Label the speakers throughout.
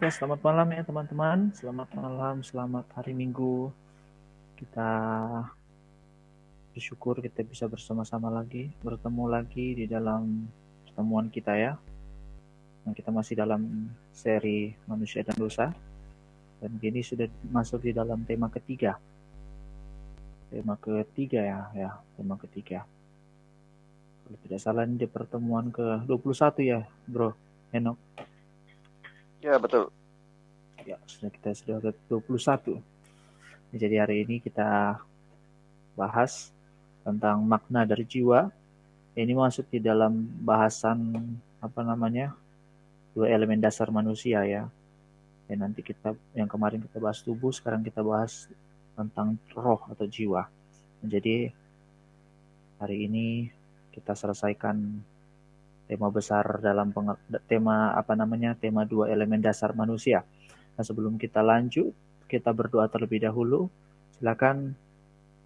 Speaker 1: Ya, selamat malam ya teman-teman. Selamat malam, selamat hari Minggu. Kita bersyukur kita bisa bersama-sama lagi, bertemu lagi di dalam pertemuan kita ya. Nah, kita masih dalam seri Manusia dan Dosa. Dan kini sudah masuk di dalam tema ketiga. Tema ketiga ya, tema ketiga. Kalau tidak salah ini di pertemuan ke-21 ya, Bro Henok.
Speaker 2: Ya, betul.
Speaker 1: Ya, kita sudah ke 21. Jadi hari ini kita bahas tentang makna dari jiwa. Ini masuk di dalam bahasan dua elemen dasar manusia ya. Dan nanti yang kemarin kita bahas tubuh, sekarang kita bahas tentang roh atau jiwa. Jadi hari ini kita selesaikan tema besar dalam tema dua elemen dasar manusia. Nah, sebelum kita lanjut, kita berdoa terlebih dahulu. Silakan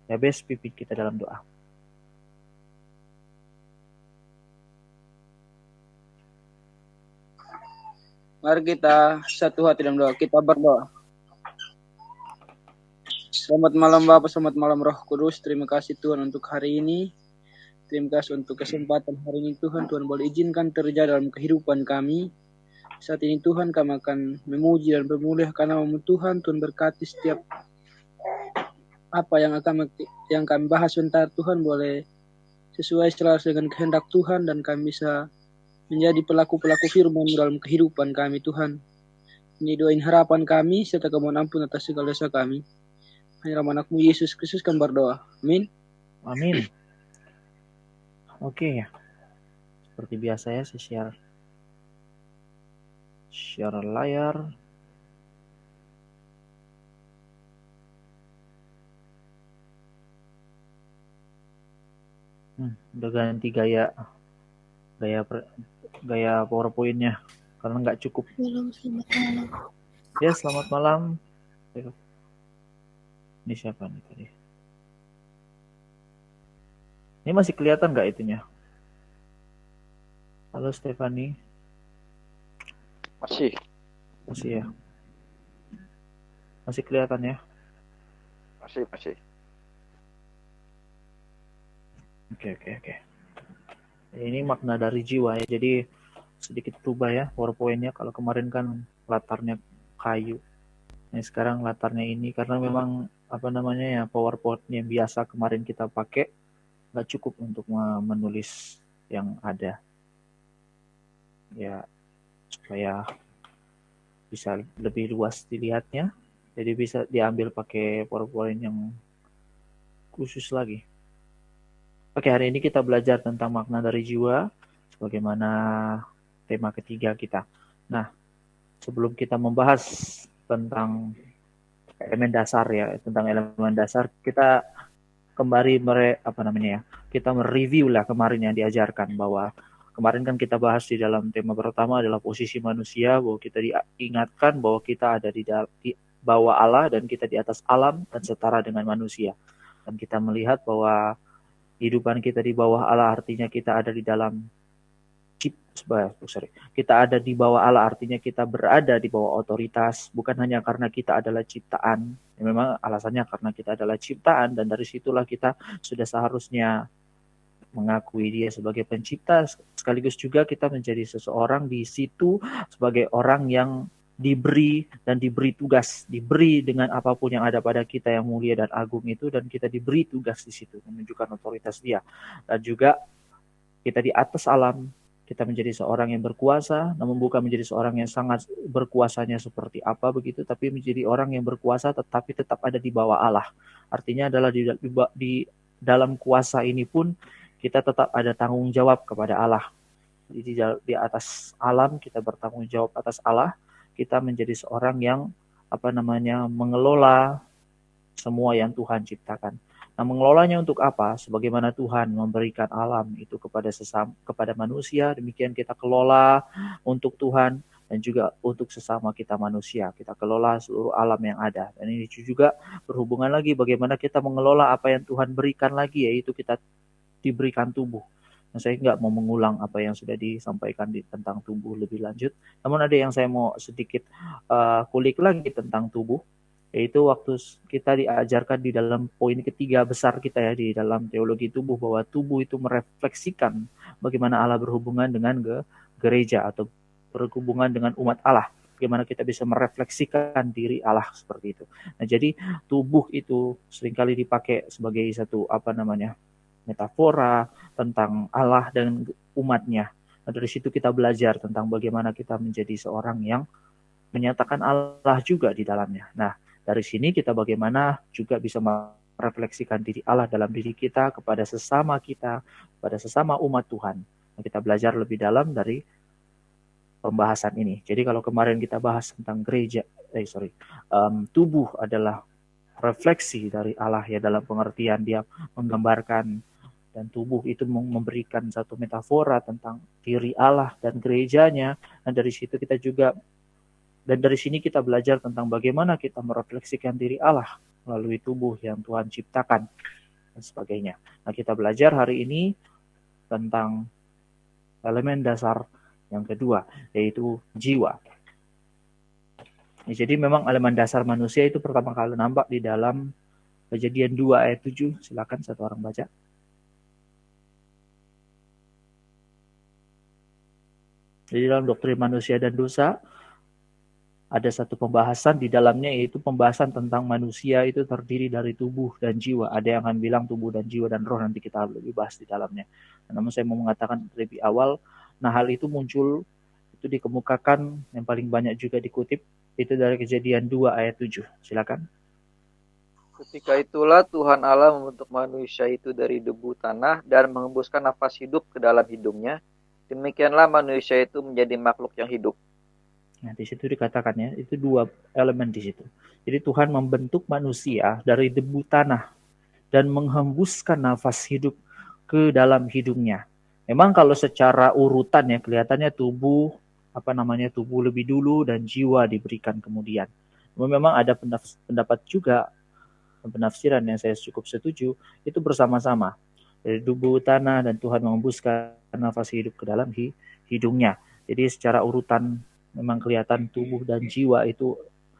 Speaker 1: Yabes pimpin kita dalam doa.
Speaker 3: Mari kita satu hati dalam doa. Kita berdoa. Selamat malam Bapak, selamat malam Roh Kudus. Terima kasih Tuhan untuk hari ini. Terima kasih untuk kesempatan hari ini Tuhan. Tuhan boleh izinkan terjadi dalam kehidupan kami. Saat ini Tuhan kami akan memuji dan memuliakan nama Tuhan. Tuhan berkati setiap apa yang kami bahas sebentar. Tuhan boleh sesuai selaras dengan kehendak Tuhan dan kami bisa menjadi pelaku-pelaku firman dalam kehidupan kami Tuhan. Ini doain harapan kami serta kemohon ampun atas segala dosa kami. Hanya dalam anakmu Yesus Kristus kami berdoa. Amin.
Speaker 1: Amin. Oke ya. Seperti biasa ya, saya share layar. Udah ganti gaya PowerPoint-nya karena nggak cukup.
Speaker 4: Selamat malam.
Speaker 1: Ya, selamat malam. Ini siapa nih tadi? Ini masih kelihatan nggak itunya? Halo Stefani.
Speaker 2: Masih
Speaker 1: ya. Masih kelihatan ya?
Speaker 2: Masih.
Speaker 1: Oke. Ini makna dari jiwa ya. Jadi sedikit berubah ya PowerPoint-nya. Kalau kemarin kan latarnya kayu. Nah, sekarang latarnya ini karena memang PowerPoint yang biasa kemarin kita pakai nggak cukup untuk menulis yang ada. Ya, supaya bisa lebih luas dilihatnya. Jadi bisa diambil pakai PowerPoint yang khusus lagi. Oke, hari ini kita belajar tentang makna dari jiwa, sebagaimana tema ketiga kita. Nah, sebelum kita membahas tentang elemen dasar ya, kita kembali kita mereview lah kemarin yang diajarkan, bahwa kemarin kan kita bahas di dalam tema pertama adalah posisi manusia, bahwa kita diingatkan bahwa kita ada di bawah Allah dan kita di atas alam dan setara dengan manusia. Dan kita melihat bahwa kehidupan kita di bawah Allah artinya kita ada di dalam kita ada di bawah Allah artinya kita berada di bawah otoritas, bukan hanya karena kita adalah ciptaan. Memang alasannya karena kita adalah ciptaan, dan dari situlah kita sudah seharusnya mengakui Dia sebagai pencipta, sekaligus juga kita menjadi seseorang di situ sebagai orang yang diberi tugas, diberi dengan apapun yang ada pada kita yang mulia dan agung itu, dan kita diberi tugas di situ menunjukkan otoritas Dia. Dan juga kita di atas alam, kita menjadi seorang yang berkuasa, namun bukan menjadi seorang yang sangat berkuasanya seperti apa begitu, tapi menjadi orang yang berkuasa tetapi tetap ada di bawah Allah. Artinya adalah di dalam kuasa ini pun kita tetap ada tanggung jawab kepada Allah. Jadi di atas alam kita bertanggung jawab atas Allah. Kita menjadi seorang yang mengelola semua yang Tuhan ciptakan. Nah, mengelolanya untuk apa? Sebagaimana Tuhan memberikan alam itu kepada manusia, demikian kita kelola untuk Tuhan dan juga untuk sesama kita manusia. Kita kelola seluruh alam yang ada. Dan ini juga berhubungan lagi bagaimana kita mengelola apa yang Tuhan berikan lagi, yaitu kita diberikan tubuh. Nah, saya nggak mau mengulang apa yang sudah disampaikan tentang tubuh lebih lanjut. Namun ada yang saya mau sedikit kulik lagi tentang tubuh, yaitu waktu kita diajarkan di dalam poin ketiga besar kita ya di dalam teologi tubuh, bahwa tubuh itu merefleksikan bagaimana Allah berhubungan dengan gereja atau berhubungan dengan umat Allah. Bagaimana kita bisa merefleksikan diri Allah seperti itu. Nah, jadi tubuh itu seringkali dipakai sebagai satu metafora tentang Allah dan umatnya. Nah, dari situ kita belajar tentang bagaimana kita menjadi seorang yang menyatakan Allah juga di dalamnya. Nah, dari sini kita bagaimana juga bisa merefleksikan diri Allah dalam diri kita kepada sesama kita, kepada sesama umat Tuhan. Nah, kita belajar lebih dalam dari pembahasan ini. Jadi kalau kemarin kita bahas tentang tubuh adalah refleksi dari Allah ya, dalam pengertian dia menggambarkan, dan tubuh itu memberikan satu metafora tentang diri Allah dan gerejanya. Dan dari situ kita juga, dan dari sini kita belajar tentang bagaimana kita merefleksikan diri Allah melalui tubuh yang Tuhan ciptakan dan sebagainya. Nah, kita belajar hari ini tentang elemen dasar yang kedua, yaitu jiwa. Jadi memang elemen dasar manusia itu pertama kali nampak di dalam Kejadian 2 ayat 7. Silakan satu orang baca. Jadi dalam doktrin manusia dan dosa ada satu pembahasan di dalamnya, yaitu pembahasan tentang manusia itu terdiri dari tubuh dan jiwa. Ada yang akan bilang tubuh dan jiwa dan roh, nanti kita lebih bahas di dalamnya. Namun saya mau mengatakan lebih awal, nah hal itu muncul, itu dikemukakan yang paling banyak juga dikutip, itu dari Kejadian 2 ayat 7. Silakan.
Speaker 2: Ketika itulah Tuhan Allah membentuk manusia itu dari debu tanah dan menghembuskan nafas hidup ke dalam hidungnya. Demikianlah manusia itu menjadi makhluk yang hidup.
Speaker 1: Nah, di situ dikatakan ya, itu dua elemen di situ. Jadi Tuhan membentuk manusia dari debu tanah dan menghembuskan nafas hidup ke dalam hidungnya. Memang kalau secara urutan ya kelihatannya tubuh lebih dulu dan jiwa diberikan kemudian. Memang ada pendapat juga, penafsiran yang saya cukup setuju, itu bersama-sama. Dari debu tanah dan Tuhan menghembuskan nafas hidup ke dalam hidungnya. Jadi secara urutan memang kelihatan tubuh dan jiwa itu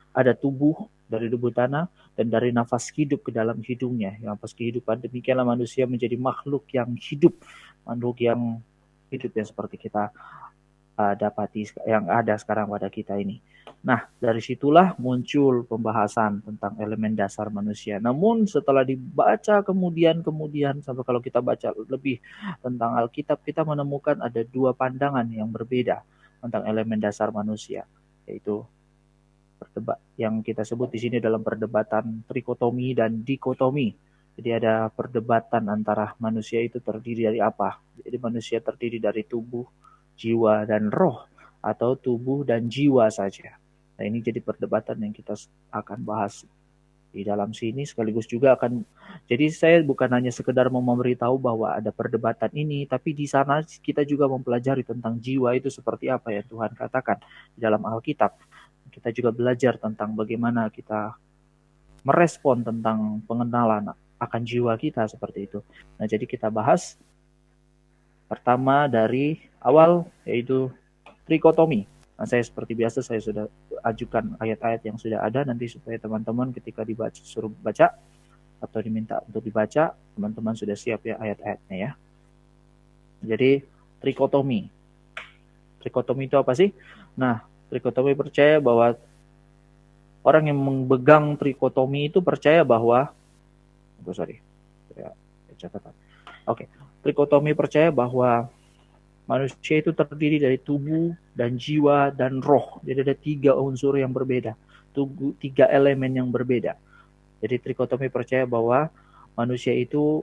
Speaker 1: ada tubuh dari debu tanah dan dari nafas hidup ke dalam hidungnya. Nafas kehidupan, demikianlah manusia menjadi makhluk yang hidup. Makhluk yang hidup yang seperti kita dapati yang ada sekarang pada kita ini. Nah, dari situlah muncul pembahasan tentang elemen dasar manusia. Namun setelah dibaca kemudian sampai kalau kita baca lebih tentang Alkitab, kita menemukan ada dua pandangan yang berbeda tentang elemen dasar manusia, yaitu yang kita sebut di sini dalam perdebatan trikotomi dan dikotomi. Jadi ada perdebatan antara manusia itu terdiri dari apa. Jadi manusia terdiri dari tubuh, jiwa, dan roh, atau tubuh dan jiwa saja. Nah, ini jadi perdebatan yang kita akan bahas di dalam sini, sekaligus juga akan, jadi saya bukan hanya sekedar mau memberitahu bahwa ada perdebatan ini, tapi di sana kita juga mempelajari tentang jiwa itu seperti apa yang Tuhan katakan di dalam Alkitab. Kita juga belajar tentang bagaimana kita merespon tentang pengenalan akan jiwa kita seperti itu. Nah, jadi kita bahas pertama dari awal, yaitu trikotomi. Nah, saya seperti biasa saya sudah ajukan ayat-ayat yang sudah ada nanti supaya teman-teman ketika dibaca, suruh baca atau diminta untuk dibaca, teman-teman sudah siap ya ayat-ayatnya ya. Jadi trikotomi. Trikotomi itu apa sih? Nah, trikotomi percaya bahwa orang yang memegang trikotomi itu percaya bahwa trikotomi percaya bahwa manusia itu terdiri dari tubuh dan jiwa dan roh. Jadi ada 3 unsur yang berbeda, 3 elemen yang berbeda. Jadi trikotomi percaya bahwa manusia itu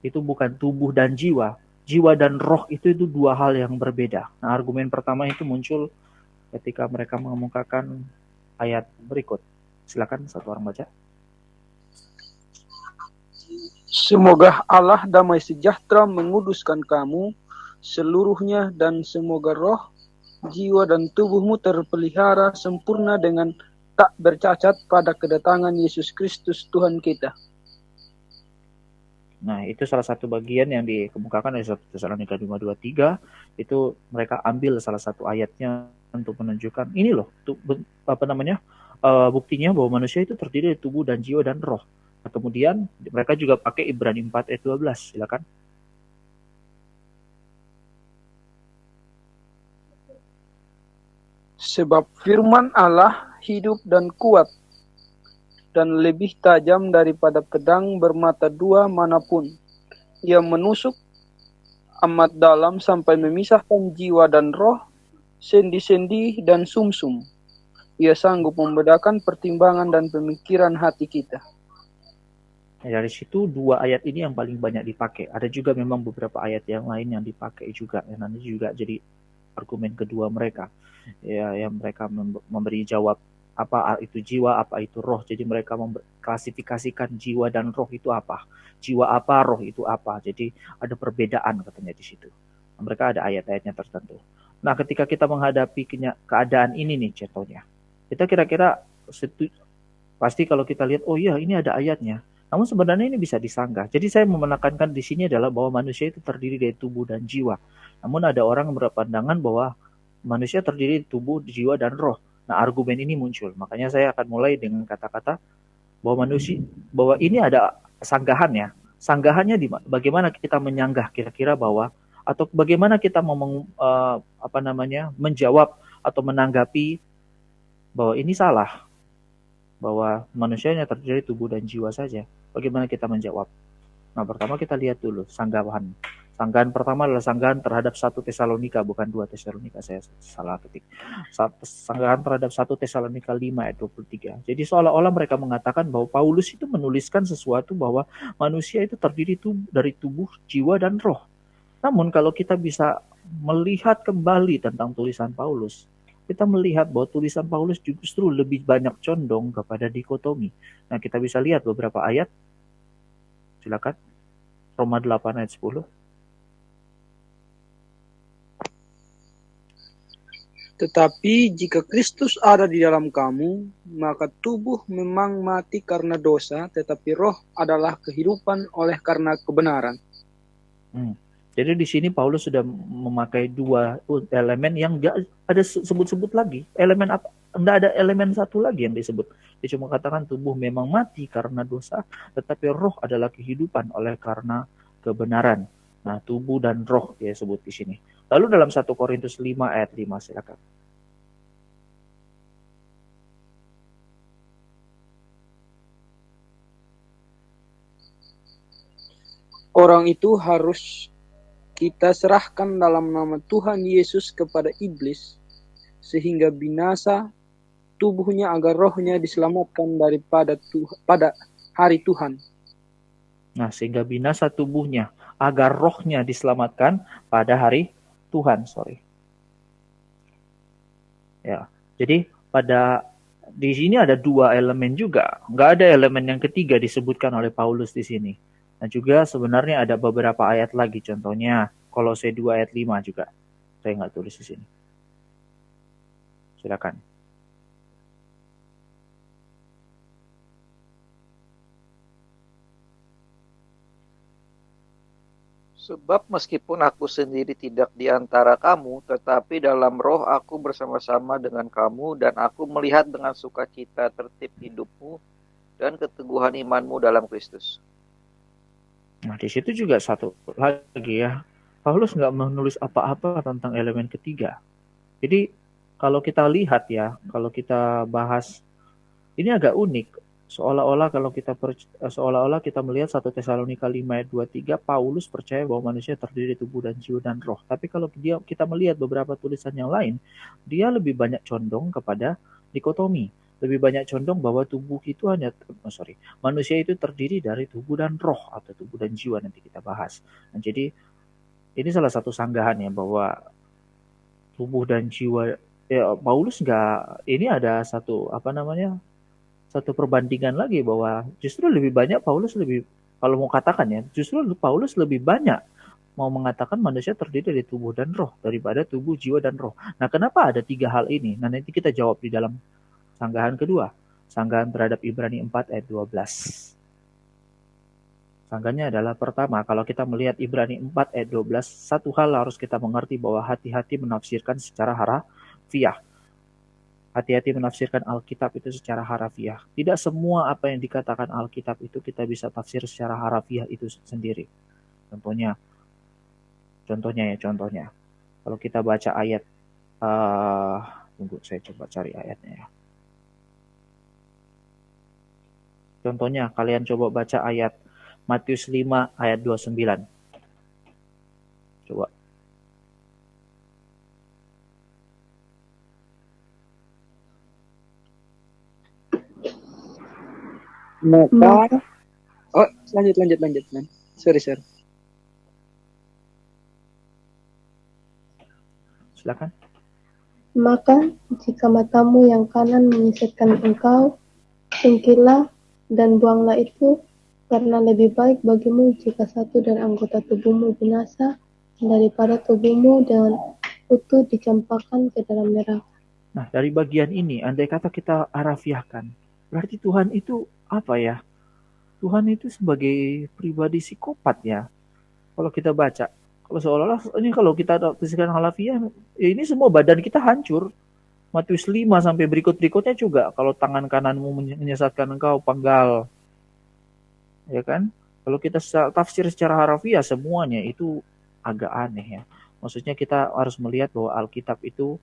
Speaker 1: bukan tubuh dan jiwa. Jiwa dan roh itu 2 hal yang berbeda. Nah, argumen pertama itu muncul ketika mereka mengemukakan ayat berikut. Silakan satu orang baca.
Speaker 3: Semoga Allah damai sejahtera menguduskan kamu seluruhnya, dan semoga roh, jiwa, dan tubuhmu terpelihara sempurna dengan tak bercacat pada kedatangan Yesus Kristus Tuhan kita.
Speaker 1: Nah, itu salah satu bagian yang dikemukakan dari 1 Tesalonika 5:23, itu mereka ambil salah satu ayatnya untuk menunjukkan ini loh, buktinya bahwa manusia itu terdiri dari tubuh dan jiwa dan roh. Nah, kemudian mereka juga pakai Ibrani 4 ayat 12, silakan.
Speaker 3: Sebab firman Allah hidup dan kuat, dan lebih tajam daripada pedang bermata dua manapun. Ia menusuk amat dalam sampai memisahkan jiwa dan roh, sendi-sendi dan sumsum. Ia sanggup membedakan pertimbangan dan pemikiran hati kita.
Speaker 1: Nah, dari situ 2 ayat ini yang paling banyak dipakai. Ada juga memang beberapa ayat yang lain yang dipakai juga. Yang nanti juga jadi argumen kedua mereka. Ya, yang mereka memberi jawab apa itu jiwa, apa itu roh. Jadi mereka mengklasifikasikan jiwa dan roh itu apa. Jiwa apa, roh itu apa. Jadi ada perbedaan katanya di situ. Mereka ada ayat-ayatnya tertentu. Nah, ketika kita menghadapi keadaan ini nih contohnya. Kita kira-kira pasti kalau kita lihat, oh iya ini ada ayatnya. Namun sebenarnya ini bisa disanggah. Jadi saya mau menekankan di sini adalah bahwa manusia itu terdiri dari tubuh dan jiwa. Namun ada orang yang berpandangan bahwa manusia terdiri dari tubuh, jiwa, dan roh. Nah, argumen ini muncul. Makanya saya akan mulai dengan kata-kata bahwa ini ada sanggahannya. Sanggahannya bagaimana kita menyanggah kira-kira bahwa atau bagaimana kita menjawab atau menanggapi bahwa ini salah. Bahwa manusianya terdiri dari tubuh dan jiwa saja. Bagaimana kita menjawab? Nah, pertama kita lihat dulu sanggahan. Sanggahan pertama adalah sanggahan terhadap 1 Tesalonika, bukan 2 Tesalonika, saya salah ketik. Sanggahan terhadap 1 Tesalonika 5 ayat 23. Jadi seolah-olah mereka mengatakan bahwa Paulus itu menuliskan sesuatu bahwa manusia itu terdiri dari tubuh, jiwa, dan roh. Namun kalau kita bisa melihat kembali tentang tulisan Paulus, kita melihat bahwa tulisan Paulus justru lebih banyak condong kepada dikotomi. Nah, kita bisa lihat beberapa ayat. Silakan. Roma 8 ayat 10.
Speaker 3: Tetapi jika Kristus ada di dalam kamu, maka tubuh memang mati karena dosa, tetapi roh adalah kehidupan oleh karena kebenaran.
Speaker 1: Jadi di sini Paulus sudah memakai 2 elemen yang enggak ada sebut-sebut lagi. Elemen apa? Enggak ada elemen satu lagi yang disebut. Dia cuma katakan tubuh memang mati karena dosa, tetapi roh adalah kehidupan oleh karena kebenaran. Nah, tubuh dan roh dia sebut di sini. Lalu dalam 1 Korintus 5 ayat 5, silakan.
Speaker 3: Orang itu harus kita serahkan dalam nama Tuhan Yesus kepada iblis, sehingga binasa tubuhnya agar rohnya diselamatkan pada hari Tuhan.
Speaker 1: Nah, sehingga binasa tubuhnya agar rohnya diselamatkan pada hari Tuhan. Ya, jadi di sini ada 2 elemen juga. Nggak ada elemen yang ketiga disebutkan oleh Paulus di sini. Nah, juga sebenarnya ada beberapa ayat lagi, contohnya Kolose 2 ayat 5 juga. Saya nggak tulis di sini. Silakan.
Speaker 2: Sebab meskipun aku sendiri tidak di antara kamu, tetapi dalam roh aku bersama-sama dengan kamu, dan aku melihat dengan sukacita tertib hidupmu dan keteguhan imanmu dalam Kristus.
Speaker 1: Nah, di situ juga satu lagi ya. Paulus nggak menulis apa-apa tentang elemen ketiga. Jadi kalau kita lihat ya, kalau kita bahas, ini agak unik. Seolah-olah kita melihat 1 Tesalonika 5 ayat 23, Paulus percaya bahwa manusia terdiri dari tubuh dan jiwa dan roh. Tapi kalau kita melihat beberapa tulisan yang lain, dia lebih banyak condong kepada dikotomi. Lebih banyak condong bahwa manusia itu terdiri dari tubuh dan roh atau tubuh dan jiwa, nanti kita bahas. Nah, jadi ini salah satu sanggahan ya bahwa tubuh dan jiwa ya Paulus ini ada satu perbandingan lagi bahwa justru lebih banyak kalau mau katakan ya, justru Paulus lebih banyak mau mengatakan manusia terdiri dari tubuh dan roh daripada tubuh, jiwa, dan roh. Nah, kenapa ada 3 hal ini? Nah, nanti kita jawab di dalam sanggahan kedua. Sanggahan terhadap Ibrani 4 ayat 12. Sangkanya adalah pertama, kalau kita melihat Ibrani 4 ayat 12, satu hal harus kita mengerti bahwa hati-hati menafsirkan secara harafiah. Hati-hati menafsirkan Alkitab itu secara harafiah. Tidak semua apa yang dikatakan Alkitab itu kita bisa tafsir secara harafiah itu sendiri. Contohnya. Kalau kita baca ayat, tunggu saya coba cari ayatnya ya. Contohnya, kalian coba baca ayat Matius 5 ayat 29. Coba.
Speaker 3: Maka, lanjut. Sorry.
Speaker 1: Silakan.
Speaker 4: Maka jika matamu yang kanan menyesatkan engkau, singkirlah dan buanglah itu, karena lebih baik bagimu jika satu dari anggota tubuhmu binasa daripada tubuhmu dengan utuh dicampakkan ke dalam neraka.
Speaker 1: Nah, dari bagian ini, andai kata kita harafiahkan, berarti Tuhan itu apa ya? Tuhan itu sebagai pribadi psikopat ya. Kalau kita baca, kalau seolah-olah ini kalau kita tafsirkan harafiah, ya ini semua badan kita hancur. Matius 5 sampai berikutnya juga, kalau tangan kananmu menyesatkan engkau, penggal. Ya kan? Kalau kita tafsir secara harafiah semuanya itu agak aneh ya. Maksudnya kita harus melihat bahwa Alkitab itu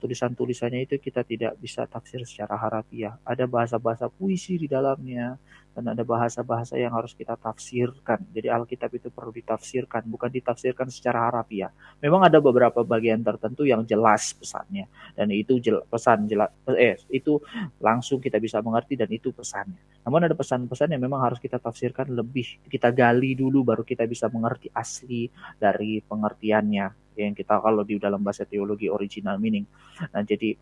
Speaker 1: tulisan-tulisannya itu kita tidak bisa tafsir secara harafiah. Ada bahasa-bahasa puisi di dalamnya dan ada bahasa-bahasa yang harus kita tafsirkan. Jadi Alkitab itu perlu ditafsirkan, bukan ditafsirkan secara harafiah. Memang ada beberapa bagian tertentu yang jelas pesannya dan itu itu langsung kita bisa mengerti dan itu pesannya. Namun ada pesan-pesan yang memang harus kita tafsirkan lebih, kita gali dulu baru kita bisa mengerti asli dari pengertiannya. Yang kita kalau di dalam bahasa teologi original meaning. Nah, jadi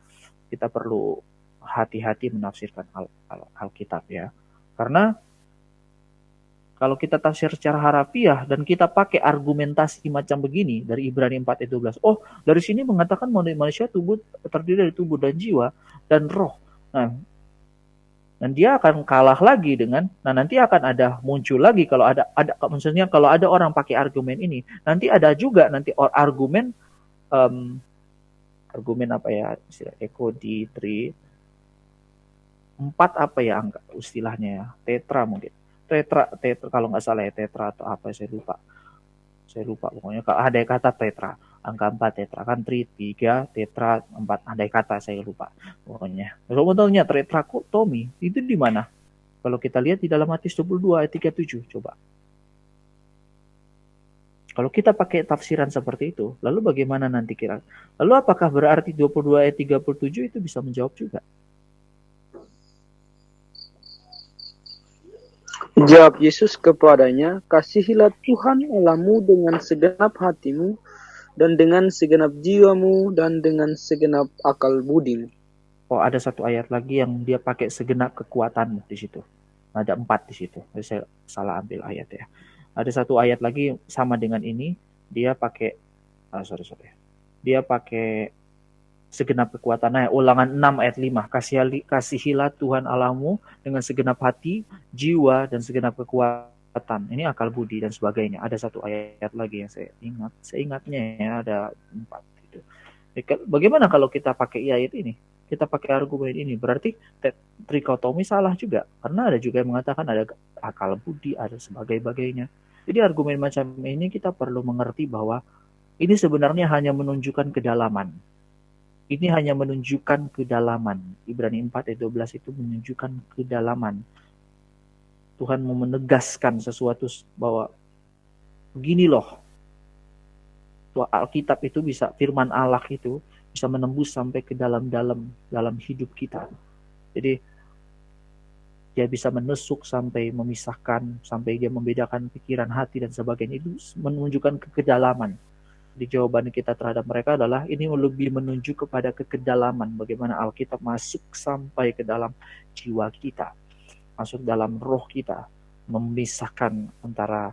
Speaker 1: kita perlu hati-hati menafsirkan Alkitab ya. Karena kalau kita tafsir secara harafiah dan kita pakai argumentasi macam begini dari Ibrani 4 ayat 12. Oh, dari sini mengatakan manusia terdiri dari tubuh dan jiwa dan roh. Nah, dan dia akan kalah lagi dengan, nanti akan ada muncul lagi kalau ada maksudnya kalau ada orang pakai argumen ini, nanti ada juga nanti argumen apa ya Eko di 4 apa ya istilahnya ya, tetra mungkin, tetra kalau nggak salah ya, tetra atau apa saya lupa pokoknya kalau ada kata tetra, angka 4 tetra kan 3 tetra 4 andai kata saya lupa pokoknya. Sebetulnya tetrakotomi itu di mana? Kalau kita lihat di dalam Matius 22 ayat 37 coba. Kalau kita pakai tafsiran seperti itu, lalu bagaimana nanti kira? Lalu apakah berarti 22 ayat 37 itu bisa menjawab juga?
Speaker 3: Jawab Yesus kepadanya, kasihilah Tuhan Allahmu dengan segenap hatimu, dan dengan segenap jiwamu, dan dengan segenap akal budimu.
Speaker 1: Oh, ada satu ayat lagi yang dia pakai segenap kekuatanmu di situ. Ada 4 di situ. Saya salah ambil ayat ya. Ada satu ayat lagi sama dengan ini, dia pakai Dia pakai segenap kekuatan. Nah, Ulangan 6 ayat 5. Kasihilah Tuhan Allahmu dengan segenap hati, jiwa, dan segenap kekuatan. Ini akal budi dan sebagainya. Ada satu ayat lagi yang saya ingat. Seingatnya ya ada 4 gitu. Bagaimana kalau kita pakai ayat ini? Kita pakai argumen ini. Berarti trikotomi salah juga. Karena ada juga yang mengatakan ada akal budi, ada sebagainya. Jadi argumen macam ini kita perlu mengerti bahwa ini sebenarnya hanya menunjukkan kedalaman. Ini hanya menunjukkan kedalaman. Ibrani 4 ayat 12 itu menunjukkan kedalaman. Tuhan mau menegaskan sesuatu bahwa begini loh. Alkitab itu bisa, firman Allah itu bisa menembus sampai ke dalam hidup kita. Jadi dia bisa menusuk sampai memisahkan, sampai dia membedakan pikiran, hati dan sebagainya. Itu menunjukkan kedalaman. Di jawaban kita terhadap mereka adalah ini lebih menunjuk kepada kedalaman, bagaimana Alkitab masuk sampai ke dalam jiwa kita, masuk dalam roh kita, memisahkan antara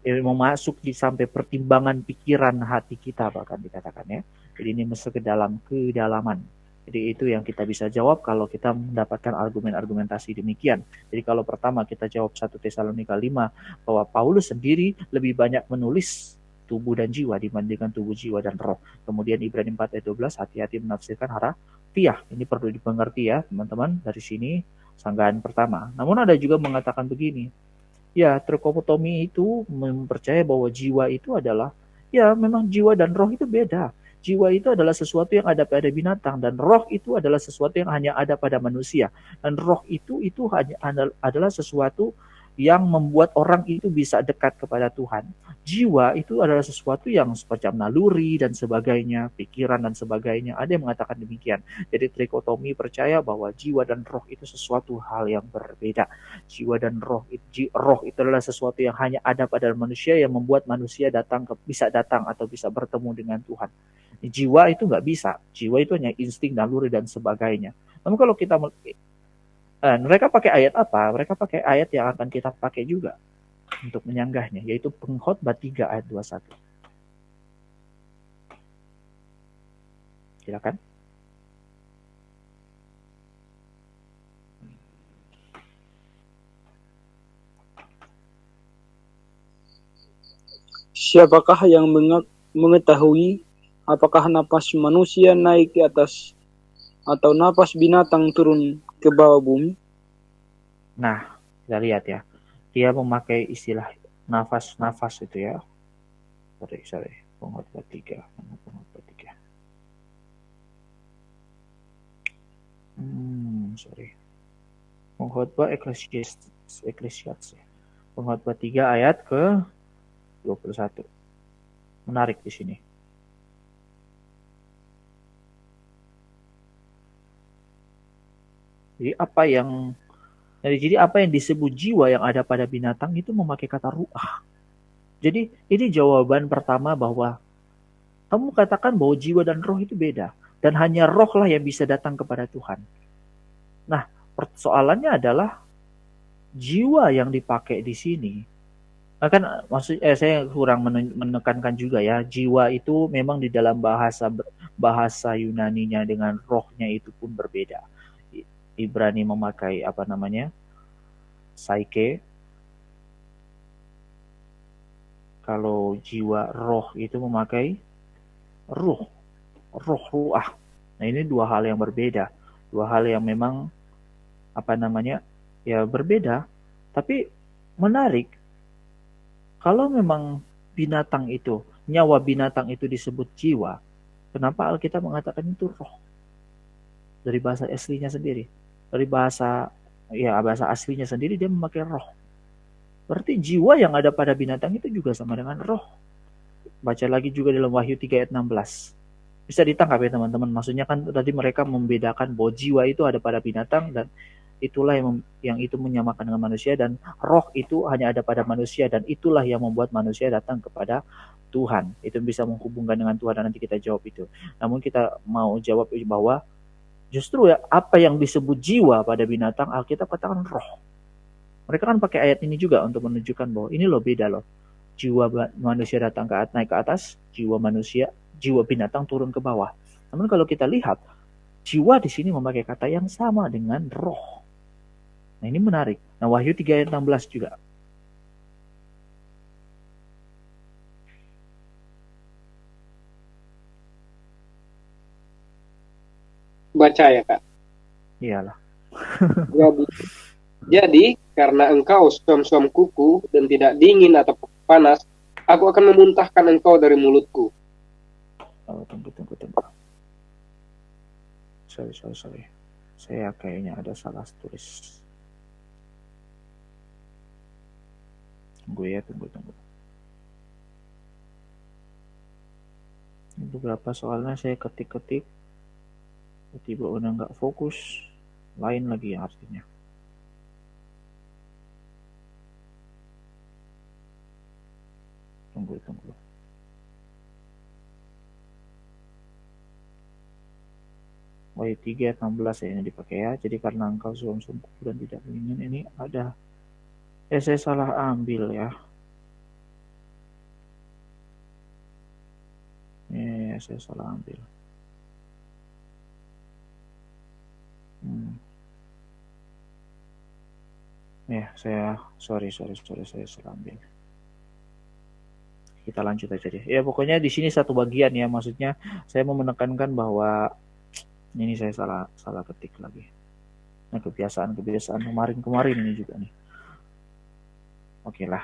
Speaker 1: masuk di sampai pertimbangan pikiran hati kita bahkan dikatakan ya. Jadi ini masuk ke dalam kedalaman. Jadi itu yang kita bisa jawab kalau kita mendapatkan argumentasi demikian. Jadi kalau pertama kita jawab 1 Tesalonika 5 bahwa Paulus sendiri lebih banyak menulis tubuh dan jiwa dibandingkan tubuh, jiwa, dan roh. Kemudian Ibrani 4 ayat 12, hati-hati menafsirkan harafiah. Ini perlu dimengerti ya teman-teman, dari sini sanggahan pertama. Namun ada juga mengatakan begini, ya trikotomi itu mempercaya bahwa jiwa itu adalah, ya memang jiwa dan roh itu beda. Jiwa itu adalah sesuatu yang ada pada binatang, dan roh itu adalah sesuatu yang hanya ada pada manusia. Dan roh itu hanya adalah sesuatu yang membuat orang itu bisa dekat kepada Tuhan. Jiwa itu adalah sesuatu yang semacam naluri dan sebagainya, pikiran dan sebagainya. Ada yang mengatakan demikian. Jadi trikotomi percaya bahwa jiwa dan roh itu sesuatu hal yang berbeda. Jiwa dan roh itu adalah sesuatu yang hanya ada pada manusia, yang membuat manusia bisa datang atau bisa bertemu dengan Tuhan. Jiwa itu nggak bisa. Jiwa itu hanya insting, naluri, dan sebagainya. Namun kalau kita mereka pakai ayat apa? Mereka pakai ayat yang akan kita pakai juga untuk menyanggahnya, yaitu Pengkhotbah 3 ayat 21. Silakan.
Speaker 3: Siapakah yang mengetahui apakah napas manusia naik ke atas atau napas binatang turun ke bawah bumi?
Speaker 1: Nah, kita lihat ya. Dia memakai istilah nafas itu ya. Sorry. Pengkhotbah 3. Pengkhotbah 3. Sorry. Pengkhotbah Ecclesiastes. Pengkhotbah 3 ayat ke 21. Menarik di sini. Jadi apa yang disebut jiwa yang ada pada binatang itu memakai kata ruah. Jadi ini jawaban pertama bahwa kamu katakan bahwa jiwa dan roh itu beda. Dan hanya roh lah yang bisa datang kepada Tuhan. Nah, persoalannya adalah jiwa yang dipakai di sini. Kan saya kurang menekankan juga ya, jiwa itu memang di dalam bahasa Yunaninya dengan rohnya itu pun berbeda. Ibrani memakai psyche. Kalau jiwa roh itu memakai ruah. Nah, ini dua hal yang berbeda. Dua hal yang memang berbeda. Tapi menarik. Kalau memang nyawa binatang itu disebut jiwa, kenapa Alkitab mengatakan itu roh? Dari bahasa aslinya sendiri. Dari bahasa aslinya sendiri dia memakai roh. Berarti jiwa yang ada pada binatang itu juga sama dengan roh. Baca lagi juga dalam Wahyu 3 ayat 16. Bisa ditangkap ya teman-teman. Maksudnya kan tadi mereka membedakan bahwa jiwa itu ada pada binatang, dan itulah yang itu menyamakan dengan manusia, dan roh itu hanya ada pada manusia, dan itulah yang membuat manusia datang kepada Tuhan. Itu bisa menghubungkan dengan Tuhan, dan nanti kita jawab itu. Namun kita mau jawab bahwa justru ya, apa yang disebut jiwa pada binatang, Alkitab katakan roh. Mereka kan pakai ayat ini juga untuk menunjukkan bahwa ini loh beda loh. Jiwa manusia naik ke atas, jiwa binatang turun ke bawah. Namun kalau kita lihat, jiwa di sini memakai kata yang sama dengan roh. Nah, ini menarik. Nah, Wahyu 3 ayat 16 juga.
Speaker 5: Baca ya, Kak.
Speaker 1: Iyalah.
Speaker 5: Jadi, karena engkau suam-suam kuku dan tidak dingin atau panas, aku akan memuntahkan engkau dari mulutku.
Speaker 1: Oh, tunggu. Sorry. Saya kayaknya ada salah tulis. Tunggu. Beberapa soalnya saya ketik-ketik, tiba-tiba udah nggak fokus, lain lagi yang artinya. Tunggu. Wahyu 3 ayat 16 ya, ini dipakai ya. Jadi karena engkau suam-suam kuku dan tidak dingin, ini ada. Saya salah ambil ya. Saya salah ambil. Ya, sorry, saya salah ambil. Kita lanjut aja deh. Ya, pokoknya di sini satu bagian ya, maksudnya saya mau menekankan bahwa ini saya salah ketik lagi. Nah, kebiasaan kemarin ini juga nih. Oke lah.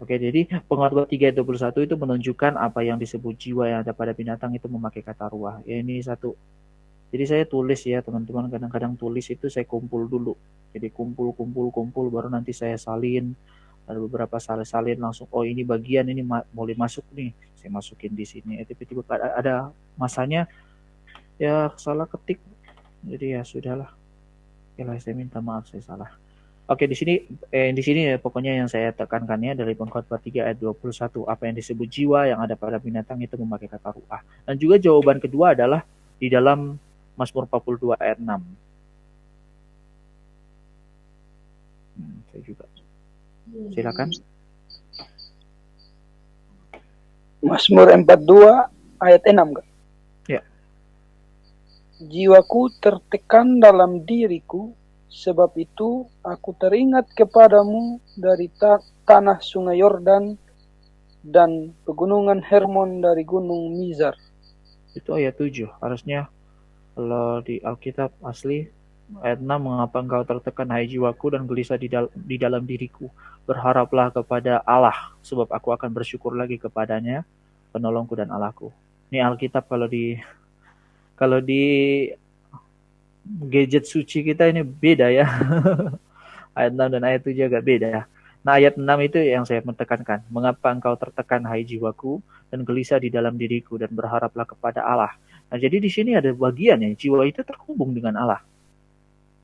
Speaker 1: Oke, jadi pengkhotbah 3 ayat 21 itu menunjukkan apa yang disebut jiwa yang ada pada binatang itu memakai kata ruah. Ya, ini satu. Jadi saya tulis ya, teman-teman, kadang-kadang tulis itu saya kumpul dulu. Jadi kumpul baru nanti saya salin. Ada beberapa salin langsung, oh ini bagian ini boleh masuk nih, saya masukin di sini. Tiba-tiba ada masanya ya salah ketik. Jadi ya sudahlah. Oke lah, saya minta maaf saya salah. Oke, di sini ya pokoknya yang saya tekankannya dari Pengkhotbah 3 ayat 21, apa yang disebut jiwa yang ada pada binatang itu memakai kata ruah. Dan juga jawaban kedua adalah di dalam Mazmur 42 ayat 6. Saya juga. Silakan.
Speaker 3: Mazmur 42 ayat 6 kan?
Speaker 1: Ya.
Speaker 3: Jiwaku tertekan dalam diriku, sebab itu aku teringat kepadamu dari tanah sungai Yordan dan pegunungan Hermon dari gunung Mizar.
Speaker 1: Itu ayat 7. Harusnya kalau di Alkitab asli ayat 6, mengapa engkau tertekan hai jiwaku dan gelisah di dalam diriku. Berharaplah kepada Allah, sebab aku akan bersyukur lagi kepadanya, penolongku dan Allahku. Ini Alkitab kalau di gadget suci kita ini beda ya. Ayat 6 dan ayat 7 agak beda. Nah, ayat 6 itu yang saya menekankan. Mengapa engkau tertekan hai jiwaku dan gelisah di dalam diriku dan berharaplah kepada Allah. Nah, jadi di sini ada bagian ya, jiwa itu terhubung dengan Allah.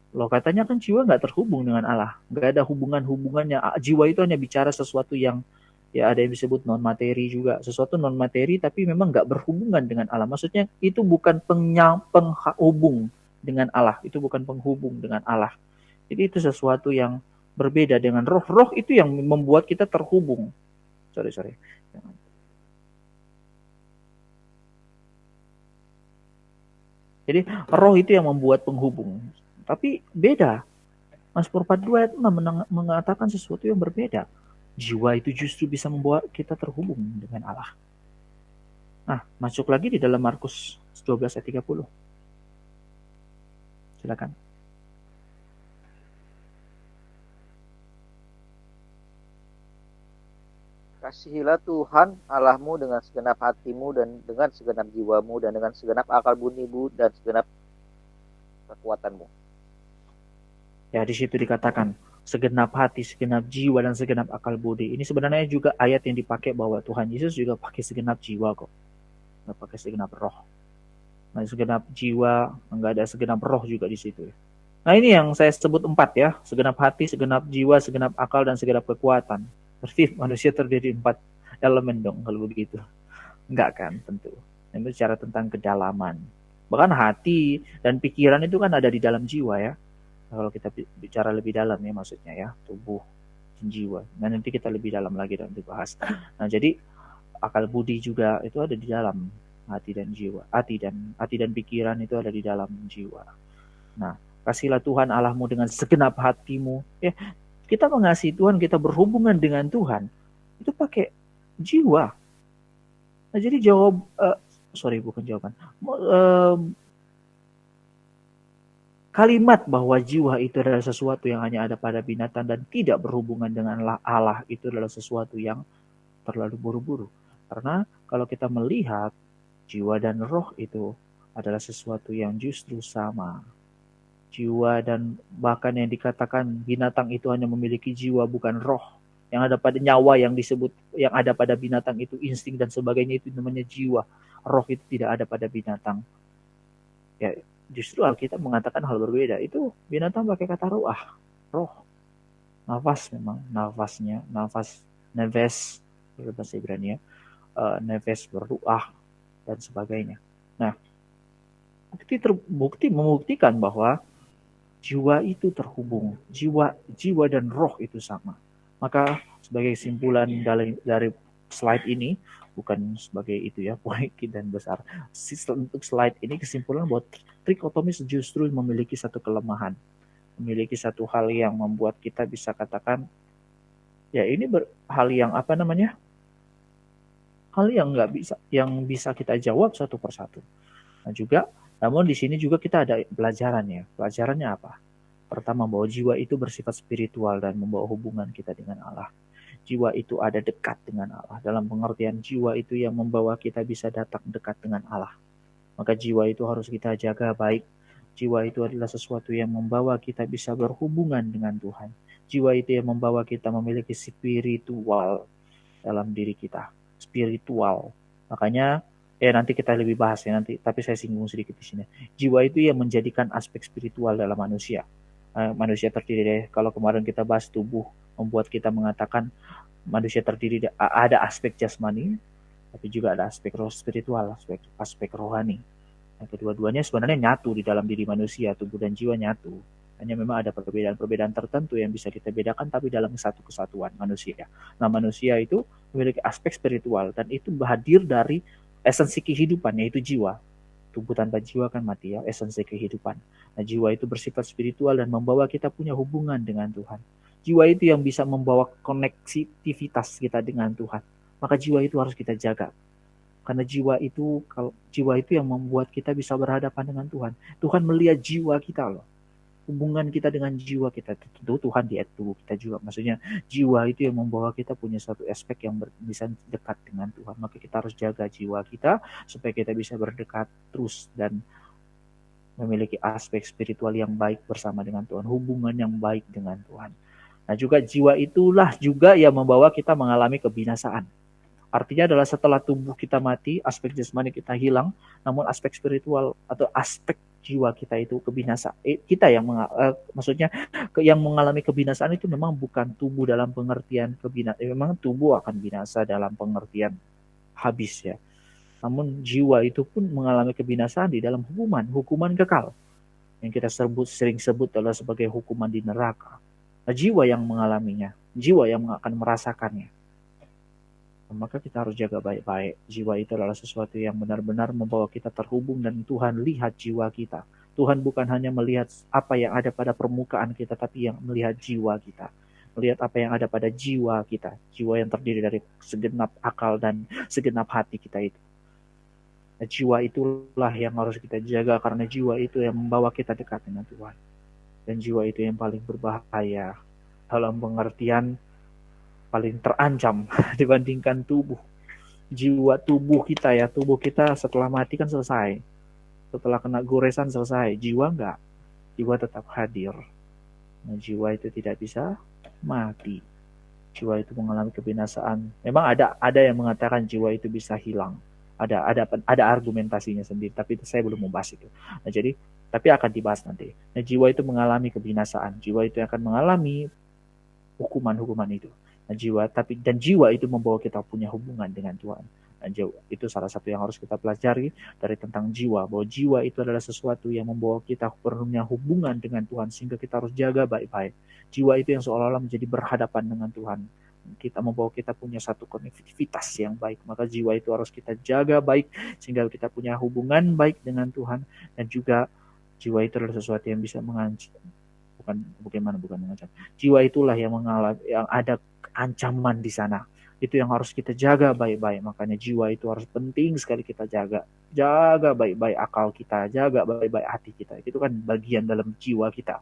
Speaker 1: Loh, katanya kan jiwa nggak terhubung dengan Allah. Nggak ada hubungannya. Jiwa itu hanya bicara sesuatu yang, ya ada yang disebut non-materi juga. Sesuatu non-materi tapi memang nggak berhubungan dengan Allah. Maksudnya itu bukan penghubung dengan Allah. Itu bukan penghubung dengan Allah. Jadi itu sesuatu yang berbeda dengan roh. Roh itu yang membuat kita terhubung. Sorry. Jadi roh itu yang membuat penghubung. Tapi beda. Mazmur 42 ayat 6 mengatakan sesuatu yang berbeda. Jiwa itu justru bisa membuat kita terhubung dengan Allah. Nah, masuk lagi di dalam Markus 12 ayat 30. Silakan.
Speaker 2: Kasihilah Tuhan Allahmu dengan segenap hatimu dan dengan segenap jiwamu dan dengan segenap akal budimu dan segenap kekuatanmu.
Speaker 1: Ya, di situ dikatakan segenap hati, segenap jiwa, dan segenap akal budi. Ini sebenarnya juga ayat yang dipakai bahwa Tuhan Yesus juga pakai segenap jiwa kok. Nggak pakai segenap roh. Nah, segenap jiwa, nggak ada segenap roh juga di situ. Nah, ini yang saya sebut 4 ya. Segenap hati, segenap jiwa, segenap akal, dan segenap kekuatan. Berarti manusia terdiri 4 elemen dong kalau begitu. Enggak kan, tentu. Ini bicara tentang kedalaman. Bahkan hati dan pikiran itu kan ada di dalam jiwa ya. Kalau kita bicara lebih dalam ya maksudnya ya, tubuh dan jiwa. Nah, nanti kita lebih dalam lagi dan dibahas. Nah, jadi akal budi juga itu ada di dalam hati dan jiwa. Hati dan pikiran itu ada di dalam jiwa. Nah, kasihlah Tuhan Allahmu dengan segenap hatimu. Kita mengasihi Tuhan, kita berhubungan dengan Tuhan, itu pakai jiwa. Nah, jadi kalimat bahwa jiwa itu adalah sesuatu yang hanya ada pada binatang dan tidak berhubungan dengan Allah itu adalah sesuatu yang terlalu buru-buru. Karena kalau kita melihat jiwa dan roh itu adalah sesuatu yang justru sama. Jiwa dan bahkan yang dikatakan binatang itu hanya memiliki jiwa bukan roh. Yang ada pada nyawa yang disebut yang ada pada binatang itu insting dan sebagainya itu namanya jiwa. Roh itu tidak ada pada binatang. Ya, justru Alkitab mengatakan hal berbeda. Itu binatang pakai kata ruah, roh. Nafas memang, nafas, neves, bahasa Ibrani ya. Neves berruah dan sebagainya. Nah, bukti membuktikan bahwa jiwa itu terhubung, jiwa dan roh itu sama. Maka sebagai kesimpulan dari slide ini, bukan sebagai itu ya, poin dan besar. Untuk slide ini kesimpulan bahwa trikotomi justru memiliki satu kelemahan. memiliki satu hal yang membuat kita bisa katakan, ya ini hal yang hal yang nggak bisa, yang bisa kita jawab satu persatu. Nah juga, namun di sini juga kita ada pelajarannya. Pelajarannya apa? Pertama, bahwa jiwa itu bersifat spiritual dan membawa hubungan kita dengan Allah. Jiwa itu ada dekat dengan Allah. Dalam pengertian jiwa itu yang membawa kita bisa datang dekat dengan Allah. Maka jiwa itu harus kita jaga baik. Jiwa itu adalah sesuatu yang membawa kita bisa berhubungan dengan Tuhan. Jiwa itu yang membawa kita memiliki spiritual dalam diri kita. Spiritual. Makanya nanti kita lebih bahas ya nanti, tapi saya singgung sedikit di sini. Jiwa itu yang menjadikan aspek spiritual dalam manusia. Manusia terdiri dari, kalau kemarin kita bahas tubuh, membuat kita mengatakan manusia terdiri ada aspek jasmani, tapi juga ada aspek roh spiritual, aspek rohani. Nah, kedua-duanya sebenarnya nyatu di dalam diri manusia, tubuh dan jiwa nyatu. Hanya memang ada perbedaan-perbedaan tertentu yang bisa kita bedakan, tapi dalam satu kesatuan manusia. Nah, manusia itu memiliki aspek spiritual, dan itu hadir dari esensi kehidupan, yaitu jiwa. Tubuh tanpa jiwa kan mati ya, esensi kehidupan. Nah, jiwa itu bersifat spiritual dan membawa kita punya hubungan dengan Tuhan. Jiwa itu yang bisa membawa konektivitas kita dengan Tuhan. Maka jiwa itu harus kita jaga. Karena jiwa itu yang membuat kita bisa berhadapan dengan Tuhan. Tuhan melihat jiwa kita loh. Hubungan kita dengan jiwa kita, tentu Tuhan di tubuh kita juga. Maksudnya jiwa itu yang membawa kita punya suatu aspek yang bisa dekat dengan Tuhan. Maka kita harus jaga jiwa kita supaya kita bisa berdekat terus dan memiliki aspek spiritual yang baik bersama dengan Tuhan, hubungan yang baik dengan Tuhan. Nah juga jiwa itulah juga yang membawa kita mengalami kebinasaan. Artinya adalah setelah tubuh kita mati, aspek jasmani kita hilang, namun aspek spiritual atau aspek jiwa kita itu kebinasaan. Kita yang maksudnya yang mengalami kebinasaan itu memang bukan tubuh dalam pengertian kebinasaan. Memang tubuh akan binasa dalam pengertian habis ya. Namun jiwa itu pun mengalami kebinasaan di dalam hukuman kekal. Yang kita sering sebut adalah sebagai hukuman di neraka. Nah, jiwa yang mengalaminya, jiwa yang akan merasakannya. Maka kita harus jaga baik-baik. Jiwa itu adalah sesuatu yang benar-benar membawa kita terhubung dan Tuhan lihat jiwa kita. Tuhan bukan hanya melihat apa yang ada pada permukaan kita, tapi yang melihat jiwa kita. Melihat apa yang ada pada jiwa kita. Jiwa yang terdiri dari segenap akal dan segenap hati kita itu. Nah, jiwa itulah yang harus kita jaga karena jiwa itu yang membawa kita dekat dengan Tuhan. Dan jiwa itu yang paling berbahaya dalam pengertian paling terancam dibandingkan tubuh. Jiwa tubuh kita ya, tubuh kita setelah mati kan selesai. Setelah kena goresan selesai. Jiwa enggak. Jiwa tetap hadir. Nah, jiwa itu tidak bisa mati. Jiwa itu mengalami kebinasaan. Memang ada yang mengatakan jiwa itu bisa hilang. Ada argumentasinya sendiri, tapi saya belum membahas itu. Nah, jadi tapi akan dibahas nanti. Nah, jiwa itu mengalami kebinasaan. Jiwa itu akan mengalami hukuman itu. Nah, jiwa itu membawa kita punya hubungan dengan Tuhan. Nah, itu salah satu yang harus kita pelajari dari tentang jiwa, bahwa jiwa itu adalah sesuatu yang membawa kita punya hubungan dengan Tuhan, sehingga kita harus jaga baik-baik. Jiwa itu yang seolah-olah menjadi berhadapan dengan Tuhan. Kita membawa kita punya satu konektivitas yang baik, maka jiwa itu harus kita jaga baik sehingga kita punya hubungan baik dengan Tuhan. Dan juga jiwa itu adalah sesuatu yang bisa mengancam, bukan mengancam. Jiwa itulah yang ada ancaman di sana. Itu yang harus kita jaga baik-baik. Makanya jiwa itu harus penting sekali kita jaga. Jaga baik-baik akal kita, jaga baik-baik hati kita. Itu kan bagian dalam jiwa kita,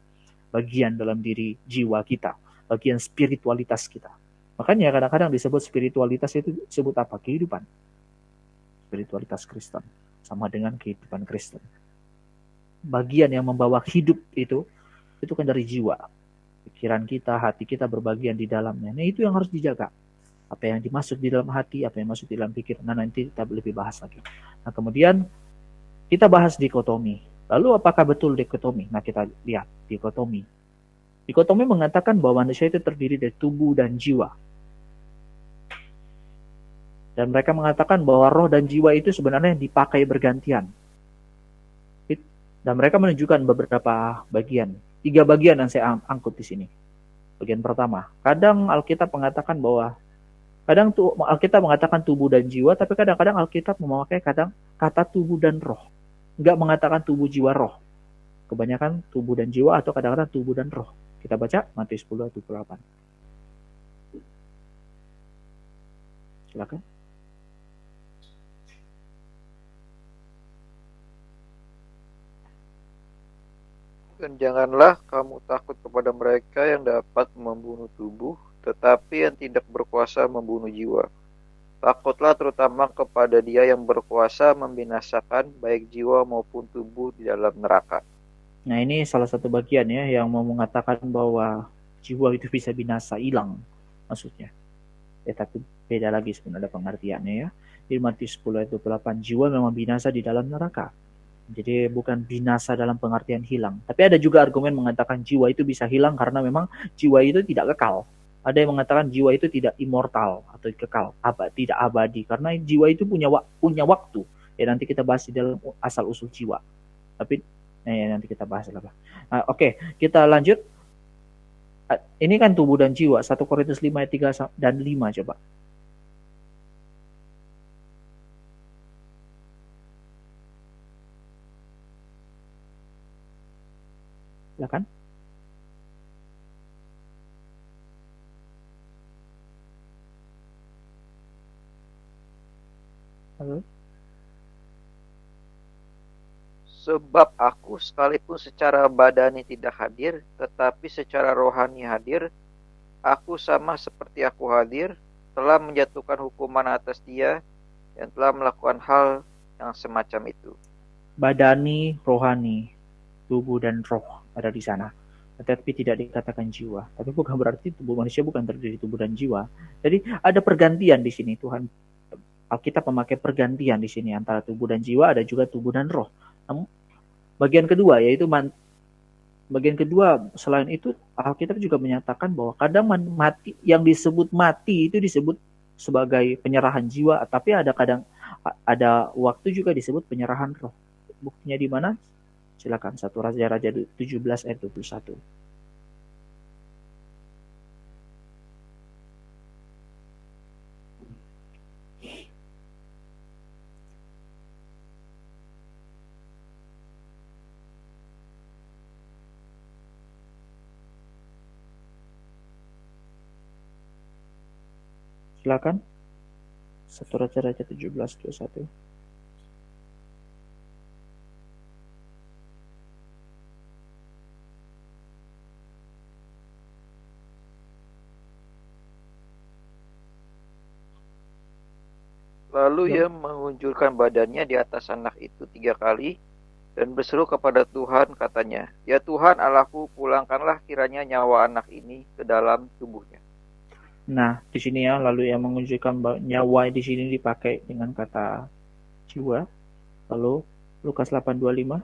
Speaker 1: bagian dalam diri jiwa kita, bagian spiritualitas kita. Makanya kadang-kadang disebut spiritualitas itu disebut apa? Kehidupan. Spiritualitas Kristen sama dengan kehidupan Kristen. Bagian yang membawa hidup itu kan dari jiwa. Pikiran kita, hati kita berbagian di dalamnya. Nah, itu yang harus dijaga. Apa yang dimasuk di dalam hati, apa yang masuk di dalam pikiran. Nah, nanti kita lebih bahas lagi. Nah, kemudian kita bahas dikotomi. Lalu apakah betul dikotomi? Nah, kita lihat dikotomi. Dikotomi mengatakan bahwa manusia itu terdiri dari tubuh dan jiwa. Dan mereka mengatakan bahwa roh dan jiwa itu sebenarnya dipakai bergantian. Dan mereka menunjukkan beberapa bagian. 3 bagian yang saya angkut di sini. Bagian pertama, kadang Alkitab mengatakan bahwa Alkitab mengatakan tubuh dan jiwa, tapi kadang-kadang Alkitab memakai kata tubuh dan roh. Enggak mengatakan tubuh, jiwa, roh. Kebanyakan tubuh dan jiwa atau kadang-kadang tubuh dan roh. Kita baca Matius 10 ayat 28. Silakan.
Speaker 2: Dan janganlah kamu takut kepada mereka yang dapat membunuh tubuh, tetapi yang tidak berkuasa membunuh jiwa. Takutlah terutama kepada Dia yang berkuasa membinasakan baik jiwa maupun tubuh di dalam neraka.
Speaker 1: Nah, ini salah satu bagian ya yang mau mengatakan bahwa jiwa itu bisa binasa, hilang maksudnya. Tapi beda lagi sebenarnya pengertiannya ya. Di Matius 10 ayat 28, jiwa memang binasa di dalam neraka. Jadi bukan binasa dalam pengertian hilang. Tapi ada juga argumen mengatakan jiwa itu bisa hilang karena memang jiwa itu tidak kekal. Ada yang mengatakan jiwa itu tidak immortal atau kekal, tidak abadi. Karena jiwa itu punya waktu. Ya nanti kita bahas di dalam asal usul jiwa. Tapi nanti kita bahas lah. Oke, kita lanjut. Ini kan tubuh dan jiwa. 1 Korintus 5 ayat 3 dan 5 coba. Silakan. Halo.
Speaker 2: Sebab aku sekalipun secara badani tidak hadir, tetapi secara rohani hadir, aku sama seperti aku hadir, telah menjatuhkan hukuman atas dia yang telah melakukan hal yang semacam itu.
Speaker 1: Badani, rohani, tubuh dan roh ada di sana. Tetapi tidak dikatakan jiwa. Tapi bukan berarti tubuh manusia bukan terdiri tubuh dan jiwa. Jadi ada pergantian di sini. Tuhan Alkitab memakai pergantian di sini antara tubuh dan jiwa, ada juga tubuh dan roh. Namun bagian kedua yaitu selain itu Alkitab juga menyatakan bahwa kadang mati, yang disebut mati itu disebut sebagai penyerahan jiwa, tapi ada waktu juga disebut penyerahan roh. Buktinya di mana? Silakan 1 Raja-Raja 17 ayat 21. Silakan. 1 Raja-Raja 17:21.
Speaker 2: Lalu ia mengunjurkan badannya di atas anak itu 3 kali dan berseru kepada Tuhan, katanya, "Ya Tuhan Allahku, pulangkanlah kiranya nyawa anak ini ke dalam tubuhnya."
Speaker 1: Nah, di sini ya, lalu yang mengunjukkan nyawa di sini dipakai dengan kata jiwa. Lalu Lukas 8:25.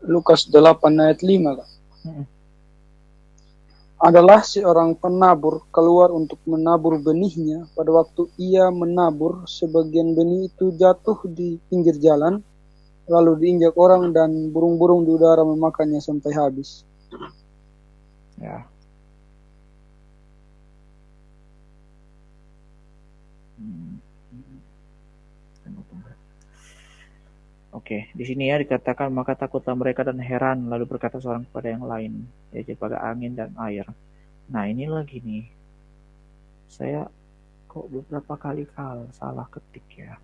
Speaker 3: Lukas 8 ayat 5. Adalah seorang penabur keluar untuk menabur benihnya. Pada waktu ia menabur, sebagian benih itu jatuh di pinggir jalan, lalu diinjak orang dan burung-burung di udara memakannya sampai habis.
Speaker 1: Ya. Oke, di sini ya dikatakan maka takutlah mereka dan heran, lalu berkata seorang kepada yang lain, yaitu pada angin dan air. Nah ini lagi nih, saya kok beberapa kali salah ketik ya.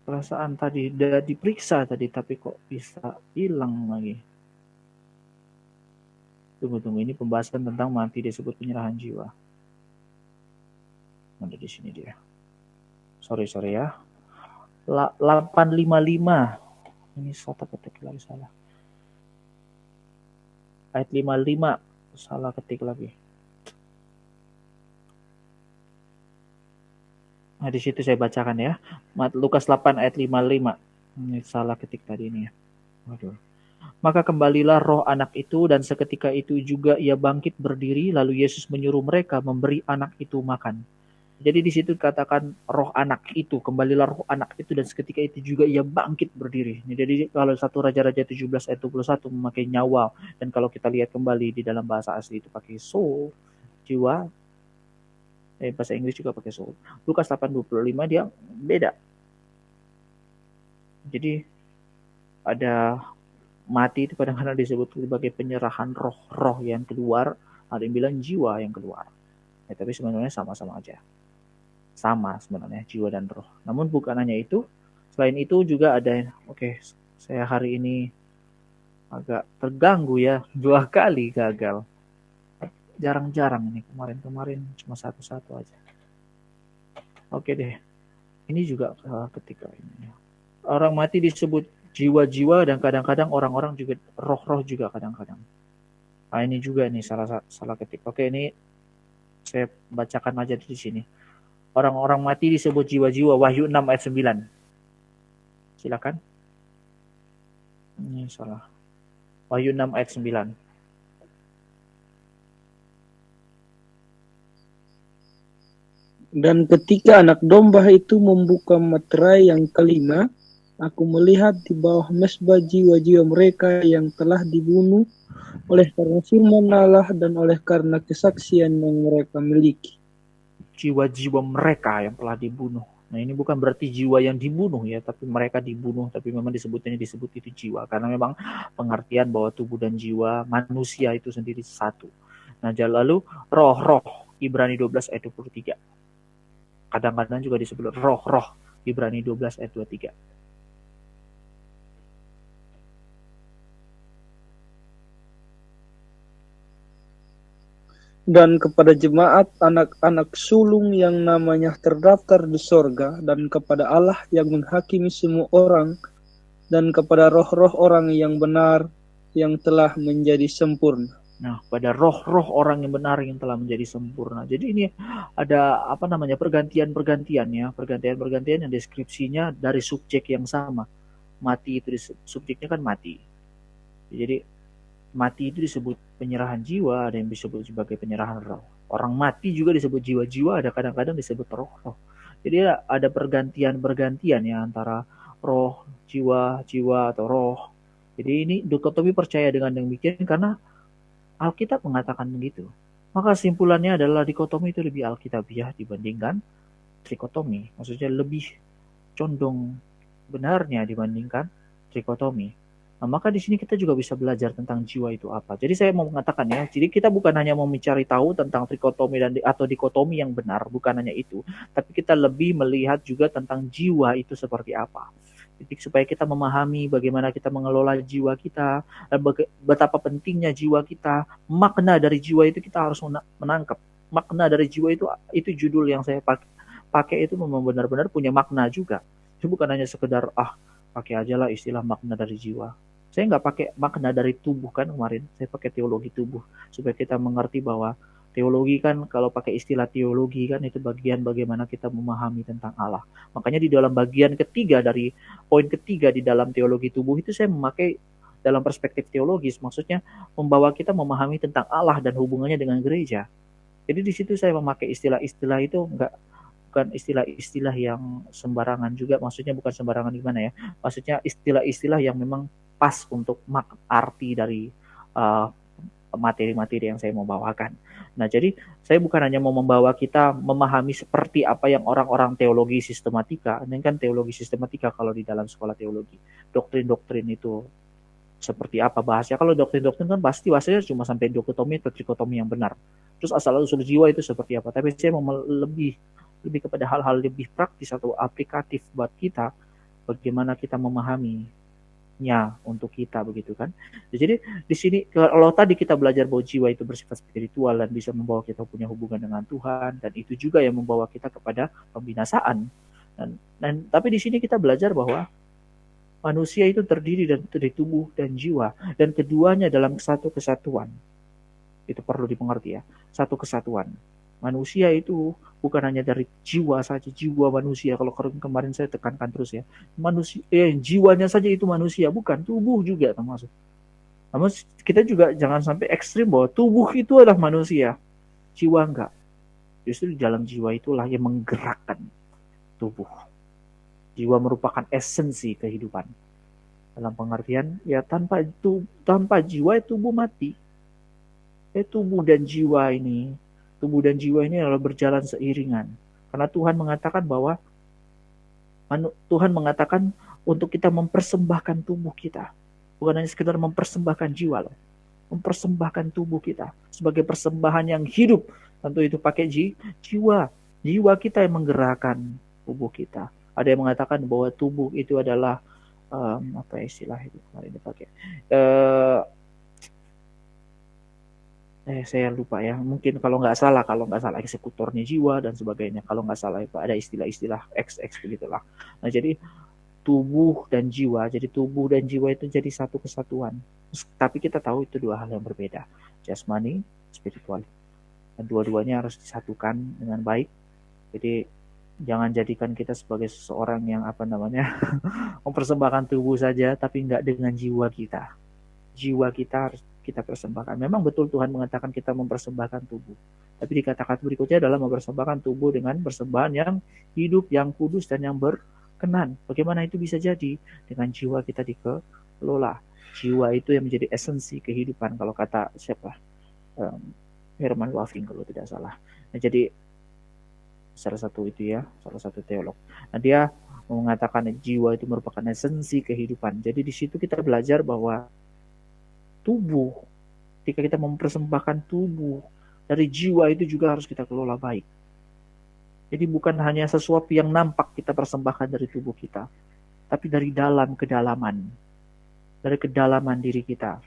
Speaker 1: Perasaan tadi udah diperiksa tadi, tapi kok bisa hilang lagi. Tunggu, ini pembahasan tentang mati disebut penyerahan jiwa. Ada di sini dia. Sorry ya. 855. Ini salah ketik lagi salah. Ayat 55 salah ketik lagi. Nah, di situ saya bacakan ya. Lukas 8 ayat 55. Ini salah ketik tadi ini ya. Waduh. Maka kembalilah roh anak itu, dan seketika itu juga ia bangkit berdiri, lalu Yesus menyuruh mereka memberi anak itu makan. Jadi di situ katakan roh anak itu, kembalilah roh anak itu dan seketika itu juga ia bangkit berdiri. Jadi kalau 1 Raja-Raja 17 ayat 21 memakai nyawa, dan kalau kita lihat kembali di dalam bahasa asli itu pakai soul, jiwa, bahasa Inggris juga pakai soul. Lukas 8:25 dia beda. Jadi ada mati itu kadang-kadang disebut sebagai penyerahan roh yang keluar, ada yang bilang jiwa yang keluar. Ya, tapi sebenarnya sama-sama aja. Sama sebenarnya jiwa dan roh. Namun bukan hanya itu, selain itu juga ada, saya hari ini agak terganggu ya, 2 kali gagal. Jarang-jarang ini, kemarin cuma satu aja. Oke deh, ini juga ketika ini. Orang mati disebut jiwa-jiwa dan kadang-kadang orang-orang juga roh-roh juga kadang-kadang. Nah, ini juga nih salah ketik. Oke, ini saya bacakan aja di sini. Orang-orang mati disebut jiwa-jiwa, Wahyu 6 ayat 9. Silakan. Ini salah. Wahyu 6 ayat 9.
Speaker 3: Dan ketika anak domba itu membuka materai yang kelima, aku melihat di bawah mezbah jiwa-jiwa mereka yang telah dibunuh oleh karena firman Allah dan oleh karena kesaksian yang mereka miliki.
Speaker 1: Jiwa-jiwa mereka yang telah dibunuh. Nah, ini bukan berarti jiwa yang dibunuh ya, tapi mereka dibunuh, tapi memang disebut itu jiwa, karena memang pengertian bahwa tubuh dan jiwa manusia itu sendiri satu. Nah, lalu roh-roh, Ibrani 12 ayat 23. Kadang-kadang juga disebut roh-roh, Ibrani 12 ayat 23.
Speaker 3: Dan kepada jemaat anak-anak sulung yang namanya terdaftar di sorga, dan kepada Allah yang menghakimi semua orang, dan kepada roh-roh orang yang benar yang telah menjadi sempurna.
Speaker 1: Nah, pada roh-roh orang yang benar yang telah menjadi sempurna. Jadi ini ada pergantian-pergantian ya, pergantian yang deskripsinya dari subjek yang sama. Mati itu subjeknya kan mati. Jadi mati itu disebut penyerahan jiwa, ada yang disebut sebagai penyerahan roh. Orang mati juga disebut jiwa-jiwa, ada kadang-kadang disebut roh-roh. Jadi ada pergantian ya antara roh, jiwa atau roh. Jadi ini dikotomi percaya dengan demikian karena Alkitab mengatakan begitu. Maka simpulannya adalah dikotomi itu lebih alkitabiah dibandingkan trikotomi. Maksudnya lebih condong benarnya dibandingkan trikotomi. Nah, maka di sini kita juga bisa belajar tentang jiwa itu apa. Jadi saya mau mengatakan ya, jadi kita bukan hanya mau mencari tahu tentang trikotomi atau dikotomi yang benar, bukan hanya itu, tapi kita lebih melihat juga tentang jiwa itu seperti apa. Jadi supaya kita memahami bagaimana kita mengelola jiwa kita, dan betapa pentingnya jiwa kita, makna dari jiwa itu kita harus menangkap. Makna dari jiwa itu judul yang saya pakai itu memang benar-benar punya makna juga. Itu bukan hanya sekedar pakai aja lah istilah makna dari jiwa. Saya nggak pakai makna dari tubuh kan kemarin, saya pakai teologi tubuh supaya kita mengerti bahwa teologi kan kalau pakai istilah teologi kan itu bagian bagaimana kita memahami tentang Allah. Makanya di dalam bagian ketiga dari poin ketiga di dalam teologi tubuh itu saya memakai dalam perspektif teologis, maksudnya membawa kita memahami tentang Allah dan hubungannya dengan gereja. Jadi di situ saya memakai istilah-istilah itu bukan istilah-istilah yang sembarangan juga, maksudnya bukan sembarangan gimana ya, maksudnya istilah-istilah yang memang pas untuk arti dari materi-materi yang saya mau bawakan. Nah, jadi saya bukan hanya mau membawa kita memahami seperti apa yang orang-orang teologi sistematika, ini kan teologi sistematika kalau di dalam sekolah teologi, doktrin-doktrin itu seperti apa bahasnya. Kalau doktrin-doktrin kan pasti bahasanya cuma sampai dikotomi atau trikotomi yang benar. Terus asal-usul jiwa itu seperti apa. Tapi saya mau lebih kepada hal-hal lebih praktis atau aplikatif buat kita, bagaimana kita memahaminya untuk kita, begitu kan. Jadi di sini kalau tadi kita belajar bahwa jiwa itu bersifat spiritual dan bisa membawa kita punya hubungan dengan Tuhan, dan itu juga yang membawa kita kepada pembinasaan. Dan tapi di sini kita belajar bahwa manusia itu terdiri dari tubuh dan jiwa, dan keduanya dalam satu kesatuan. Itu perlu dimengerti ya, satu kesatuan. Manusia itu bukan hanya dari jiwa saja, jiwa manusia. Kalau kemarin saya tekankan terus ya, manusia, jiwanya saja itu manusia, bukan, tubuh juga termasuk. Namun kita juga jangan sampai ekstrim bahwa tubuh itu adalah manusia, jiwa enggak. Justru di dalam jiwa itulah yang menggerakkan tubuh. Jiwa merupakan esensi kehidupan. Dalam pengertian, ya tanpa jiwa tubuh mati. Tubuh dan jiwa ini adalah berjalan seiringan. Karena Tuhan mengatakan untuk kita mempersembahkan tubuh kita. Bukan hanya sekedar mempersembahkan jiwa loh. Mempersembahkan tubuh kita sebagai persembahan yang hidup. Tentu itu pakai jiwa. Jiwa kita yang menggerakkan tubuh kita. Ada yang mengatakan bahwa tubuh itu adalah apa istilah itu kemarin dipakai? Saya lupa ya. Mungkin kalau nggak salah eksekutornya jiwa dan sebagainya. Kalau nggak salah itu ada istilah-istilah XX begitulah. Nah jadi tubuh dan jiwa itu jadi satu kesatuan. Tapi kita tahu itu dua hal yang berbeda. Jasmani, spiritual. Dan dua-duanya harus disatukan dengan baik. Jadi jangan jadikan kita sebagai seseorang yang mempersembahkan tubuh saja tapi enggak dengan jiwa kita. Jiwa kita harus kita persembahkan. Memang betul Tuhan mengatakan kita mempersembahkan tubuh. Tapi di kata-kata berikutnya adalah mempersembahkan tubuh dengan persembahan yang hidup, yang kudus dan yang berkenan. Bagaimana itu bisa jadi? Dengan jiwa kita dikelola. Jiwa itu yang menjadi esensi kehidupan kalau kata siapa? Herman Waving kalau tidak salah. Nah, jadi salah satu teolog. Nah, dia mengatakan jiwa itu merupakan esensi kehidupan. Jadi di situ kita belajar bahwa tubuh, ketika kita mempersembahkan tubuh, dari jiwa itu juga harus kita kelola baik. Jadi bukan hanya sesuatu yang nampak kita persembahkan dari tubuh kita, tapi dari kedalaman diri kita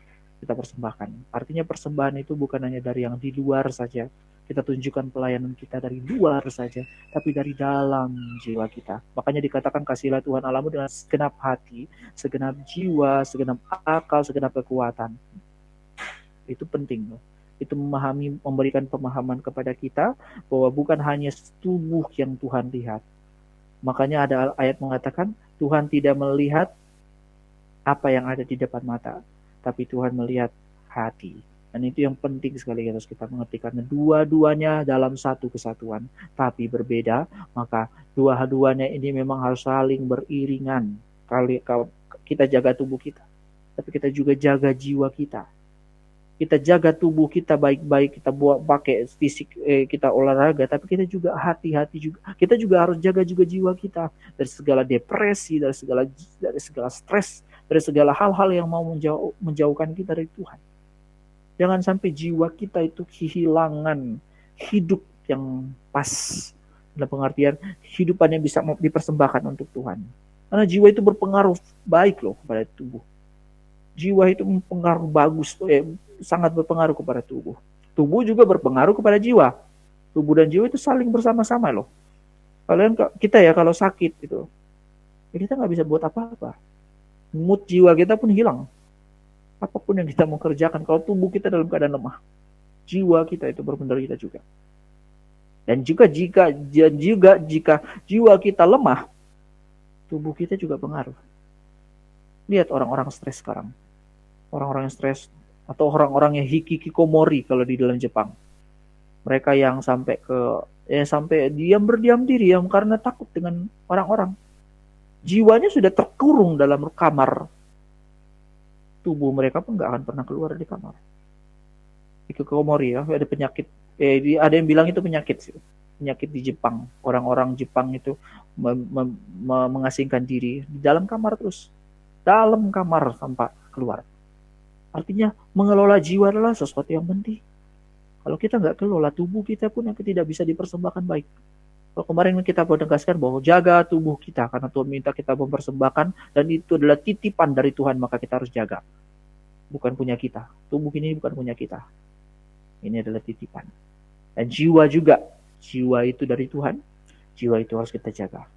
Speaker 1: persembahkan. Artinya persembahan itu bukan hanya dari yang di luar saja, kita tunjukkan pelayanan kita dari luar saja, tapi dari dalam jiwa kita. Makanya dikatakan kasihlah Tuhan Allahmu dengan segenap hati, segenap jiwa, segenap akal, segenap kekuatan. Itu penting loh. Itu memberikan pemahaman kepada kita bahwa bukan hanya tubuh yang Tuhan lihat. Makanya ada ayat mengatakan Tuhan tidak melihat apa yang ada di depan mata, tapi Tuhan melihat hati. Dan itu yang penting sekali harus kita mengerti, karena dua-duanya dalam satu kesatuan, tapi berbeda, maka dua-duanya ini memang harus saling beriringan. Kalau kita jaga tubuh kita, tapi kita juga jaga jiwa kita. Kita jaga tubuh kita baik-baik, kita pakai fisik, kita olahraga, tapi kita juga hati-hati juga. Kita juga harus jaga juga jiwa kita dari segala depresi, dari segala stres, dari segala hal-hal yang mau menjauhkan kita dari Tuhan. Jangan sampai jiwa kita itu kehilangan hidup yang pas, dalam pengertian hidupan yang bisa dipersembahkan untuk Tuhan. Karena jiwa itu berpengaruh baik loh kepada tubuh. Jiwa itu berpengaruh bagus, sangat berpengaruh kepada tubuh. Tubuh juga berpengaruh kepada jiwa. Tubuh dan jiwa itu saling bersama-sama loh. Kita ya kalau sakit gitu, kita nggak bisa buat apa-apa. Mood jiwa kita pun hilang. Apapun yang kita mau kerjakan, kalau tubuh kita dalam keadaan lemah, jiwa kita itu berpenderita juga. Dan juga jika jiwa kita lemah, tubuh kita juga pengaruh. Lihat orang-orang stres sekarang. Orang-orang yang stres atau orang-orang yang hikikomori kalau di dalam Jepang. Mereka yang sampai berdiam diri karena takut dengan orang-orang. Jiwanya sudah terkurung dalam kamar. Tubuh mereka pun nggak akan pernah keluar dari kamar. Hikikomori ya, ada penyakit. Ada yang bilang itu penyakit sih. Penyakit di Jepang. Orang-orang Jepang itu mengasingkan diri di dalam kamar terus. Dalam kamar tanpa keluar. Artinya mengelola jiwa adalah sesuatu yang penting. Kalau kita nggak kelola tubuh kita pun yang tidak bisa dipersembahkan baik. Kalau kemarin kita menegaskan bahwa jaga tubuh kita karena Tuhan minta kita mempersembahkan dan itu adalah titipan dari Tuhan, maka kita harus jaga. Bukan punya kita. Tubuh ini bukan punya kita. Ini adalah titipan. Dan jiwa juga. Jiwa itu dari Tuhan. Jiwa itu harus kita jaga.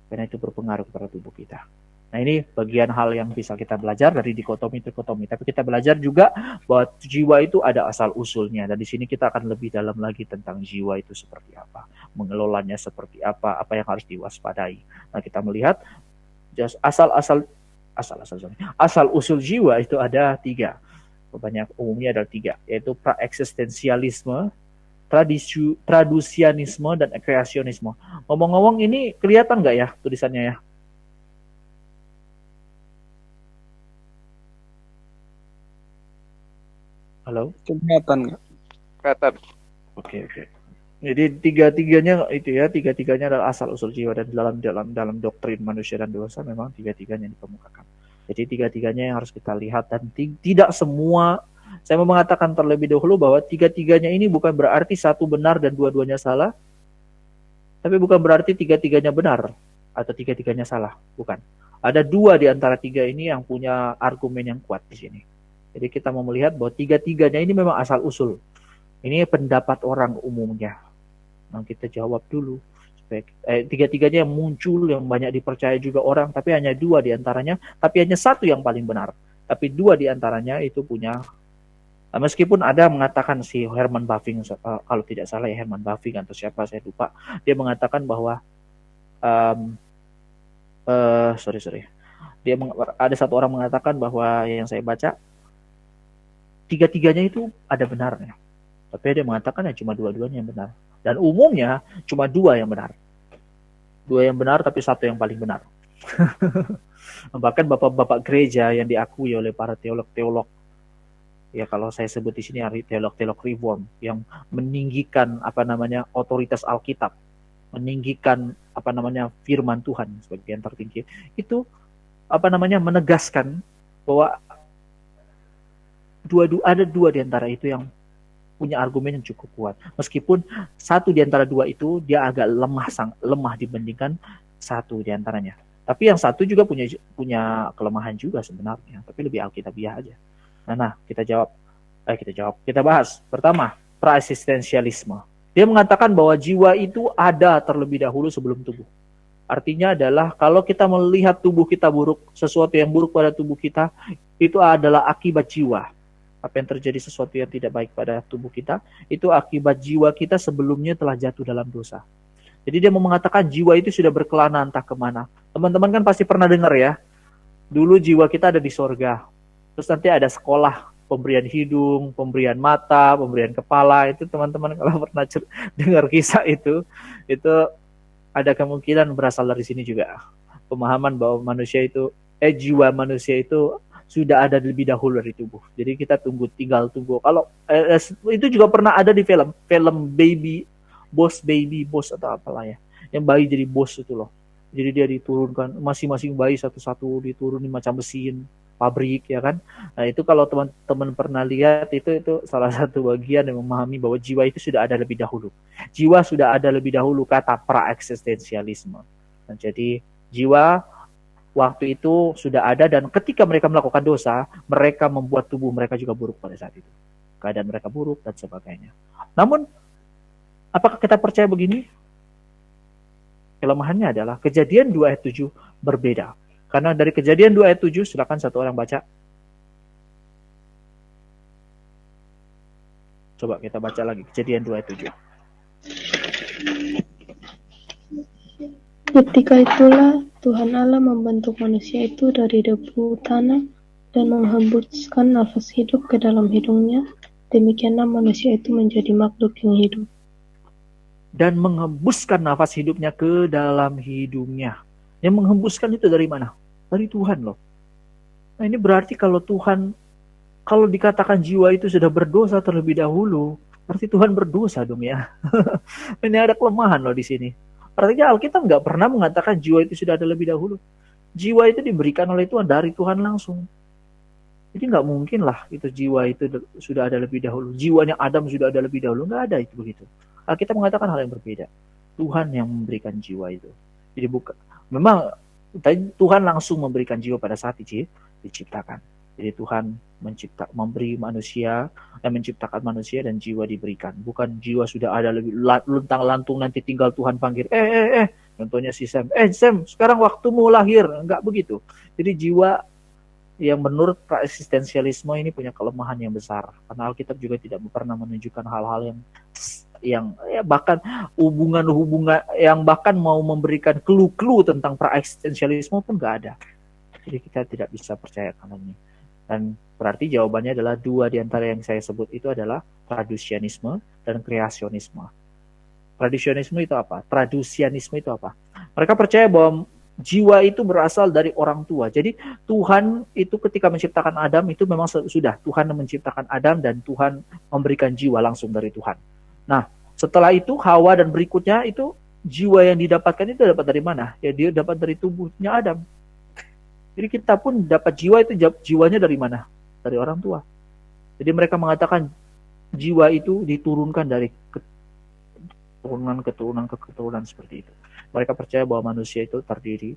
Speaker 1: Karena itu berpengaruh kepada tubuh kita. Nah ini bagian hal yang bisa kita belajar dari dikotomi-trikotomi. Tapi kita belajar juga bahwa jiwa itu ada asal-usulnya. Dan di sini kita akan lebih dalam lagi tentang jiwa itu seperti apa. Mengelolanya seperti apa yang harus diwaspadai. Nah kita melihat asal-usul jiwa itu ada 3. Banyak umumnya ada 3. Yaitu pra-eksistensialisme, tradusianisme dan kreasionisme. Ngomong-ngomong ini kelihatan nggak ya tulisannya ya? Halo?
Speaker 3: Kelihatan nggak?
Speaker 2: Kelihatan.
Speaker 1: Oke. Jadi tiga-tiganya adalah asal usul jiwa, dan dalam doktrin manusia dan dosa memang tiga-tiganya dikemukakan. Jadi tiga-tiganya yang harus kita lihat, dan tidak semua. Saya mau mengatakan terlebih dahulu bahwa tiga-tiganya ini bukan berarti satu benar dan dua-duanya salah, tapi bukan berarti tiga-tiganya benar atau tiga-tiganya salah, bukan. Ada dua di antara tiga ini yang punya argumen yang kuat di sini. Jadi kita mau melihat bahwa tiga-tiganya ini memang asal usul. Ini pendapat orang umumnya. Nah, kita jawab dulu. Tiga-tiganya yang muncul, yang banyak dipercaya juga orang, tapi hanya dua di antaranya, tapi hanya satu yang paling benar. Tapi dua di antaranya itu punya, meskipun ada mengatakan si Herman Bavinck, kalau tidak salah ya Herman Bavinck atau siapa saya lupa, dia mengatakan bahwa ada satu orang mengatakan bahwa yang saya baca tiga-tiganya itu ada benarnya. Tapi dia mengatakan cuma dua-duanya yang benar. Dan umumnya cuma dua yang benar. Dua yang benar tapi satu yang paling benar. Bahkan bapak-bapak gereja yang diakui oleh para teolog-teolog, ya kalau saya sebut di sini teolog-teolog reform, yang meninggikan otoritas Alkitab, meninggikan firman Tuhan sebagai yang tertinggi, itu menegaskan bahwa ada dua di antara itu yang punya argumen yang cukup kuat. Meskipun satu di antara dua itu dia agak lemah dibandingkan satu di antaranya. Tapi yang satu juga punya kelemahan juga sebenarnya, tapi lebih alkitabiah aja. Nah, kita bahas. Pertama, pra-eksistensialisme. Dia mengatakan bahwa jiwa itu ada terlebih dahulu sebelum tubuh. Artinya adalah kalau kita melihat tubuh kita buruk, sesuatu yang buruk pada tubuh kita, itu adalah akibat jiwa. Apa yang terjadi sesuatu yang tidak baik pada tubuh kita, itu akibat jiwa kita sebelumnya telah jatuh dalam dosa. Jadi dia mau mengatakan jiwa itu sudah berkelana entah kemana. Teman-teman kan pasti pernah dengar ya, dulu jiwa kita ada di sorga. Terus nanti ada sekolah, pemberian hidung, pemberian mata, pemberian kepala. Itu teman-teman kalau pernah dengar kisah itu ada kemungkinan berasal dari sini juga. Pemahaman bahwa jiwa manusia itu sudah ada lebih dahulu dari tubuh. Jadi kita tinggal tunggu. Kalau itu juga pernah ada di film Baby Boss atau apalah ya. Yang bayi jadi bos itu loh. Jadi dia diturunkan, masing-masing bayi satu-satu diturunin macam mesin pabrik ya kan. Nah, itu kalau teman-teman pernah lihat itu salah satu bagian yang memahami bahwa jiwa itu sudah ada lebih dahulu. Jiwa sudah ada lebih dahulu, kata pra-eksistensialisme. Nah, jadi jiwa waktu itu sudah ada, dan ketika mereka melakukan dosa, mereka membuat tubuh mereka juga buruk pada saat itu. Keadaan mereka buruk dan sebagainya. Namun, apakah kita percaya begini? Kelemahannya adalah Kejadian 2 ayat 7 berbeda. Karena dari Kejadian 2 ayat 7, silakan satu orang baca. Coba kita baca lagi Kejadian 2 ayat 7.
Speaker 4: Ketika itulah Tuhan Allah membentuk manusia itu dari debu tanah dan menghembuskan nafas hidup ke dalam hidungnya. Demikianlah manusia itu menjadi makhluk yang hidup.
Speaker 1: Dan menghembuskan nafas hidupnya ke dalam hidungnya. Yang menghembuskan itu dari mana? Dari Tuhan loh. Nah, ini berarti kalau dikatakan jiwa itu sudah berdosa terlebih dahulu, berarti Tuhan berdosa dong ya. Ini ada kelemahan loh di sini. Artinya Alkitab nggak pernah mengatakan jiwa itu sudah ada lebih dahulu. Jiwa itu diberikan oleh Tuhan, dari Tuhan langsung. Jadi nggak mungkin lah itu jiwa itu sudah ada lebih dahulu. Jiwanya Adam sudah ada lebih dahulu, nggak ada itu begitu. Alkitab mengatakan hal yang berbeda. Tuhan yang memberikan jiwa itu. Jadi memang Tuhan langsung memberikan jiwa pada saat diciptakan. Jadi Tuhan menciptakan manusia dan jiwa diberikan. Bukan jiwa sudah ada lebih luntang-lantung nanti tinggal Tuhan panggil. Contohnya si Sam. Sam, sekarang waktumu lahir. Enggak begitu. Jadi jiwa yang menurut pra-eksistensialisme ini punya kelemahan yang besar. Karena Alkitab juga tidak pernah menunjukkan hal-hal yang bahkan hubungan yang bahkan mau memberikan clue-clue tentang pra-eksistensialisme pun enggak ada. Jadi kita tidak bisa percaya karena ini. Dan berarti jawabannya adalah dua di antara yang saya sebut itu adalah tradusianisme dan kreasionisme. Tradusianisme itu apa? Tradusianisme itu apa? Mereka percaya bahwa jiwa itu berasal dari orang tua. Jadi Tuhan itu ketika menciptakan Adam itu memang sudah Tuhan menciptakan Adam dan Tuhan memberikan jiwa langsung dari Tuhan. Nah, setelah itu Hawa dan berikutnya itu jiwa yang didapatkan itu dapat dari mana? Ya dia dapat dari tubuhnya Adam. Jadi kita pun dapat jiwa itu jiwanya dari mana? Dari orang tua. Jadi mereka mengatakan jiwa itu diturunkan dari keturunan ke keturunan seperti itu. Mereka percaya bahwa manusia itu terdiri,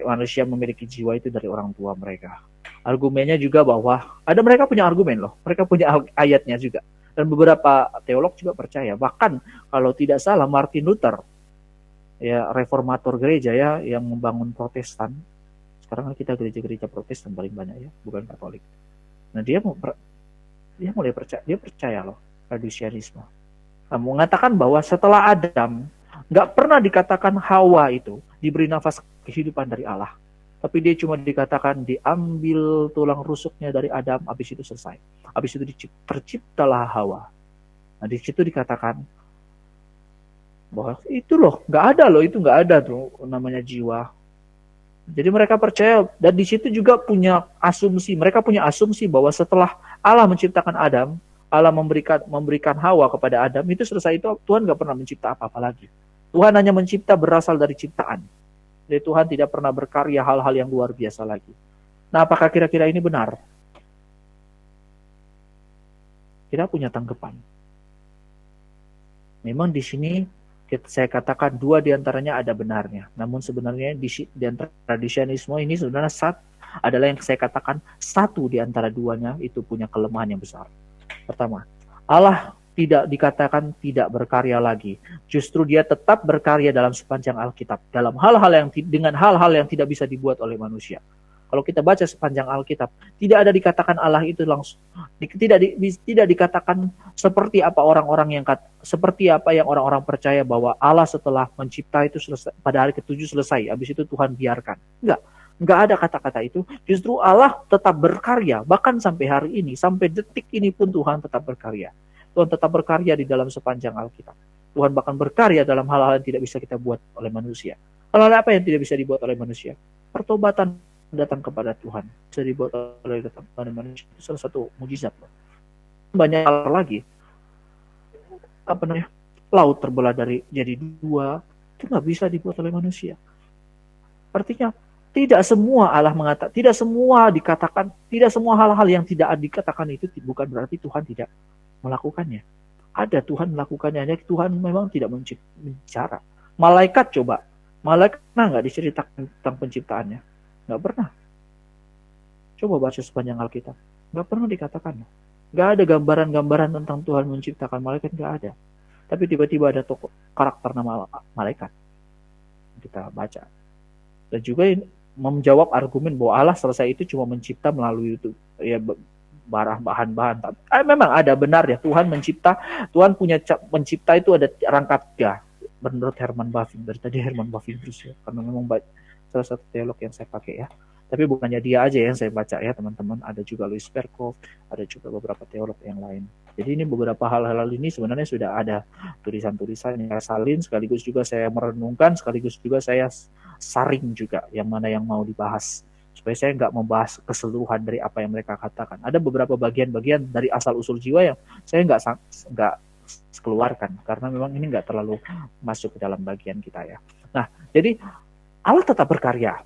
Speaker 1: manusia memiliki jiwa itu dari orang tua mereka. Argumennya juga bahwa mereka punya argumen loh, mereka punya ayatnya juga. Dan beberapa teolog juga percaya. Bahkan kalau tidak salah Martin Luther, ya reformator gereja ya yang membangun Protestan. Sekarang kita gereja-gereja Protestan paling banyak ya, bukan Katolik. Nah dia mulai percaya, dia percaya loh tradusianisme. Nah, mengatakan bahwa setelah Adam nggak pernah dikatakan Hawa itu diberi nafas kehidupan dari Allah. Tapi dia cuma dikatakan diambil tulang rusuknya dari Adam, habis itu selesai. Habis itu terciptalah Hawa. Nah di situ dikatakan bahwa itu loh, nggak ada tuh namanya jiwa. Jadi mereka percaya dan di situ juga punya asumsi. Mereka punya asumsi bahwa setelah Allah menciptakan Adam, Allah memberikan Hawa kepada Adam, itu selesai itu Tuhan nggak pernah mencipta apa-apa lagi. Tuhan hanya mencipta berasal dari ciptaan. Jadi Tuhan tidak pernah berkarya hal-hal yang luar biasa lagi. Nah, apakah kira-kira ini benar? Kita punya tanggapan. Memang di sini saya katakan dua diantaranya ada benarnya. Namun sebenarnya di antara tradisionisme ini sebenarnya adalah yang saya katakan satu di antara duanya itu punya kelemahan yang besar. Pertama, Allah tidak dikatakan tidak berkarya lagi. Justru dia tetap berkarya dalam sepanjang Alkitab. Dalam dengan hal-hal yang tidak bisa dibuat oleh manusia. Kalau kita baca sepanjang Alkitab, tidak ada dikatakan Allah itu langsung, tidak dikatakan seperti apa seperti apa yang orang-orang percaya bahwa Allah setelah mencipta itu selesai, pada hari ke-7 selesai, habis itu Tuhan biarkan. Enggak ada kata-kata itu. Justru Allah tetap berkarya, bahkan sampai hari ini, sampai detik ini pun Tuhan tetap berkarya. Tuhan tetap berkarya di dalam sepanjang Alkitab. Tuhan bahkan berkarya dalam hal-hal yang tidak bisa kita buat oleh manusia. Hal-hal apa yang tidak bisa dibuat oleh manusia? Pertobatan datang kepada Tuhan, bisa dibuat oleh manusia. Itu salah satu mujizat. Banyak hal lagi. Laut terbelah jadi dua, itu nggak bisa dibuat oleh manusia. Artinya tidak semua Allah mengatakan, tidak semua hal-hal yang tidak dikatakan itu bukan berarti Tuhan tidak melakukannya. Ada Tuhan melakukannya, hanya Tuhan memang tidak bicara. Malaikat nggak diceritakan tentang penciptaannya. Nggak pernah. Coba baca sepanjang Alkitab. Nggak pernah dikatakan. Nggak ada gambaran-gambaran tentang Tuhan menciptakan malaikat, nggak ada. Tapi tiba-tiba ada tokoh karakter nama malaikat. Kita baca. Dan juga menjawab argumen bahwa Allah selesai itu cuma mencipta melalui itu ya bahan-bahan. Memang ada benar ya Tuhan mencipta itu ada rangka 3 menurut Herman Bavinck. Dari tadi Herman Bavinck terus ya, karena memang salah satu teolog yang saya pakai ya. Tapi bukannya dia aja yang saya baca ya teman-teman, ada juga Louis Perkov, ada juga beberapa teolog yang lain. Jadi ini beberapa hal-hal ini sebenarnya sudah ada tulisan-tulisan yang saya salin, sekaligus juga saya merenungkan, sekaligus juga saya saring juga yang mana yang mau dibahas. Supaya saya nggak membahas keseluruhan dari apa yang mereka katakan. Ada beberapa bagian-bagian dari asal-usul jiwa yang saya nggak keluarkan, karena memang ini nggak terlalu masuk ke dalam bagian kita ya. Nah, jadi Allah tetap berkarya.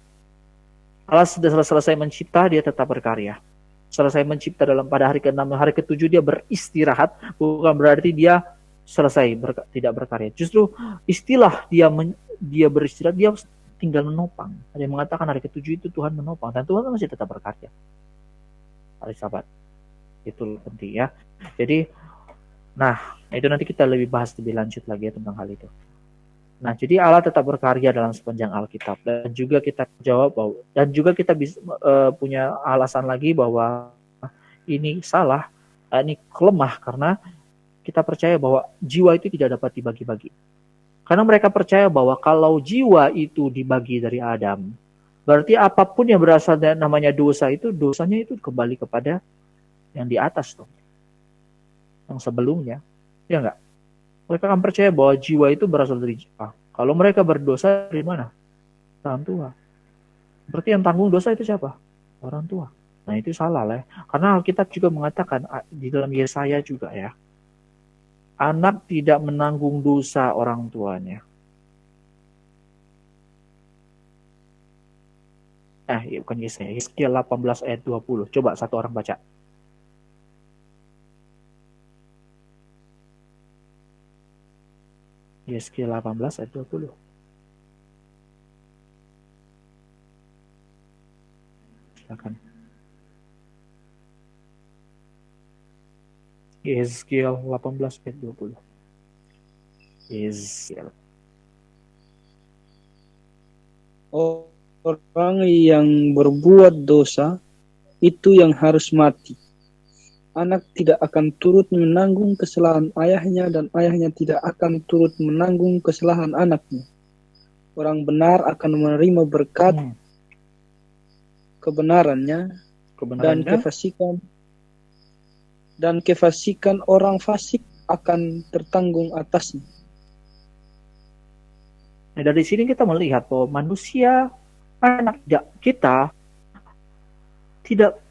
Speaker 1: Allah sudah selesai mencipta, dia tetap berkarya. Selesai mencipta pada hari ke-6, hari ke-7 dia beristirahat, bukan berarti dia selesai tidak berkarya. Justru istilah dia beristirahat, dia tinggal menopang. Ada yang mengatakan hari ke-7 itu Tuhan menopang, dan Tuhan masih tetap berkarya. Hari Sabat. Itu penting ya. Jadi, itu nanti kita lebih lanjut lagi ya tentang hal itu. Nah, jadi Allah tetap berkarya dalam sepanjang Alkitab, dan juga kita jawab bahwa, dan juga kita bisa punya alasan lagi bahwa ini salah, ini lemah karena kita percaya bahwa jiwa itu tidak dapat dibagi-bagi. Karena mereka percaya bahwa kalau jiwa itu dibagi dari Adam, Berarti apapun yang berasal dari namanya dosa itu, dosanya itu kembali kepada yang di atas tuh, yang sebelumnya, ya enggak? Mereka akan percaya bahwa jiwa itu berasal dari jiwa. Kalau mereka berdosa dari mana? Orang tua. Berarti yang tanggung dosa itu siapa? Orang tua. Nah itu salah lah. Karena Alkitab juga mengatakan di dalam Yesaya juga ya, anak tidak menanggung dosa orang tuanya. Bukan Yesaya, Yesaya 18 ayat 20. Coba satu orang baca. Yesaya 18 ayat 20. Silakan. Yesaya 18 ayat 20. Yesaya.
Speaker 3: Orang yang berbuat dosa itu yang harus mati. Anak tidak akan turut menanggung kesalahan ayahnya dan ayahnya tidak akan turut menanggung kesalahan anaknya. Orang benar akan menerima berkat kebenarannya dan kefasikan orang fasik akan tertanggung atasnya.
Speaker 1: Nah, dari sini kita melihat bahwa manusia, anak kita tidak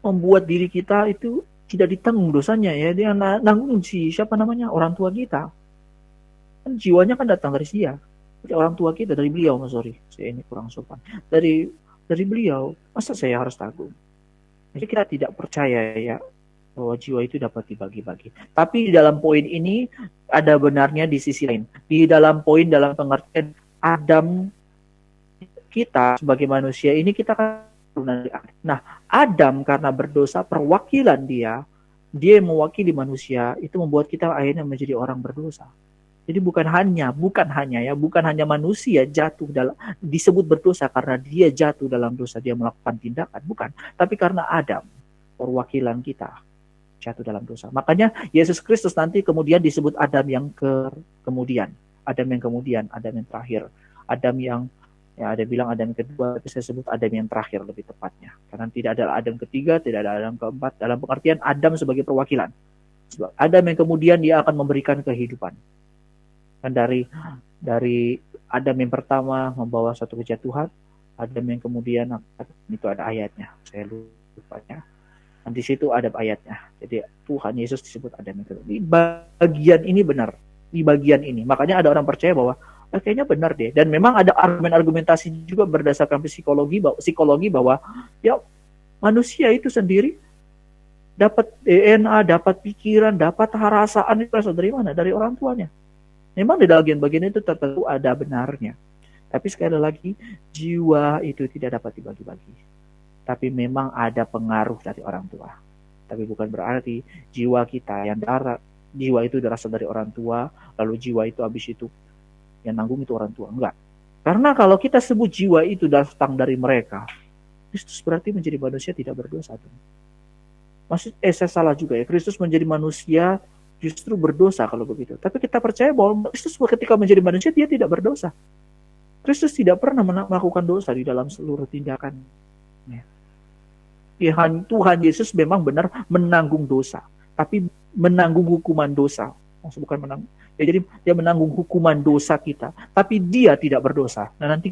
Speaker 1: membuat diri kita itu tidak ditanggung dosanya ya, dia nanggung siapa namanya, orang tua kita. Kan jiwanya kan datang dari dia, dari orang tua kita, dari beliau. Saya ini kurang sopan. Dari beliau, masa saya harus tanggung? Jadi kita tidak percaya ya bahwa jiwa itu dapat dibagi-bagi. Tapi di dalam poin ini ada benarnya di sisi lain. Di dalam poin, dalam pengertian Adam kita sebagai manusia ini, kita kan nah, Adam karena berdosa, perwakilan dia mewakili manusia, itu membuat kita akhirnya menjadi orang berdosa. Jadi bukan hanya manusia jatuh dalam disebut berdosa karena dia jatuh dalam dosa, dia melakukan tindakan, bukan, tapi karena Adam, perwakilan kita, jatuh dalam dosa. Makanya Yesus Kristus nanti kemudian disebut Adam yang kemudian, Adam yang terakhir, Adam yang ada bilang Adam kedua, tapi saya sebut Adam yang terakhir lebih tepatnya. Karena tidak ada Adam ketiga, tidak ada Adam keempat. Dalam pengertian Adam sebagai perwakilan. Sebab Adam yang kemudian dia akan memberikan kehidupan. Dan dari Adam yang pertama membawa satu kejatuhan, Adam yang kemudian itu ada ayatnya. Saya lupanya. Dan di situ ada ayatnya. Jadi Tuhan Yesus disebut Adam yang kedua. Di bagian ini benar. Di bagian ini. Makanya ada orang percaya bahwa kayaknya benar deh. Dan memang ada argumentasi juga berdasarkan psikologi bahwa ya manusia itu sendiri dapat DNA, dapat pikiran, dapat perasaan itu berasal dari mana? Dari orang tuanya. Memang di bagian-bagian itu tentu ada benarnya. Tapi sekali lagi, jiwa itu tidak dapat dibagi-bagi. Tapi memang ada pengaruh dari orang tua. Tapi bukan berarti jiwa kita yang jiwa itu berasal dari orang tua, lalu jiwa itu habis itu yang nanggung itu orang tua. Enggak. Karena kalau kita sebut jiwa itu datang dari mereka, Kristus berarti menjadi manusia tidak berdosa. Saya salah juga ya. Kristus menjadi manusia justru berdosa kalau begitu. Tapi kita percaya bahwa Kristus ketika menjadi manusia dia tidak berdosa. Kristus tidak pernah melakukan dosa di dalam seluruh tindakannya. Tuhan Yesus memang benar menanggung dosa, tapi menanggung hukuman dosa. Maksud bukan menanggung. Ya, jadi dia menanggung hukuman dosa kita, tapi dia tidak berdosa. Nah nanti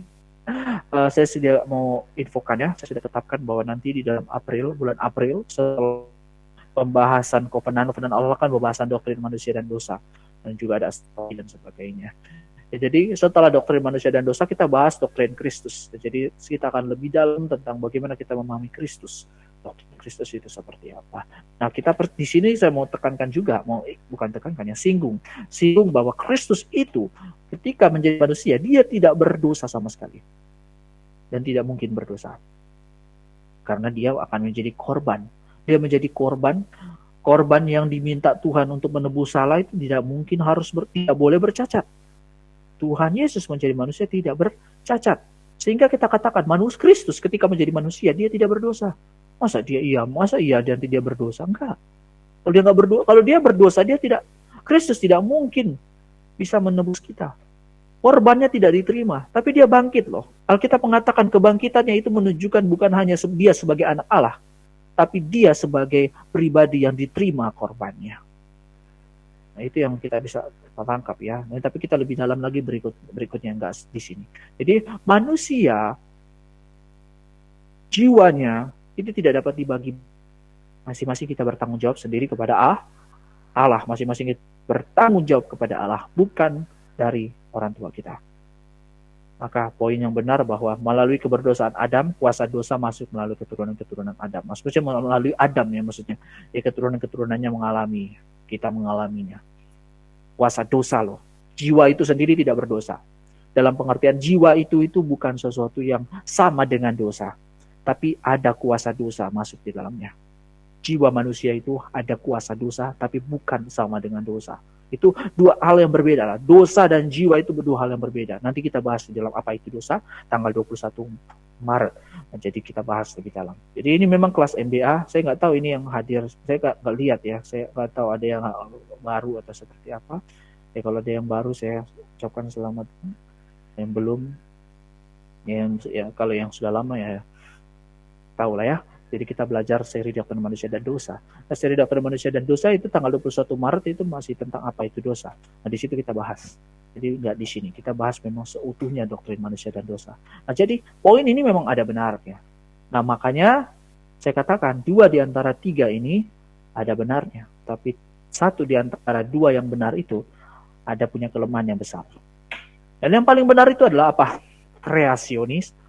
Speaker 1: saya sudah mau infokan ya, saya sudah tetapkan bahwa nanti di dalam bulan April, setelah pembahasan kovenan Allah kan pembahasan doktrin manusia dan dosa, dan juga ada astrologi dan sebagainya. Ya, jadi setelah doktrin manusia dan dosa kita bahas doktrin Kristus. Jadi kita akan lebih dalam tentang bagaimana kita memahami Kristus. Doktrin Kristus itu seperti apa. Nah kita di sini saya mau tekankan juga, singgung bahwa Kristus itu ketika menjadi manusia dia tidak berdosa sama sekali dan tidak mungkin berdosa karena dia akan menjadi korban. Dia menjadi korban yang diminta Tuhan untuk menebus salah itu tidak mungkin tidak boleh bercacat. Tuhan Yesus menjadi manusia tidak bercacat. Sehingga kita katakan Kristus ketika menjadi manusia dia tidak berdosa. Masa iya dan dia berdosa? Enggak. Kalau dia berdosa dia tidak, Kristus tidak mungkin bisa menebus kita. Korbannya tidak diterima, tapi dia bangkit loh. Alkitab mengatakan kebangkitannya itu menunjukkan bukan hanya dia sebagai anak Allah, tapi dia sebagai pribadi yang diterima korbannya. Nah, itu yang kita bisa tangkap ya. Nah, tapi kita lebih dalam lagi berikutnya enggak di sini. Jadi manusia jiwanya itu tidak dapat dibagi. Masing-masing kita bertanggung jawab sendiri kepada Allah. Masing-masing kita bertanggung jawab kepada Allah, bukan dari orang tua kita. Maka poin yang benar bahwa melalui keberdosaan Adam, kuasa dosa masuk melalui keturunan-keturunan Adam. Maksudnya melalui Adam ya maksudnya. Ya keturunan-keturunannya kita mengalaminya. Kuasa dosa loh. Jiwa itu sendiri tidak berdosa. Dalam pengertian jiwa itu bukan sesuatu yang sama dengan dosa. Tapi ada kuasa dosa masuk di dalamnya. Jiwa manusia itu ada kuasa dosa, tapi bukan sama dengan dosa. Itu dua hal yang berbeda lah. Dosa dan jiwa itu dua hal yang berbeda. Nanti kita bahas di dalam apa itu dosa, tanggal 21 Maret. Nah, jadi kita bahas lebih dalam. Jadi ini memang kelas MBA. Saya nggak tahu ini yang hadir. Saya nggak lihat ya. Saya nggak tahu ada yang baru atau seperti apa. Ya kalau ada yang baru saya ucapkan selamat. Yang belum, kalau yang sudah lama ya tahu lah ya. Jadi kita belajar seri Doktrin Manusia dan Dosa. Nah, seri Doktrin Manusia dan Dosa itu tanggal 21 Maret itu masih tentang apa itu dosa. Nah, di situ kita bahas. Jadi nggak di sini. Kita bahas memang seutuhnya Doktrin Manusia dan Dosa. Nah, jadi poin ini memang ada benarnya. Nah, makanya saya katakan 2 di antara 3 ini ada benarnya. Tapi 1 di antara 2 yang benar itu ada punya kelemahan yang besar. Dan yang paling benar itu adalah apa? Kreasionisme.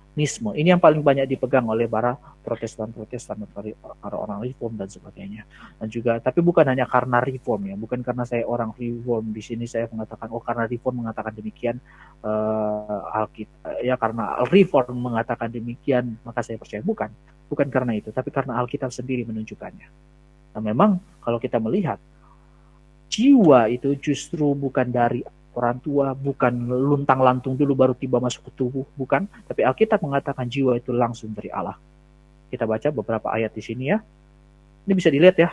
Speaker 1: Ini yang paling banyak dipegang oleh para Protestan, para orang Reform dan sebagainya. Dan juga, tapi bukan hanya karena Reform ya, bukan karena saya orang Reform di sini saya mengatakan karena Reform mengatakan demikian, ya karena Reform mengatakan demikian maka saya percaya, bukan karena itu, tapi karena Alkitab sendiri menunjukkannya. Nah, memang kalau kita melihat jiwa itu justru bukan dari orang tua, bukan luntang-lantung dulu baru tiba masuk ke tubuh, bukan. Tapi Alkitab mengatakan jiwa itu langsung dari Allah. Kita baca beberapa ayat di sini ya. Ini bisa dilihat ya.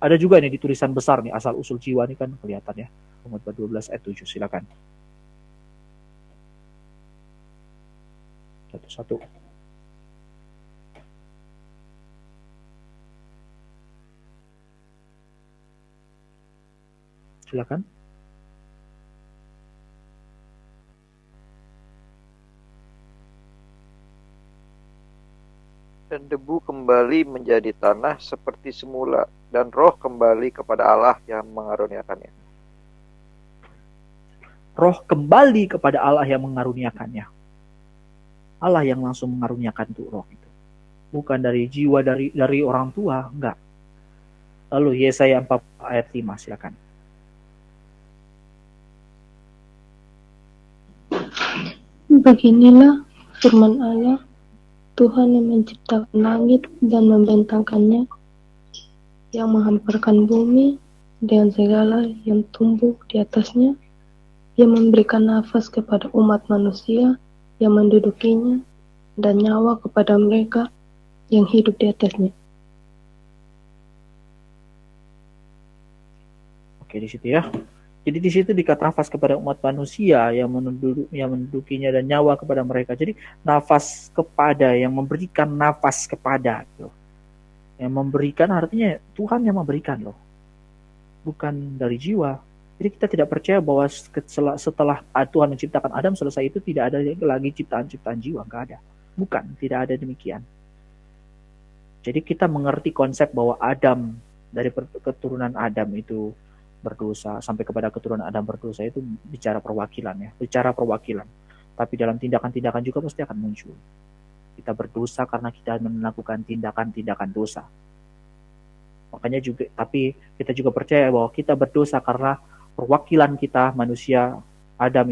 Speaker 1: Ada juga ini di tulisan besar nih, asal usul jiwa ini kan kelihatan ya. Pengkhotbah 12 ayat 7, silakan. Satu-satu. Silakan.
Speaker 2: Dan debu kembali menjadi tanah seperti semula, dan roh kembali kepada Allah yang mengaruniakannya.
Speaker 1: Roh kembali kepada Allah yang mengaruniakannya. Allah yang langsung mengaruniakan itu roh itu. Bukan dari jiwa dari orang tua, enggak. Lalu Yesaya 4 ayat 5, silakan.
Speaker 4: Beginilah firman Allah, Tuhan yang menciptakan langit dan membentangkannya, yang menghamparkan bumi dengan segala yang tumbuh di atasnya, yang memberikan nafas kepada umat manusia yang mendudukinya, dan nyawa kepada mereka yang hidup di atasnya.
Speaker 1: Oke, di situ ya. Jadi di situ dikatakan nafas kepada umat manusia yang mendudukinya dan nyawa kepada mereka. Jadi nafas kepada, yang memberikan nafas kepada. Gitu. Yang memberikan artinya Tuhan yang memberikan loh. Bukan dari jiwa. Jadi kita tidak percaya bahwa setelah Tuhan menciptakan Adam selesai itu tidak ada lagi ciptaan-ciptaan jiwa. Enggak ada. Bukan, tidak ada demikian. Jadi kita mengerti konsep bahwa Adam, dari keturunan Adam itu berdosa, sampai kepada keturunan Adam berdosa, itu bicara perwakilan ya, bicara perwakilan. Tapi dalam tindakan-tindakan juga pasti akan muncul. Kita berdosa karena kita melakukan tindakan-tindakan dosa. Makanya juga, tapi kita juga percaya bahwa kita berdosa karena perwakilan kita manusia Adam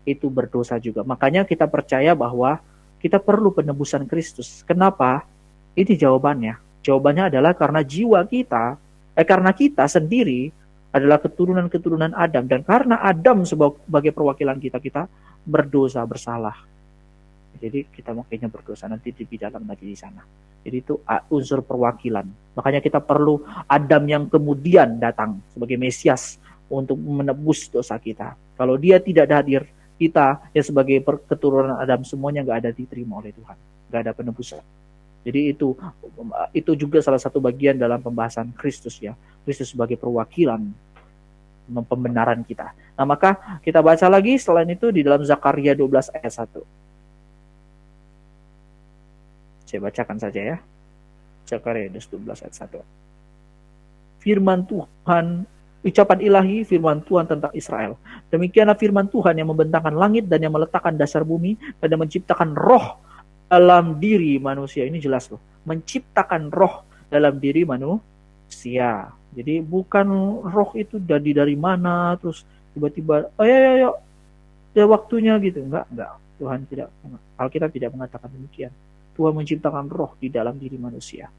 Speaker 1: itu berdosa juga. Makanya kita percaya bahwa kita perlu penebusan Kristus. Kenapa? Ini jawabannya. Jawabannya adalah karena jiwa kita, karena kita sendiri adalah keturunan-keturunan Adam, dan karena Adam sebagai perwakilan kita berdosa, bersalah. Jadi kita makanya berdosa, nanti lebih dalam lagi di sana. Jadi itu unsur perwakilan. Makanya kita perlu Adam yang kemudian datang sebagai Mesias untuk menebus dosa kita. Kalau dia tidak hadir, kita ya sebagai keturunan Adam semuanya nggak ada diterima oleh Tuhan, nggak ada penebusan. Jadi itu juga salah satu bagian dalam pembahasan Kristus ya. Kristus sebagai perwakilan pembenaran kita. Nah, maka kita baca lagi selain itu di dalam Zakaria 12 ayat 1. Saya bacakan saja ya. Zakaria 12 ayat 1. Firman Tuhan, ucapan ilahi firman Tuhan tentang Israel. Demikianlah firman Tuhan yang membentangkan langit dan yang meletakkan dasar bumi dan yang menciptakan roh dalam diri manusia. Ini jelas loh. Menciptakan roh dalam diri manusia. Jadi bukan roh itu dari mana terus tiba-tiba ayo ya waktunya gitu. Enggak. Tuhan tidak, Alkitab tidak mengatakan demikian. Tuhan menciptakan roh di dalam diri manusia.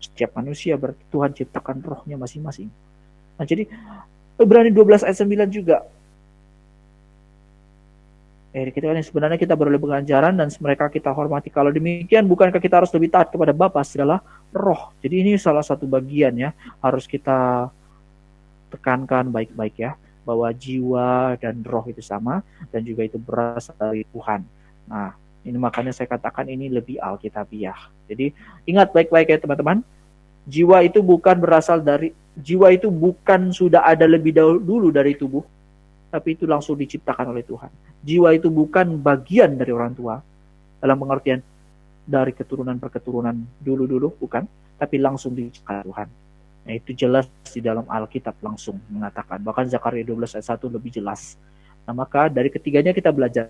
Speaker 1: Setiap manusia berarti Tuhan ciptakan rohnya masing-masing. Nah, jadi Ibrani 12 ayat 9 juga. Sebenarnya kita beroleh pengajaran dan mereka kita hormati. Kalau demikian, bukankah kita harus lebih taat kepada Bapa segala roh? Jadi ini salah satu bagian ya, harus kita tekankan baik-baik ya, bahwa jiwa dan roh itu sama dan juga itu berasal dari Tuhan. Nah, ini makanya saya katakan ini lebih alkitabiah. Jadi ingat baik-baik ya teman-teman. Jiwa itu bukan sudah ada lebih dulu dari tubuh, tapi itu langsung diciptakan oleh Tuhan. Jiwa itu bukan bagian dari orang tua, dalam pengertian dari keturunan per keturunan dulu, bukan, tapi langsung diciptakan Tuhan. Nah, itu jelas di dalam Alkitab langsung mengatakan. Bahkan Zakaria 12 ayat 1 lebih jelas. Nah, maka dari ketiganya kita belajar.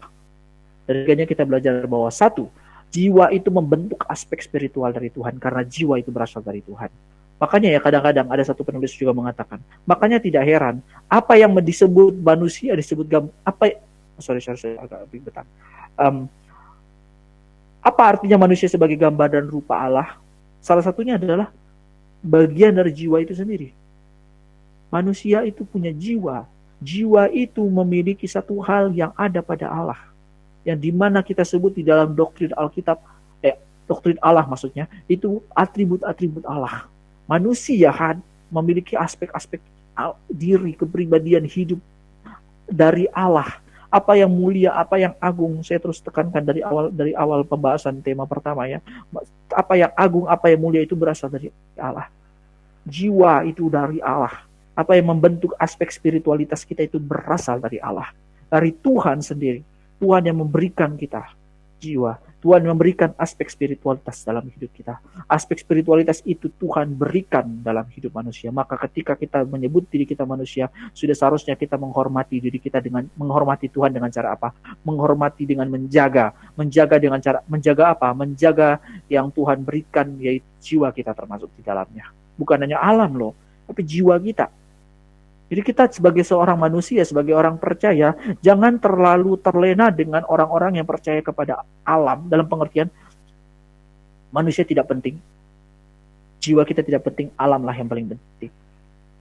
Speaker 1: Bahwa satu, jiwa itu membentuk aspek spiritual dari Tuhan karena jiwa itu berasal dari Tuhan. Makanya ya kadang-kadang ada satu penulis juga mengatakan, makanya tidak heran apa yang disebut manusia disebut apa artinya manusia sebagai gambar dan rupa Allah? Salah satunya adalah bagian dari jiwa itu sendiri. Manusia itu punya jiwa. Jiwa itu memiliki satu hal yang ada pada Allah. Yang dimana kita sebut di dalam doktrin Alkitab, doktrin Allah maksudnya, itu atribut-atribut Allah. Manusia memiliki aspek-aspek diri, kepribadian hidup dari Allah. Apa yang mulia, apa yang agung, saya terus tekankan dari awal pembahasan tema pertama ya. Apa yang agung, apa yang mulia itu berasal dari Allah. Jiwa itu dari Allah. Apa yang membentuk aspek spiritualitas kita itu berasal dari Allah. Dari Tuhan sendiri. Tuhan yang memberikan kita jiwa. Tuhan memberikan aspek spiritualitas dalam hidup kita. Aspek spiritualitas itu Tuhan berikan dalam hidup manusia. Maka ketika kita menyebut diri kita manusia, sudah seharusnya kita menghormati diri kita dengan menghormati Tuhan dengan cara apa? Menghormati dengan menjaga. Menjaga dengan cara menjaga apa? Menjaga yang Tuhan berikan, yaitu jiwa kita termasuk di dalamnya. Bukan hanya alam loh, tapi jiwa kita. Jadi kita sebagai seorang manusia, sebagai orang percaya, jangan terlalu terlena dengan orang-orang yang percaya kepada alam. Dalam pengertian, manusia tidak penting. Jiwa kita tidak penting, alamlah yang paling penting.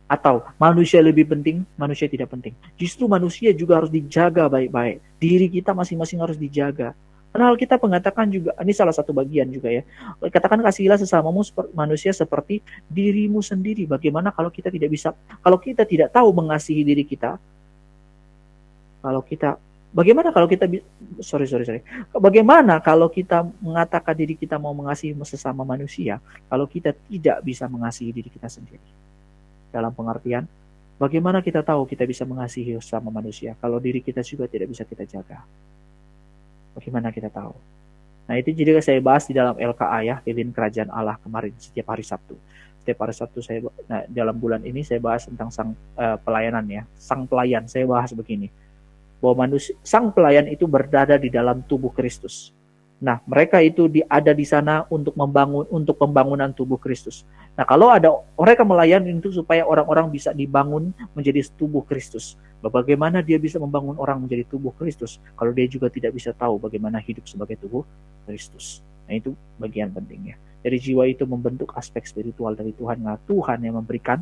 Speaker 1: Atau manusia lebih penting, manusia tidak penting. Justru manusia juga harus dijaga baik-baik. Diri kita masing-masing harus dijaga. Karena kita mengatakan juga, ini salah satu bagian juga ya. Katakan kasihilah sesamamu manusia seperti dirimu sendiri. Bagaimana kalau kita tidak tahu mengasihi diri kita? Bagaimana kalau kita mengatakan diri kita mau mengasihi sesama manusia, kalau kita tidak bisa mengasihi diri kita sendiri? Dalam pengertian, bagaimana kita tahu kita bisa mengasihi sesama manusia kalau diri kita juga tidak bisa kita jaga? Bagaimana kita tahu? Nah, itu juga saya bahas di dalam LKA ya, Lilin Kerajaan Allah kemarin setiap hari Sabtu. Setiap hari Sabtu dalam bulan ini saya bahas tentang sang pelayanan ya, sang pelayan. Saya bahas begini, bahwa sang pelayan itu berada di dalam tubuh Kristus. Nah, mereka itu ada di sana untuk pembangunan tubuh Kristus. Nah, kalau ada mereka melayani itu supaya orang-orang bisa dibangun menjadi tubuh Kristus. Bagaimana dia bisa membangun orang menjadi tubuh Kristus kalau dia juga tidak bisa tahu bagaimana hidup sebagai tubuh Kristus. Nah, itu bagian pentingnya. Jadi jiwa itu membentuk aspek spiritual dari Tuhan. Nah, Tuhan yang memberikan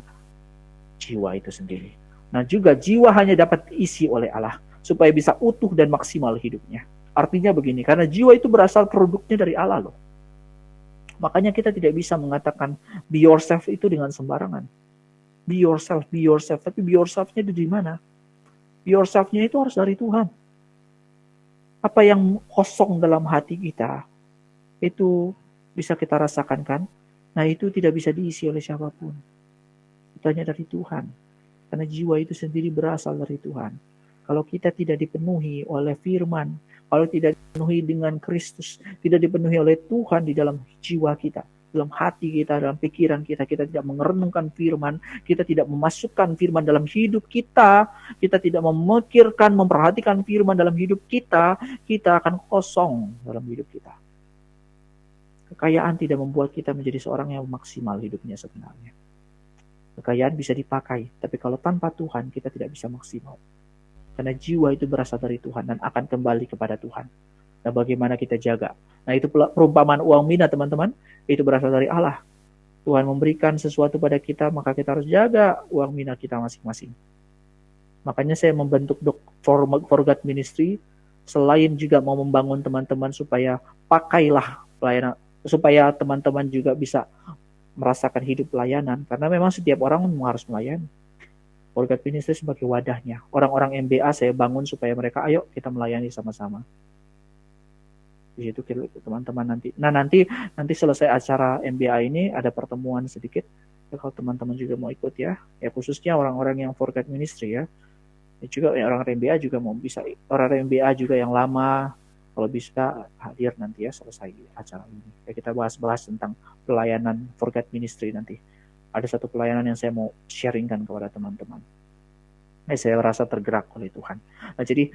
Speaker 1: jiwa itu sendiri. Nah, juga jiwa hanya dapat diisi oleh Allah supaya bisa utuh dan maksimal hidupnya. Artinya begini, karena jiwa itu berasal produknya dari Allah loh. Makanya kita tidak bisa mengatakan be yourself itu dengan sembarangan. Be yourself. Tapi be yourself-nya itu di mana? yourself-nya itu harus dari Tuhan. Apa yang kosong dalam hati kita, itu bisa kita rasakan kan? Nah itu tidak bisa diisi oleh siapapun. Itu hanya dari Tuhan. Karena jiwa itu sendiri berasal dari Tuhan. Kalau kita tidak dipenuhi oleh firman, kalau tidak dipenuhi dengan Kristus, tidak dipenuhi oleh Tuhan di dalam jiwa kita, dalam hati kita, dalam pikiran kita, kita tidak merenungkan firman, kita tidak memasukkan firman dalam hidup kita tidak memikirkan, memperhatikan firman dalam hidup kita akan kosong dalam hidup kita. Kekayaan tidak membuat kita menjadi seorang yang maksimal hidupnya sebenarnya. Kekayaan bisa dipakai, tapi kalau tanpa Tuhan kita tidak bisa maksimal. Karena jiwa itu berasal dari Tuhan dan akan kembali kepada Tuhan. Nah bagaimana kita jaga? Nah itu perumpamaan uang mina teman-teman, itu berasal dari Allah. Tuhan memberikan sesuatu pada kita, maka kita harus jaga uang mina kita masing-masing. Makanya saya membentuk For God Ministry, selain juga mau membangun teman-teman supaya pakailah pelayanan, supaya teman-teman juga bisa merasakan hidup pelayanan, karena memang setiap orang harus melayani. For God Ministry sebagai wadahnya. Orang-orang MBA saya bangun supaya mereka, ayo kita melayani sama-sama. Di situ teman-teman nanti. Nah nanti selesai acara MBA ini ada pertemuan sedikit. Ya, kalau teman-teman juga mau ikut ya khususnya orang-orang yang For God Ministry ya. Juga orang MBA juga mau bisa, orang MBA juga yang lama kalau bisa hadir nanti ya selesai acara ini. Ya, kita bahas tentang pelayanan For God Ministry nanti. Ada satu pelayanan yang saya mau sharingkan kepada teman-teman. Saya rasa tergerak oleh Tuhan. Nah, jadi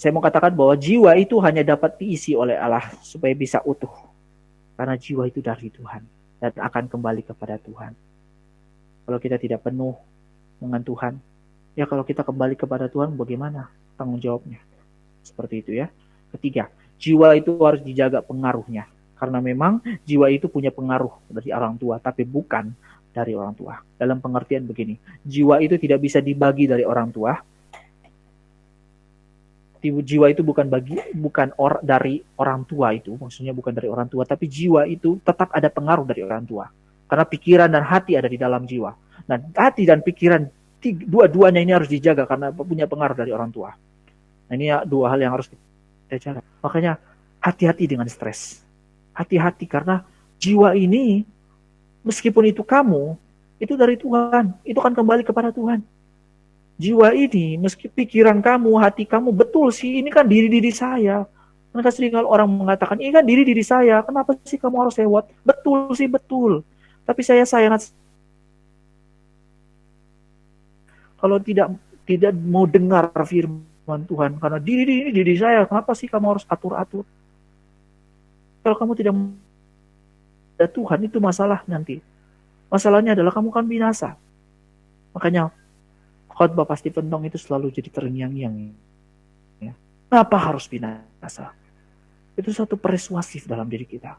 Speaker 1: saya mau katakan bahwa jiwa itu hanya dapat diisi oleh Allah supaya bisa utuh. Karena jiwa itu dari Tuhan dan akan kembali kepada Tuhan. Kalau kita tidak penuh dengan Tuhan, ya kalau kita kembali kepada Tuhan bagaimana tanggung jawabnya? Seperti itu ya. Ketiga, jiwa itu harus dijaga pengaruhnya. Karena memang jiwa itu punya pengaruh dari orang tua, tapi bukan dari orang tua. Dalam pengertian begini, jiwa itu tidak bisa dibagi dari orang tua. Jiwa itu dari orang tua itu, maksudnya bukan dari orang tua, tapi jiwa itu tetap ada pengaruh dari orang tua. Karena pikiran dan hati ada di dalam jiwa. Nah, hati dan pikiran dua-duanya ini harus dijaga karena punya pengaruh dari orang tua. Nah, ini dua hal yang harus kita jaga. Makanya hati-hati dengan stres. Hati-hati karena jiwa ini meskipun itu kamu, itu dari Tuhan. Itu kan kembali kepada Tuhan. Jiwa ini, meski pikiran kamu, hati kamu, betul sih, ini kan diri saya. Karena sering orang mengatakan, ini kan diri saya, kenapa sih kamu harus lewat? Betul sih, betul. Tapi saya sangat, kalau tidak mau dengar firman Tuhan, karena diri saya, kenapa sih kamu harus atur-atur? Kalau kamu tidak ada Tuhan, itu masalah nanti. Masalahnya adalah kamu kan binasa. Makanya khotbah Pak Stephen Tong itu selalu jadi terngiang-ngiang. Ya. Kenapa harus binasa? Itu satu persuasif dalam diri kita.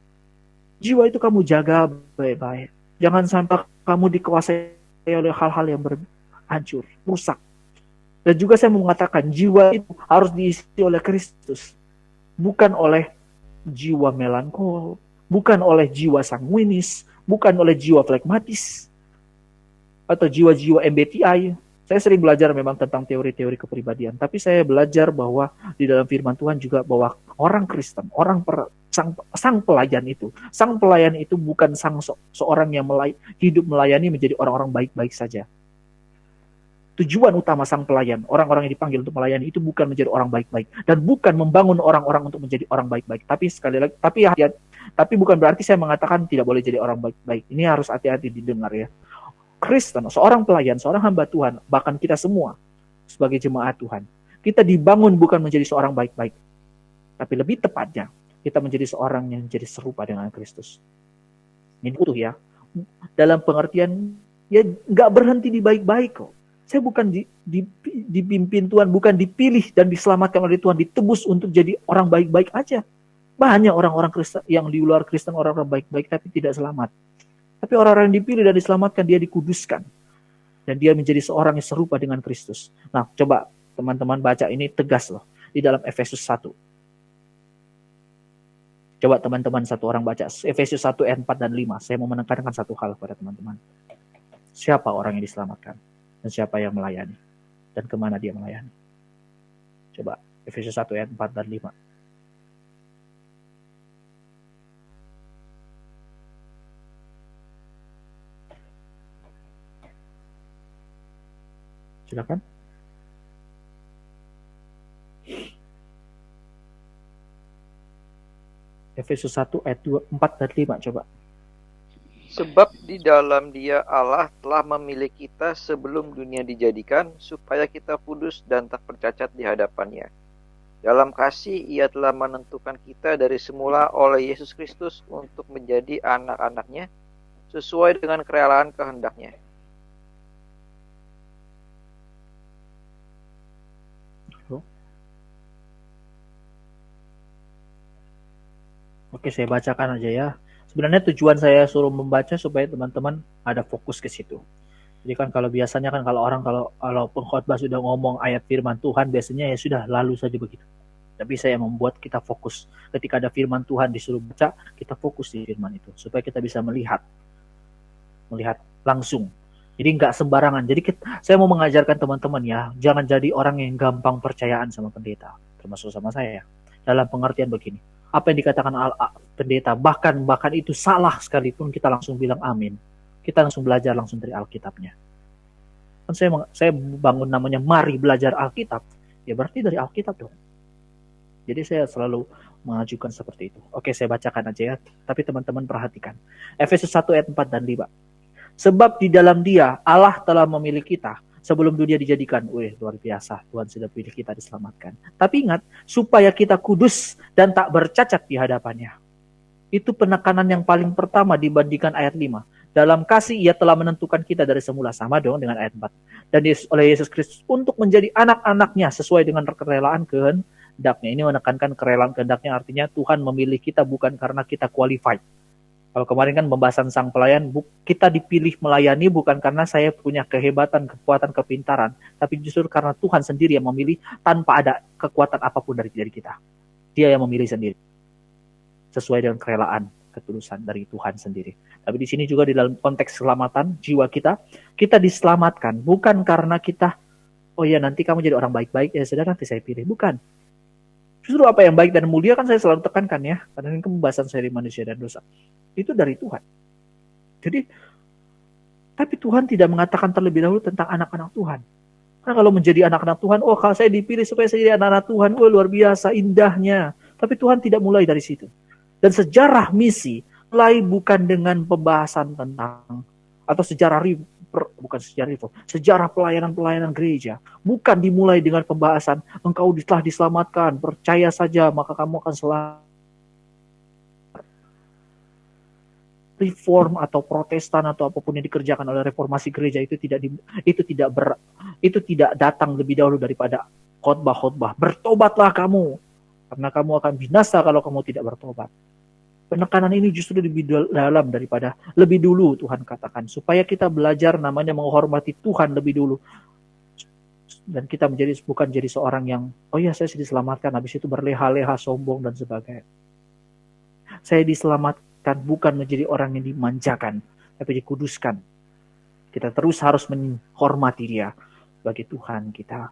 Speaker 1: Jiwa itu kamu jaga baik-baik. Jangan sampai kamu dikuasai oleh hal-hal yang hancur, rusak. Dan juga saya mau mengatakan jiwa itu harus diisi oleh Kristus. Bukan oleh jiwa melankol, bukan oleh jiwa sanguinis, bukan oleh jiwa flekmatis, atau jiwa-jiwa MBTI. Saya sering belajar memang tentang teori-teori kepribadian, tapi saya belajar bahwa di dalam firman Tuhan juga bahwa orang Kristen, sang pelayan itu bukan seorang yang hidup melayani menjadi orang-orang baik-baik saja. Tujuan utama sang pelayan, orang-orang yang dipanggil untuk melayani itu bukan menjadi orang baik-baik dan bukan membangun orang-orang untuk menjadi orang baik-baik. Tapi sekali lagi, tapi bukan berarti saya mengatakan tidak boleh jadi orang baik-baik. Ini harus hati-hati didengar ya. Kristen, seorang pelayan, seorang hamba Tuhan, bahkan kita semua sebagai jemaat Tuhan, kita dibangun bukan menjadi seorang baik-baik, tapi lebih tepatnya kita menjadi seorang yang menjadi serupa dengan Kristus. Ini utuh ya. Dalam pengertian ya nggak berhenti di baik-baik kok. Saya bukan dipimpin Tuhan, bukan dipilih dan diselamatkan oleh Tuhan, ditebus untuk jadi orang baik-baik aja. Banyak orang-orang Kristen yang di luar Kristen, orang-orang baik-baik tapi tidak selamat. Tapi orang-orang yang dipilih dan diselamatkan, dia dikuduskan. Dan dia menjadi seorang yang serupa dengan Kristus. Nah, coba teman-teman baca ini tegas loh. Di dalam Efesus 1. Coba teman-teman satu orang baca. Efesus 1 ayat 4 dan 5. Saya mau menekankan satu hal kepada teman-teman. Siapa orang yang diselamatkan? Dan siapa yang melayani? Dan kemana dia melayani? Coba Efesus 1 ayat 4 dan 5. Silakan. Efesus 1 ayat 4 dan 5 coba.
Speaker 2: Sebab di dalam Dia Allah telah memilih kita sebelum dunia dijadikan, supaya kita kudus dan tak bercacat di hadapan-Nya. Dalam kasih Ia telah menentukan kita dari semula oleh Yesus Kristus untuk menjadi anak-anak-Nya, sesuai dengan kerelaan kehendak-Nya.
Speaker 1: Oke, saya bacakan aja ya. Sebenarnya tujuan saya suruh membaca supaya teman-teman ada fokus ke situ. Jadi kan kalau biasanya kan kalau pengkhotbah sudah ngomong ayat firman Tuhan, biasanya ya sudah lalu saja begitu. Tapi saya membuat kita fokus. Ketika ada firman Tuhan disuruh baca, kita fokus di firman itu supaya kita bisa melihat langsung. Jadi nggak sembarangan. Jadi saya mau mengajarkan teman-teman ya, jangan jadi orang yang gampang percayaan sama pendeta, termasuk sama saya. Dalam pengertian begini, apa yang dikatakan pendeta, bahkan itu salah sekalipun kita langsung bilang amin. Kita langsung belajar langsung dari Alkitabnya. Kan saya bangun namanya mari belajar Alkitab, ya berarti dari Alkitab dong. Jadi saya selalu mengajukan seperti itu. Oke, saya bacakan aja ya, tapi teman-teman perhatikan. Efesus 1 ayat 4 dan 5. Sebab di dalam Dia Allah telah memilih kita sebelum dunia dijadikan. Luar biasa, Tuhan sudah pilih kita diselamatkan. Tapi ingat, supaya kita kudus dan tak bercacat di hadapan-Nya. Itu penekanan yang paling pertama dibandingkan ayat 5. Dalam kasih Ia telah menentukan kita dari semula, sama dong dengan ayat 4. Dan oleh Yesus Kristus untuk menjadi anak-anak-Nya sesuai dengan kerelaan kehendaknya. Ini menekankan kerelaan kehendaknya, artinya Tuhan memilih kita bukan karena kita qualified. Kalau kemarin kan pembahasan sang pelayan, kita dipilih melayani bukan karena saya punya kehebatan, kekuatan, kepintaran, tapi justru karena Tuhan sendiri yang memilih tanpa ada kekuatan apapun dari kita. Dia yang memilih sendiri. Sesuai dengan kerelaan, ketulusan dari Tuhan sendiri. Tapi di sini juga di dalam konteks keselamatan jiwa kita diselamatkan bukan karena kita, oh ya nanti kamu jadi orang baik-baik, ya sudah nanti saya pilih. Bukan. Justru apa yang baik dan mulia kan saya selalu tekankan ya, karena ini pembahasan saya di manusia dan dosa. Itu dari Tuhan. Jadi, tapi Tuhan tidak mengatakan terlebih dahulu tentang anak-anak Tuhan. Karena kalau menjadi anak-anak Tuhan, kalau saya dipilih supaya saya jadi anak-anak Tuhan, luar biasa indahnya. Tapi Tuhan tidak mulai dari situ. Dan sejarah misi mulai bukan dengan pembahasan tentang atau sejarah pelayanan gereja. Bukan dimulai dengan pembahasan engkau telah diselamatkan, percaya saja maka kamu akan selamat. Reform atau Protestan atau apapun yang dikerjakan oleh reformasi gereja itu tidak datang lebih dahulu daripada khotbah. Bertobatlah kamu karena kamu akan binasa kalau kamu tidak bertobat. Penekanan ini justru lebih dalam daripada lebih dulu Tuhan katakan supaya kita belajar namanya menghormati Tuhan lebih dulu. Dan kita bukan jadi seorang yang saya sudah diselamatkan habis itu berleha-leha sombong dan sebagainya. Saya diselamatkan bukan menjadi orang yang dimanjakan, tapi dikuduskan. Kita terus harus menghormati Dia sebagai Tuhan kita.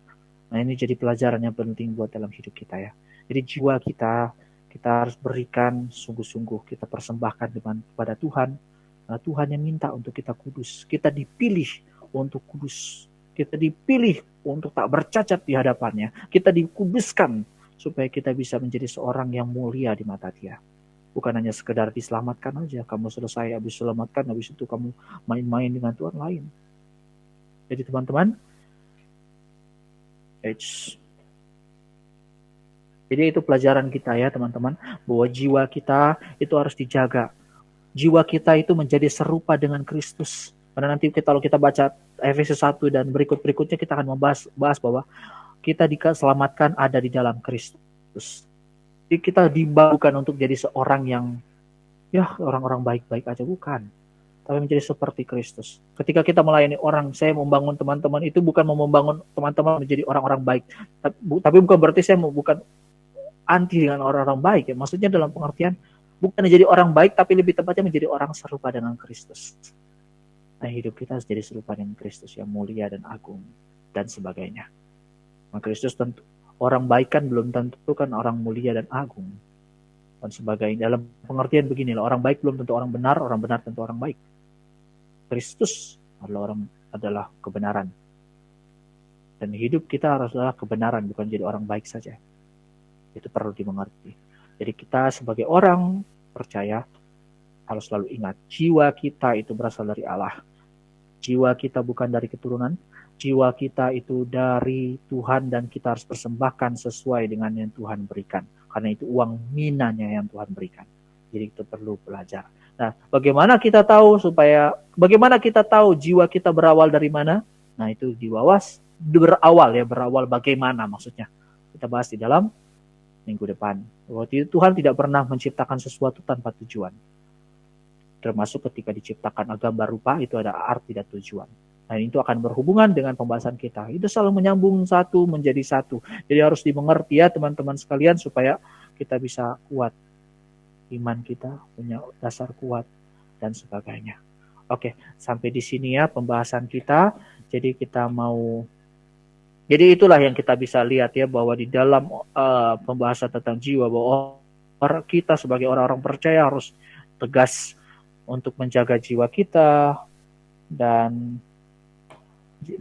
Speaker 1: Nah ini jadi pelajaran yang penting buat dalam hidup kita ya. Jadi jiwa kita harus berikan sungguh-sungguh, kita persembahkan kepada Tuhan. Nah, Tuhan yang minta untuk kita kudus. Kita dipilih untuk kudus. Kita dipilih untuk tak bercacat di hadapannya. Kita dikuduskan supaya kita bisa menjadi seorang yang mulia di mata Dia. Bukan hanya sekedar diselamatkan aja. Kamu selesai, habis selamatkan, habis itu kamu main-main dengan Tuhan lain. Jadi teman-teman, jadi itu pelajaran kita ya teman-teman. Bahwa jiwa kita itu harus dijaga. Jiwa kita itu menjadi serupa dengan Kristus. Karena nanti kalau kita baca Efesus 1 dan berikut-berikutnya kita akan membahas bahwa kita diselamatkan ada di dalam Kristus. Jadi kita dibawakan untuk jadi seorang yang orang-orang baik-baik aja, bukan. Tapi menjadi seperti Kristus. Ketika kita melayani orang, saya membangun teman-teman itu bukan membangun teman-teman menjadi orang-orang baik. Tapi bukan berarti saya bukan anti dengan orang-orang baik ya. Maksudnya dalam pengertian bukan menjadi orang baik, tapi lebih tepatnya menjadi orang serupa dengan Kristus. Nah hidup kita harus jadi serupa dengan Kristus yang mulia dan agung dan sebagainya. Nah, Kristus tentu Orang baik kan belum tentu kan orang mulia dan agung dan sebagainya. Dalam pengertian beginilah, orang baik belum tentu orang benar tentu orang baik. Kristus adalah kebenaran. Dan hidup kita haruslah kebenaran, bukan jadi orang baik saja. Itu perlu dimengerti. Jadi kita sebagai orang percaya harus selalu ingat, jiwa kita itu berasal dari Allah. Jiwa kita bukan dari keturunan, jiwa kita itu dari Tuhan dan kita harus persembahkan sesuai dengan yang Tuhan berikan. Karena itu uang minanya yang Tuhan berikan. Jadi kita perlu belajar. Nah, bagaimana kita tahu jiwa kita berawal dari mana? Nah, itu berawal bagaimana maksudnya. Kita bahas di dalam minggu depan. Waktu itu Tuhan tidak pernah menciptakan sesuatu tanpa tujuan. Termasuk ketika diciptakan gambar rupa itu ada arti dan tujuan. Nah, itu akan berhubungan dengan pembahasan kita. Itu selalu menyambung satu menjadi satu. Jadi harus dimengerti ya teman-teman sekalian supaya kita bisa kuat. Iman kita punya dasar kuat dan sebagainya. Oke, sampai di sini ya pembahasan kita. Jadi itulah yang kita bisa lihat ya bahwa di dalam pembahasan tentang jiwa bahwa kita sebagai orang-orang percaya harus tegas untuk menjaga jiwa kita dan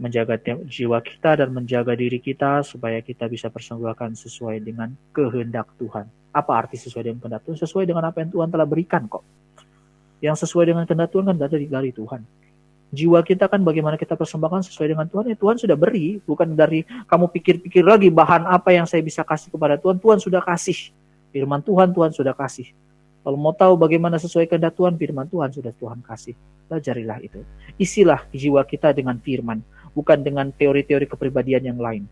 Speaker 1: menjaga diri kita supaya kita bisa persembahkan sesuai dengan kehendak Tuhan. Apa arti sesuai dengan kehendak Tuhan? Sesuai dengan apa yang Tuhan telah berikan kok. Yang sesuai dengan kehendak Tuhan kan dari Tuhan. Jiwa kita kan bagaimana kita persembahkan sesuai dengan Tuhan. Ya Tuhan sudah beri, bukan dari kamu pikir-pikir lagi bahan apa yang saya bisa kasih kepada Tuhan. Tuhan sudah kasih. Firman Tuhan sudah kasih. Kalau mau tahu bagaimana sesuai kehendak Tuhan, firman Tuhan sudah Tuhan kasih. Pelajarilah itu. Isilah jiwa kita dengan firman, bukan dengan teori-teori kepribadian yang lain.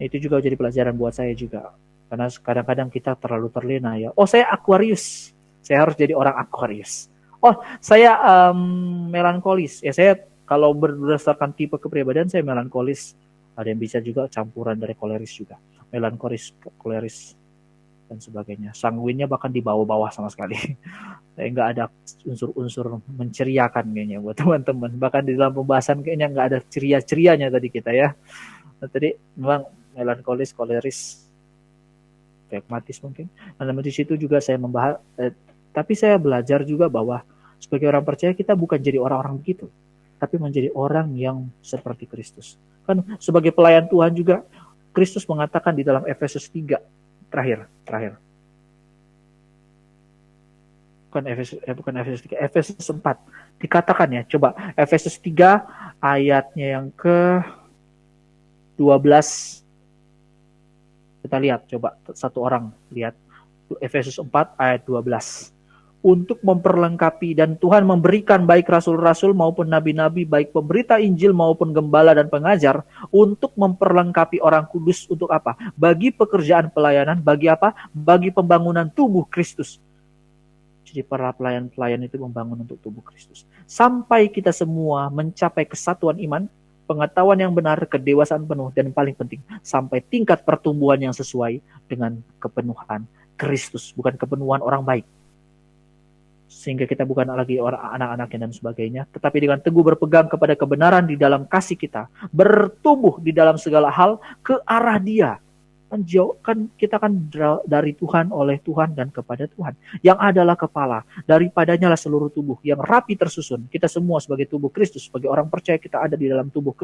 Speaker 1: Itu juga jadi pelajaran buat saya juga. Karena kadang-kadang kita terlalu terlena ya. Oh, saya Aquarius. Saya harus jadi orang Aquarius. Oh, saya melankolis. Ya, saya kalau berdasarkan tipe kepribadian saya melankolis. Ada yang bisa juga campuran dari koleris juga. Melankolis, koleris dan sebagainya. Sanguinnya bahkan di bawah-bawah sama sekali. Saya nggak ada unsur-unsur menceriakan kayaknya buat teman-teman. Bahkan di dalam pembahasan kayaknya nggak ada ceria-cerianya tadi kita ya. Nah, tadi memang melankolis, koleris, pragmatis mungkin. Nah, di situ juga saya membahas. Tapi saya belajar juga bahwa sebagai orang percaya kita bukan jadi orang-orang begitu, tapi menjadi orang yang seperti Kristus. Kan sebagai pelayan Tuhan juga Kristus mengatakan di dalam Efesus 3 terakhir. Bukan Efesus 3, Efesus 4. Dikatakan ya, coba Efesus 3 ayatnya yang ke-12. Kita lihat, coba satu orang lihat. Efesus 4 ayat 12. Untuk memperlengkapi dan Tuhan memberikan baik rasul-rasul maupun nabi-nabi, baik pemberita Injil maupun gembala dan pengajar, untuk memperlengkapi orang kudus untuk apa? Bagi pekerjaan pelayanan, bagi apa? Bagi pembangunan tubuh Kristus. Jadi para pelayan-pelayan itu membangun untuk tubuh Kristus. Sampai kita semua mencapai kesatuan iman, pengetahuan yang benar, kedewasaan penuh, dan paling penting, sampai tingkat pertumbuhan yang sesuai dengan kepenuhan Kristus, bukan kepenuhan orang baik. Sehingga kita bukan lagi orang anak-anaknya dan sebagainya, tetapi dengan teguh berpegang kepada kebenaran di dalam kasih kita, bertumbuh di dalam segala hal ke arah Dia. Kan kita kan dari Tuhan, oleh Tuhan, dan kepada Tuhan, yang adalah kepala, daripadanya lah seluruh tubuh yang rapi tersusun. Kita semua sebagai tubuh Kristus, sebagai orang percaya kita ada di dalam tubuh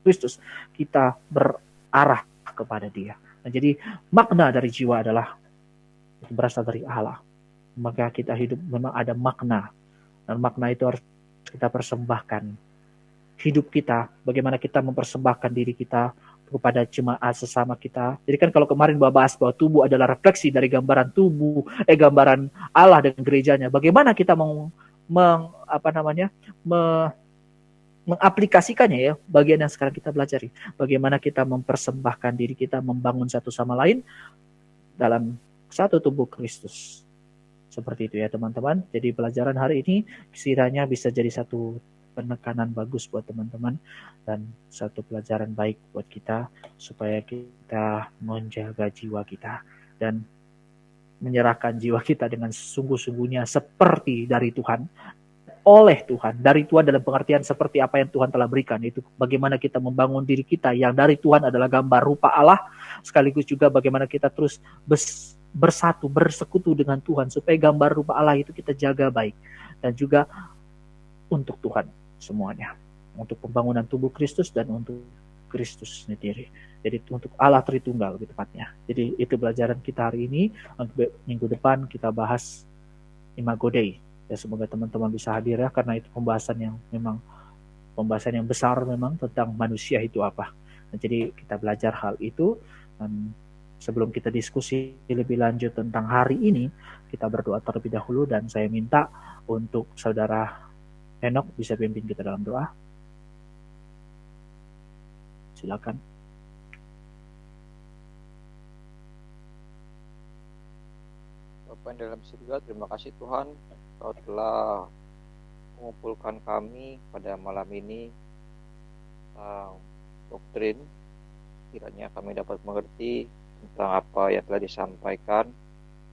Speaker 1: Kristus, kita berarah kepada Dia. Nah, jadi makna dari jiwa adalah itu berasal dari Allah. Maka kita hidup memang ada makna, dan makna itu harus kita persembahkan. Hidup kita, bagaimana kita mempersembahkan diri kita kepada jemaat sesama kita. Jadi kan kalau kemarin bahas bahwa tubuh adalah refleksi dari gambaran gambaran Allah dan gerejanya. Bagaimana kita mengaplikasikannya ya, bagian yang sekarang kita pelajari. Bagaimana kita mempersembahkan diri kita, membangun satu sama lain dalam satu tubuh Kristus. Seperti itu ya teman-teman. Jadi pelajaran hari ini kiranya bisa jadi satu penekanan bagus buat teman-teman dan satu pelajaran baik buat kita supaya kita menjaga jiwa kita dan menyerahkan jiwa kita dengan sungguh-sungguhnya seperti dari Tuhan. oleh Tuhan. Dari Tuhan dalam pengertian seperti apa yang Tuhan telah berikan. Itu bagaimana kita membangun diri kita yang dari Tuhan adalah gambar rupa Allah. Sekaligus juga bagaimana kita terus bersatu, bersekutu dengan Tuhan. Supaya gambar rupa Allah itu kita jaga baik. Dan juga untuk Tuhan semuanya. Untuk pembangunan tubuh Kristus dan untuk Kristus sendiri. Jadi untuk Allah Tritunggal lebih tepatnya. Jadi itu pelajaran kita hari ini. Untuk minggu depan kita bahas Imago Dei. Ya, semoga teman-teman bisa hadir ya, karena itu pembahasan yang besar memang tentang manusia itu apa. Nah, jadi kita belajar hal itu. Dan sebelum kita diskusi lebih lanjut tentang hari ini, kita berdoa terlebih dahulu, dan saya minta untuk saudara Henok bisa pimpin kita dalam doa. Silakan.
Speaker 2: Bapa yang dalam surga, terima kasih Tuhan, Kau telah mengumpulkan kami pada malam ini tentang doktrin. Kiranya kami dapat mengerti tentang apa yang telah disampaikan,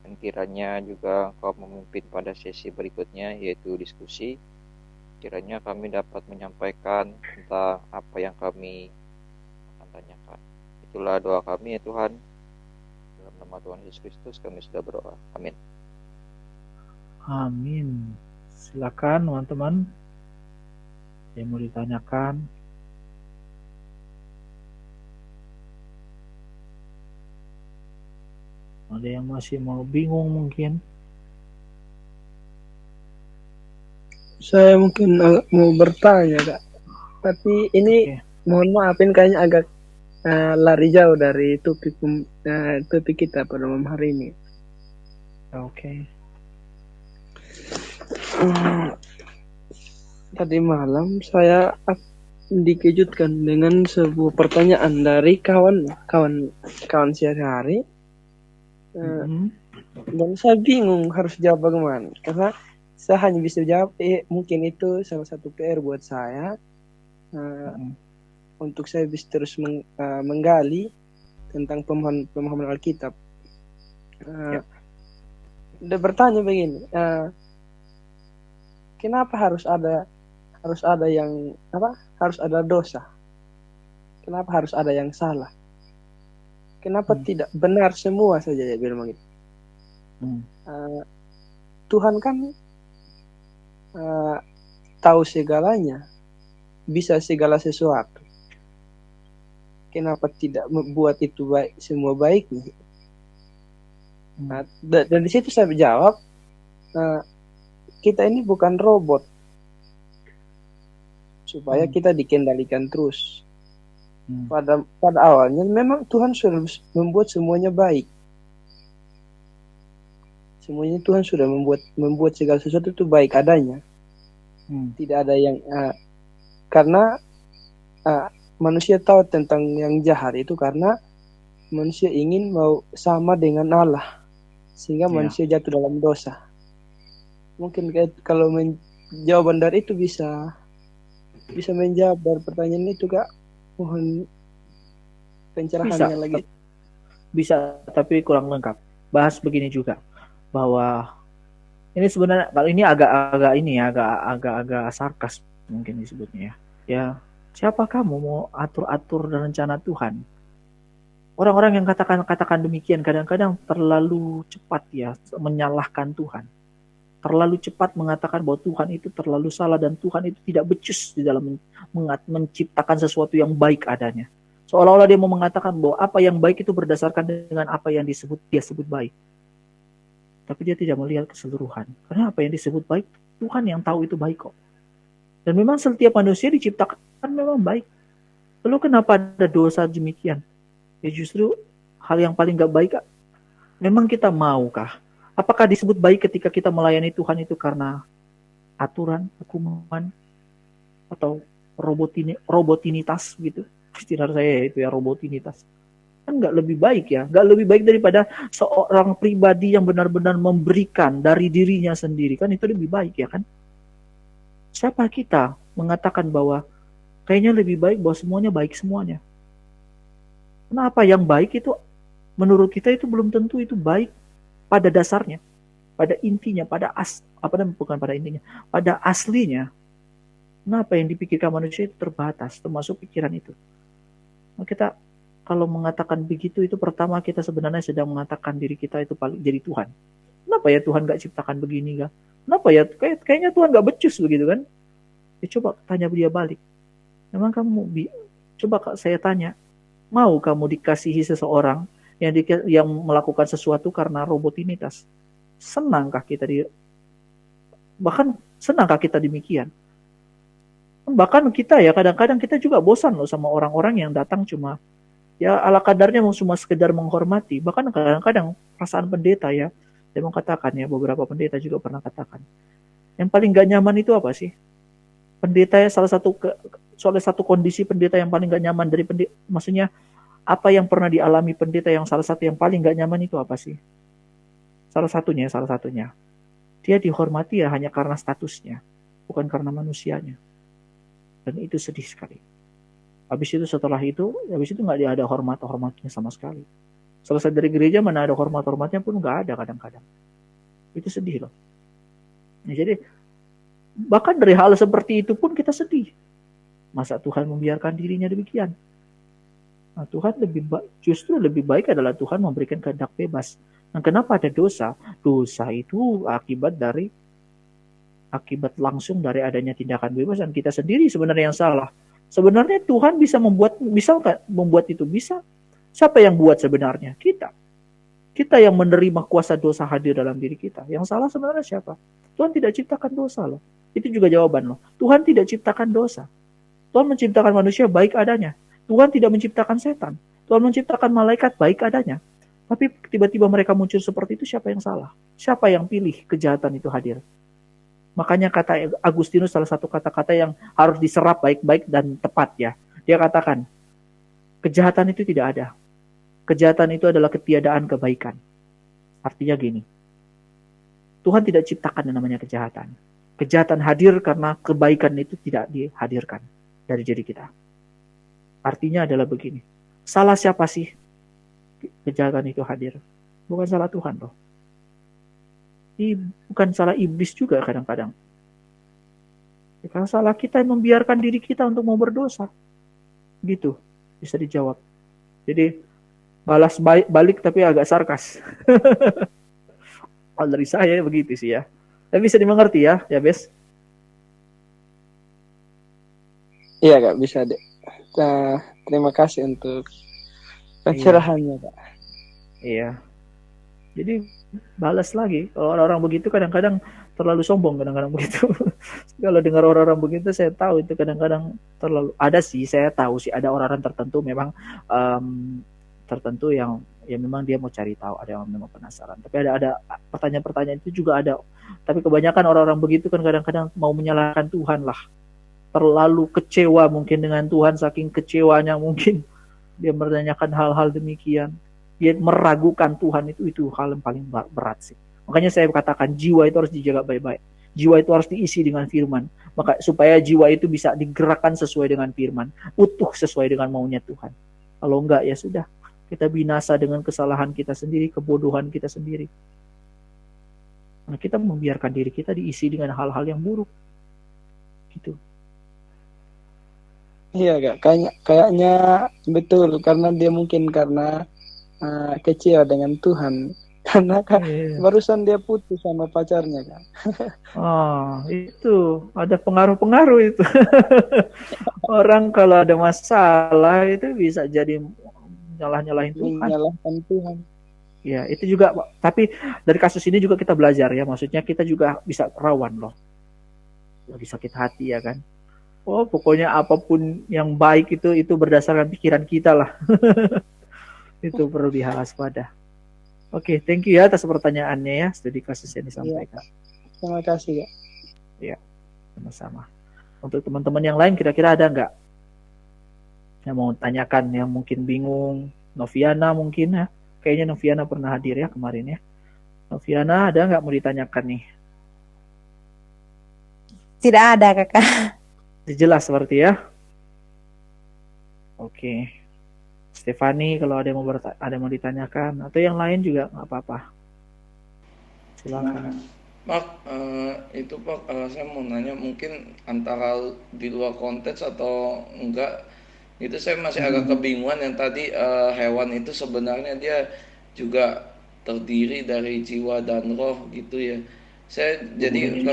Speaker 2: dan kiranya juga Kau memimpin pada sesi berikutnya, yaitu diskusi. Kiranya kami dapat menyampaikan tentang apa yang kami akan tanyakan. Itulah doa kami ya Tuhan. Dalam nama Tuhan Yesus Kristus kami sudah berdoa. Amin.
Speaker 1: Amin. Silakan teman-teman yang mau ditanyakan. Ada yang masih mau bingung mungkin?
Speaker 3: Saya mungkin mau bertanya, Kak. Tapi ini mohon maafin kayaknya agak lari jauh dari topik kita pada malam hari ini.
Speaker 1: Oke.
Speaker 3: Tadi malam saya dikejutkan dengan sebuah pertanyaan dari kawan sehari-hari. Dan saya bingung harus jawab bagaimana, karena saya hanya bisa jawab mungkin itu salah satu PR buat saya untuk saya bisa terus menggali tentang pemahaman Alkitab. Dia bertanya begini, kenapa harus ada dosa? Kenapa harus ada yang salah? Kenapa tidak benar semua saja, ya bilang begitu? Tuhan kan tahu segalanya, bisa segala sesuatu. Kenapa tidak membuat itu baik, semua baik? Dan di situ saya jawab, kita ini bukan robot supaya kita dikendalikan terus. Pada awalnya memang Tuhan sudah membuat semuanya baik. Semuanya Tuhan sudah membuat segala sesuatu itu baik adanya. Tidak ada yang karena manusia tahu tentang yang jahat itu karena manusia ingin mau sama dengan Allah, sehingga manusia jatuh dalam dosa. Mungkin kalau jawaban dari itu bisa menjawab dari pertanyaan itu, Kak. Mohon pencerahannya lagi.
Speaker 1: Bisa, tapi kurang lengkap. Bahas begini juga, bahwa ini sebenarnya kalau ini agak sarkas mungkin disebutnya ya. Ya, siapa kamu mau atur-atur rencana Tuhan? Orang-orang yang katakan demikian kadang-kadang terlalu cepat ya menyalahkan Tuhan. Terlalu cepat mengatakan bahwa Tuhan itu terlalu salah dan Tuhan itu tidak becus di dalam menciptakan sesuatu yang baik adanya. Seolah-olah dia mau mengatakan bahwa apa yang baik itu berdasarkan dengan apa yang dia sebut baik. Tapi dia tidak melihat keseluruhan. Karena apa yang disebut baik, Tuhan yang tahu itu baik kok. Dan memang setiap manusia diciptakan memang baik. Lalu kenapa ada dosa demikian? Ya justru hal yang paling gak baik, memang kita maukah? Apakah disebut baik ketika kita melayani Tuhan itu karena aturan, hukuman, atau robotinitas gitu? Istilah saya itu ya, robotinitas. Kan nggak lebih baik ya? Nggak lebih baik daripada seorang pribadi yang benar-benar memberikan dari dirinya sendiri. Kan itu lebih baik ya kan? Siapa kita mengatakan bahwa kayaknya lebih baik bahwa semuanya baik semuanya? Kenapa yang baik itu menurut kita itu belum tentu itu baik pada dasarnya. pada intinya, bukan pada intinya, pada aslinya, kenapa yang dipikirkan manusia itu terbatas, termasuk pikiran itu. Nah, kita kalau mengatakan begitu, itu pertama kita sebenarnya sedang mengatakan diri kita itu paling jadi Tuhan. Kenapa ya Tuhan gak ciptakan begini gak? Kenapa ya kayaknya Tuhan gak becus begitu kan? Ya, coba tanya dia balik. Memang coba saya tanya, mau kamu dikasihi seseorang yang melakukan sesuatu karena robotinitas? Senangkah kita bahkan senangkah kita demikian? Bahkan kita ya kadang-kadang kita juga bosan loh sama orang-orang yang datang cuma ya ala kadarnya cuma sekedar menghormati. Bahkan kadang-kadang perasaan pendeta ya, saya mau katakan ya, beberapa pendeta juga pernah katakan, yang paling gak nyaman itu apa sih? Pendeta ya salah satu kondisi pendeta yang paling gak nyaman dari pendeta, maksudnya apa yang pernah dialami pendeta yang salah satu yang paling gak nyaman itu apa sih? Salah satunya dia dihormati ya hanya karena statusnya, bukan karena manusianya. Dan itu sedih sekali. Habis itu nggak ada hormatnya sama sekali. Selesai dari gereja mana ada hormatnya pun nggak ada kadang-kadang. Itu sedih loh. Nah, jadi bahkan dari hal seperti itu pun kita sedih. Masa Tuhan membiarkan dirinya demikian? Nah, Tuhan justru lebih baik adalah Tuhan memberikan kehendak bebas. Nah, kenapa ada dosa? Dosa itu akibat langsung dari adanya tindakan bebas dan kita sendiri sebenarnya yang salah. Sebenarnya Tuhan bisa membuat itu bisa. Siapa yang buat sebenarnya? Kita yang menerima kuasa dosa hadir dalam diri kita. Yang salah sebenarnya siapa? Tuhan tidak ciptakan dosa loh. Itu juga jawaban loh. Tuhan tidak ciptakan dosa. Tuhan menciptakan manusia baik adanya. Tuhan tidak menciptakan setan. Tuhan menciptakan malaikat baik adanya. Tapi tiba-tiba mereka muncul seperti itu, siapa yang salah? Siapa yang pilih kejahatan itu hadir? Makanya kata Agustinus salah satu kata-kata yang harus diserap baik-baik dan tepat ya. Dia katakan, kejahatan itu tidak ada. Kejahatan itu adalah ketiadaan kebaikan. Artinya gini, Tuhan tidak ciptakan yang namanya kejahatan. Kejahatan hadir karena kebaikan itu tidak dihadirkan dari diri kita. Artinya adalah begini, salah siapa sih kejahatan itu hadir? Bukan salah Tuhan loh. Bukan salah iblis juga kadang-kadang. Karena salah kita yang membiarkan diri kita untuk mau berdosa. Gitu, bisa dijawab. Jadi, balas balik tapi agak sarkas. Kalau dari saya begitu sih ya. Tapi bisa dimengerti ya Bes?
Speaker 3: Iya Kak, bisa deh. Terima kasih untuk pencerahannya Kak.
Speaker 1: Iya. Jadi balas lagi. Kalau orang-orang begitu kadang-kadang terlalu sombong, kadang-kadang begitu. Kalau dengar orang-orang begitu saya tahu itu kadang-kadang terlalu. Ada sih, saya tahu sih ada orang-orang tertentu memang tertentu yang ya memang dia mau cari tahu, ada yang memang penasaran. Tapi ada pertanyaan-pertanyaan itu juga ada. Tapi kebanyakan orang-orang begitu kan kadang-kadang mau menyalahkan Tuhan lah. Terlalu kecewa mungkin dengan Tuhan, saking kecewanya mungkin dia menanyakan hal-hal demikian. Dia meragukan Tuhan, itu hal yang paling berat sih. Makanya saya katakan jiwa itu harus dijaga baik-baik. Jiwa itu harus diisi dengan firman. Maka supaya jiwa itu bisa digerakkan sesuai dengan firman, utuh sesuai dengan maunya Tuhan. Kalau enggak ya sudah, kita binasa dengan kesalahan kita sendiri, kebodohan kita sendiri. Nah, kita membiarkan diri kita diisi dengan hal-hal yang buruk. Gitu.
Speaker 3: Iya Kak, kayaknya betul karena dia mungkin kecewa dengan Tuhan karena kan barusan dia putus sama pacarnya kan.
Speaker 1: Itu ada pengaruh-pengaruh itu. Orang kalau ada masalah itu bisa jadi nyalahin Tuhan.
Speaker 3: Menyalahkan Tuhan.
Speaker 1: Ya, itu juga. Tapi dari kasus ini juga kita belajar ya. Maksudnya kita juga bisa rawan loh. Lagi sakit hati ya kan. Oh, pokoknya apapun yang baik itu berdasarkan pikiran kita lah. Itu perlu dihaspada. Oke, thank you ya atas pertanyaannya ya, studi kasus yang disampaikan.
Speaker 3: Ya, terima kasih ya.
Speaker 1: Ya, sama-sama. Untuk teman-teman yang lain kira-kira ada nggak yang mau tanyakan, yang mungkin bingung? Noviana mungkin ya, kayaknya Noviana pernah hadir ya kemarin ya. Noviana ada nggak mau ditanyakan nih?
Speaker 6: Tidak ada Kakak.
Speaker 1: Jelas seperti ya. Oke. Stefani kalau ada yang mau ditanyakan atau yang lain juga nggak apa-apa. Silakan.
Speaker 7: Pak, itu Pak, saya mau nanya mungkin antara di luar konteks atau enggak, itu saya masih agak kebingungan yang tadi hewan itu sebenarnya dia juga terdiri dari jiwa dan roh gitu ya. Saya jadi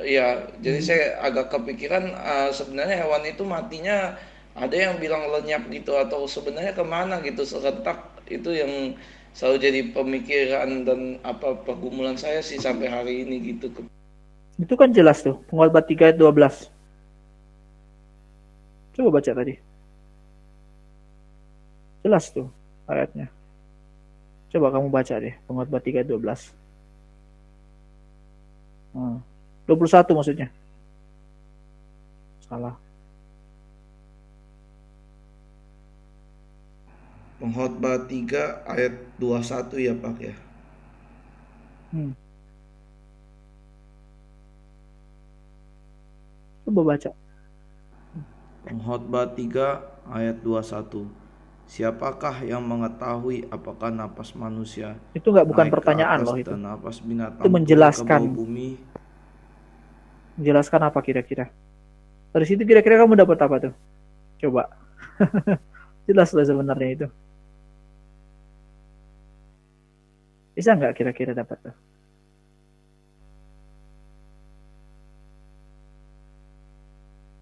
Speaker 7: ya, jadi saya agak kepikiran sebenarnya hewan itu matinya ada yang bilang lenyap gitu atau sebenarnya kemana gitu serentak itu yang selalu jadi pemikiran dan apa pergumulan saya sih sampai hari ini gitu.
Speaker 1: Itu kan jelas tuh, Pengkhotbah 3 ayat 12. Coba baca tadi. Jelas tuh ayatnya. Coba kamu baca deh, Pengkhotbah 3 ayat 12. 21 maksudnya. Salah.
Speaker 7: Pengkhotbah 3 ayat 21 ya Pak ya.
Speaker 1: Coba baca.
Speaker 7: Pengkhotbah 3 ayat 21. Siapakah yang mengetahui apakah napas manusia
Speaker 1: Itu bukan pertanyaan loh itu.
Speaker 7: Dan napas binatang
Speaker 1: itu menjelaskan.
Speaker 7: ke bawah bumi.
Speaker 1: Menjelaskan apa kira-kira? Dari situ kira-kira kamu dapat apa tuh? Coba. Jelas lah sebenarnya itu. Bisa nggak kira-kira dapat tuh?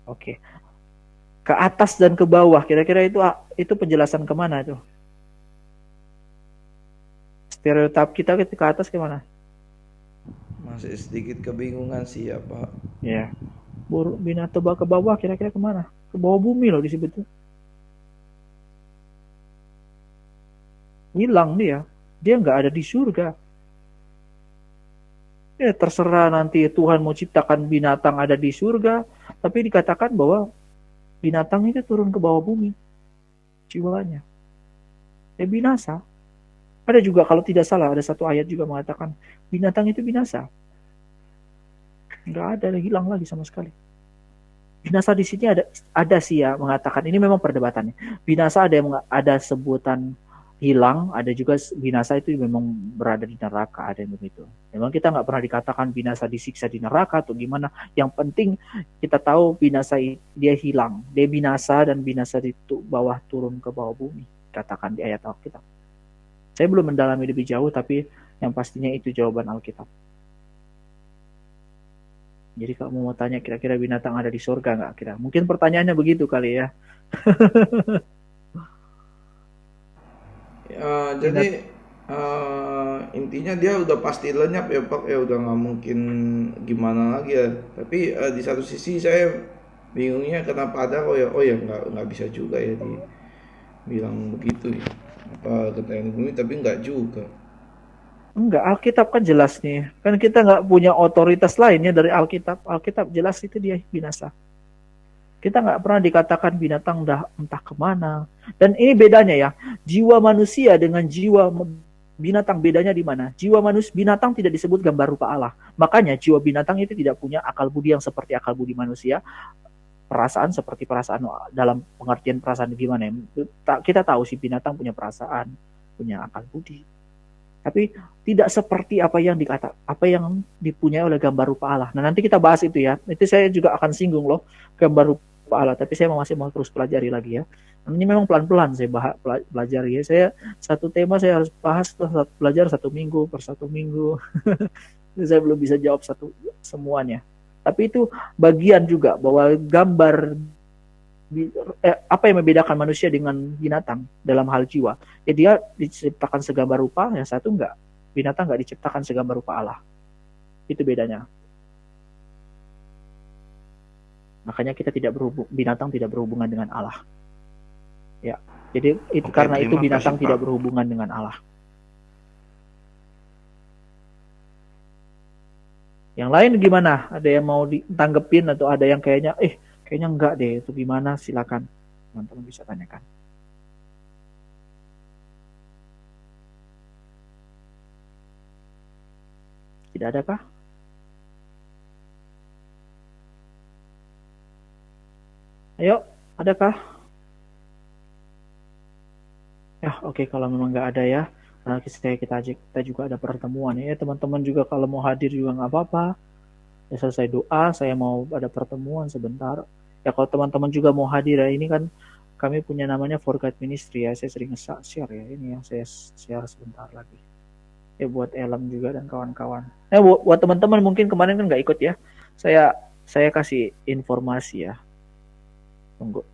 Speaker 1: Oke. Ke atas dan ke bawah, kira-kira itu penjelasan kemana tuh? Stereotip kita ke atas kemana?
Speaker 7: Masih sedikit kebingungan sih ya Pak.
Speaker 1: Ya. Binatang ke bawah kira-kira kemana? Ke bawah bumi loh disebutnya. Hilang dia nggak ada di surga. Ya terserah nanti Tuhan mau ciptakan binatang ada di surga, tapi dikatakan bahwa binatang itu turun ke bawah bumi jiwanya. Binasa. Ada juga kalau tidak salah ada satu ayat juga mengatakan binatang itu binasa. Nggak ada, hilang lagi sama sekali. Binasa di sini ada sih ya mengatakan, ini memang perdebatannya. Binasa ada sebutan hilang, ada juga binasa itu memang berada di neraka, ada yang begitu. Memang kita nggak pernah dikatakan binasa disiksa di neraka atau gimana. Yang penting kita tahu binasa dia hilang, dia binasa dan binasa itu bawah turun ke bawah bumi, katakan di ayat Alkitab. Saya belum mendalami lebih jauh, tapi yang pastinya itu jawaban Alkitab. Jadi kalau mau tanya kira-kira binatang ada di surga nggak kira? Mungkin pertanyaannya begitu kali ya.
Speaker 7: Jadi intinya dia udah pasti lenyap ya Pak ya, udah nggak mungkin gimana lagi ya. Tapi di satu sisi saya bingungnya kenapa ada nggak bisa juga ya dibilang begitu ya. Apa ketahuan bumi tapi nggak juga.
Speaker 1: Enggak, Alkitab kan jelas nih. Kan kita nggak punya otoritas lainnya dari Alkitab. Alkitab jelas itu dia binasa. Kita nggak pernah dikatakan binatang entah kemana. Dan ini bedanya ya. Jiwa manusia dengan jiwa binatang bedanya di mana? Jiwa binatang tidak disebut gambar rupa Allah. Makanya jiwa binatang itu tidak punya akal budi yang seperti akal budi manusia. Perasaan seperti perasaan dalam pengertian perasaan gimana ya? Kita tahu si binatang punya perasaan, punya akal budi. Tapi tidak seperti apa yang dipunyai oleh gambar rupa Allah. Nah, nanti kita bahas itu ya. Itu saya juga akan singgung loh gambar rupa Allah, tapi saya masih mau terus pelajari lagi ya. Ini memang pelan-pelan saya pelajari ya. Saya satu tema saya harus bahas belajar 1 minggu per 1 minggu. Saya belum bisa jawab semuanya. Tapi itu bagian juga bahwa gambar apa yang membedakan manusia dengan binatang dalam hal jiwa? Ya dia diciptakan segambar rupa, yang satu enggak. Binatang enggak diciptakan segambar rupa Allah. Itu bedanya. Makanya kita binatang tidak berhubungan dengan Allah. Ya. Jadi karena itu binatang tidak berhubungan dengan Allah. Yang lain gimana? Ada yang mau ditanggepin atau ada yang kayaknya enggak deh, itu gimana? Silakan teman-teman bisa tanyakan. Tidak adakah? Ayo, adakah? Ya, oke, kalau memang nggak ada ya. Nah, kita juga ada pertemuan ya teman-teman, juga kalau mau hadir juga nggak apa-apa. Ya, selesai doa saya mau ada pertemuan sebentar. Ya kalau teman-teman juga mau hadir ya, ini kan kami punya namanya For God Ministry ya, saya sering share ya, ini yang saya share sebentar lagi. Ya buat Elam juga dan kawan-kawan. Buat teman-teman mungkin kemarin kan nggak ikut ya, saya kasih informasi ya. Tunggu.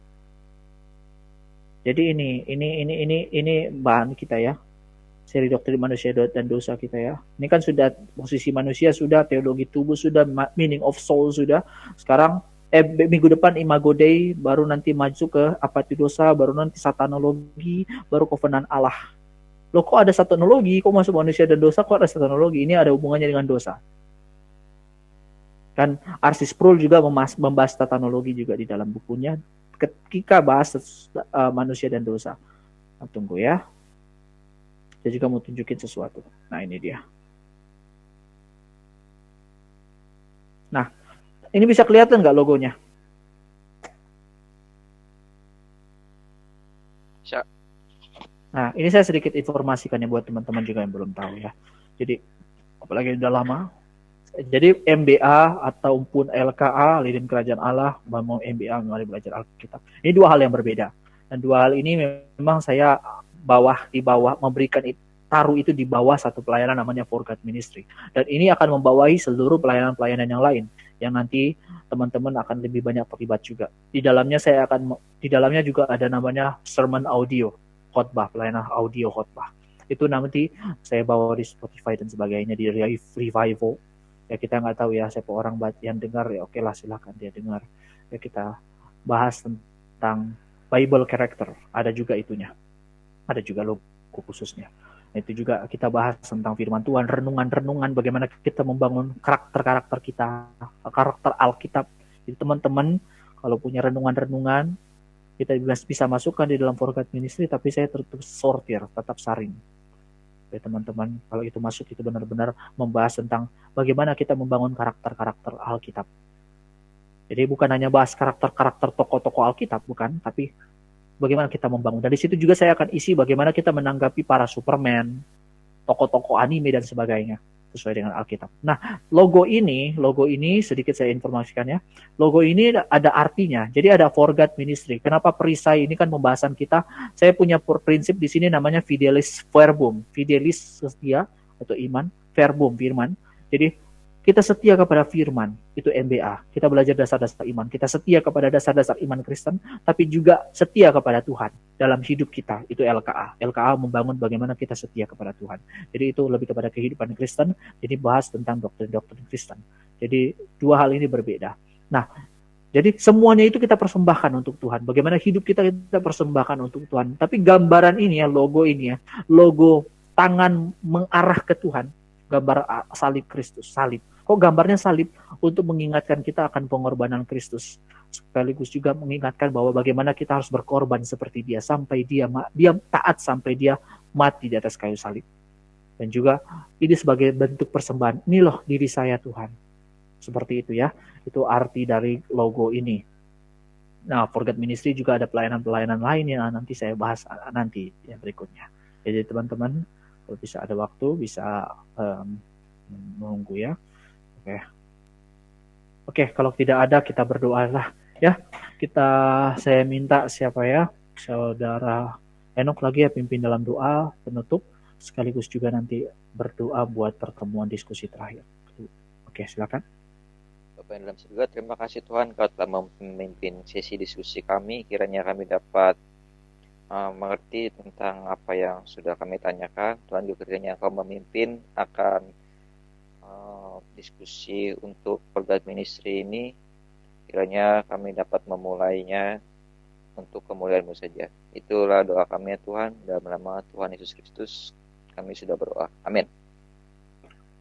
Speaker 1: Jadi ini bahan kita ya. Seri doktrin manusia dan dosa kita ya. Ini kan sudah posisi manusia, sudah teologi tubuh, sudah meaning of soul sudah. Sekarang minggu depan Imago Dei, baru nanti maju ke apati dosa, baru nanti satanologi, baru covenant Allah. Loh kok ada satanologi? Kok masuk manusia dan dosa? Kok ada satanologi? Ini ada hubungannya dengan dosa. Kan R.C. Sproul juga membahas satanologi juga di dalam bukunya ketika bahas manusia dan dosa. Nah, tunggu ya. Dia juga mau tunjukin sesuatu. Nah, ini dia. Nah, ini bisa kelihatan nggak logonya?
Speaker 2: Bisa.
Speaker 1: Nah, ini saya sedikit informasikan ya buat teman-teman juga yang belum tahu ya. Jadi, apalagi udah lama. Jadi, MBA ataupun LKA, Lilin Kerajaan Allah, mau MBA, mari belajar Alkitab. Ini dua hal yang berbeda. Dan dua hal ini memang saya memberikan taruh itu di bawah satu pelayanan namanya For God Ministry. Dan ini akan membawahi seluruh pelayanan-pelayanan yang lain yang nanti teman-teman akan lebih banyak terlibat juga. Di dalamnya juga ada namanya sermon audio, khotbah, pelayanan audio khotbah. Itu nanti saya bawa di Spotify dan sebagainya, di Revival. Ya kita nggak tahu ya siapa orang yang dengar, ya oke lah silakan dia dengar. Ya kita bahas tentang Bible character, ada juga itunya. Ada juga logo khususnya. Itu juga kita bahas tentang firman Tuhan, renungan-renungan, bagaimana kita membangun karakter-karakter kita, karakter Alkitab. Jadi teman-teman, kalau punya renungan-renungan, kita bisa masukkan di dalam For God Ministry, tapi saya tetap sortir, tetap saring. Jadi teman-teman, kalau itu masuk, itu benar-benar membahas tentang bagaimana kita membangun karakter-karakter Alkitab. Jadi bukan hanya bahas karakter-karakter tokoh-tokoh Alkitab, bukan, tapi bagaimana kita membangun. Dari situ juga saya akan isi bagaimana kita menanggapi para Superman, tokoh-tokoh anime dan sebagainya sesuai dengan Alkitab. Nah, logo ini sedikit saya informasikan ya. Logo ini ada artinya. Jadi ada For God Ministry. Kenapa perisai ini kan pembahasan kita? Saya punya prinsip di sini namanya fidelis verbum. Fidelis setia atau iman, verbum firman. Jadi kita setia kepada firman, itu MBA. Kita belajar dasar-dasar iman. Kita setia kepada dasar-dasar iman Kristen, tapi juga setia kepada Tuhan dalam hidup kita, itu LKA. LKA membangun bagaimana kita setia kepada Tuhan. Jadi itu lebih kepada kehidupan Kristen, jadi bahas tentang doktrin-doktrin Kristen. Jadi dua hal ini berbeda. Nah, jadi semuanya itu kita persembahkan untuk Tuhan. Bagaimana hidup kita persembahkan untuk Tuhan. Tapi gambaran ini ya, logo ini ya, logo tangan mengarah ke Tuhan. Gambar salib Kristus, salib. Kok gambarnya salib? Untuk mengingatkan kita akan pengorbanan Kristus. Sekaligus juga mengingatkan bahwa bagaimana kita harus berkorban seperti dia. Sampai dia taat sampai dia mati di atas kayu salib. Dan juga ini sebagai bentuk persembahan. Ini loh diri saya Tuhan. Seperti itu ya. Itu arti dari logo ini. Nah, For God Ministry juga ada pelayanan-pelayanan lain yang nanti saya bahas nanti yang berikutnya. Jadi teman-teman, kalau bisa ada waktu, bisa menunggu ya. Oke, kalau tidak ada kita berdoa lah ya. Saya minta siapa ya? Saudara Enok lagi ya pimpin dalam doa penutup, sekaligus juga nanti berdoa buat pertemuan diskusi terakhir. Oke, silakan.
Speaker 2: Bapak yang dalam surga, terima kasih Tuhan Kau telah memimpin sesi diskusi kami. Kiranya kami dapat mengerti tentang apa yang sudah kami tanyakan. Tuhan juga kiranya Kau memimpin akan diskusi untuk For God Ministry ini. Kiranya kami dapat memulainya untuk kemuliaan-Mu saja. Itulah doa kami ya Tuhan, dalam nama Tuhan Yesus Kristus kami sudah berdoa. Amin.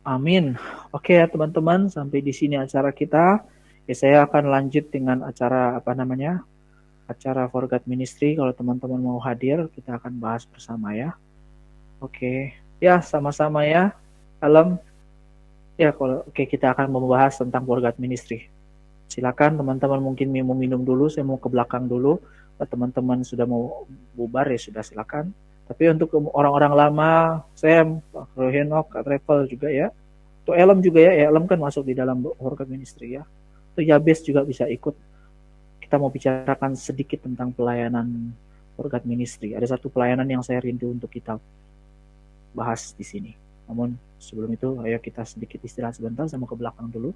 Speaker 1: Amin. Oke ya teman-teman, sampai di sini acara kita. Ya, saya akan lanjut dengan acara acara For God Ministry. Kalau teman-teman mau hadir, kita akan bahas bersama ya. Oke. Ya, sama-sama ya. Alam. Ya, kita akan membahas tentang For God Ministry. Silakan teman-teman mungkin mau minum dulu, saya mau ke belakang dulu. Kalau teman-teman sudah mau bubar ya sudah silakan. Tapi untuk orang-orang lama, Sam, Pak Rohenok, Kak Travel juga ya. Tuh Elem juga ya, Elem kan masuk di dalam Workout Ministry ya. Tuh Yabes juga bisa ikut. Kita mau bicarakan sedikit tentang pelayanan Workout Ministry. Ada satu pelayanan yang saya rindu untuk kita bahas di sini. Namun sebelum itu, ayo kita sedikit istirahat sebentar sama ke belakang dulu.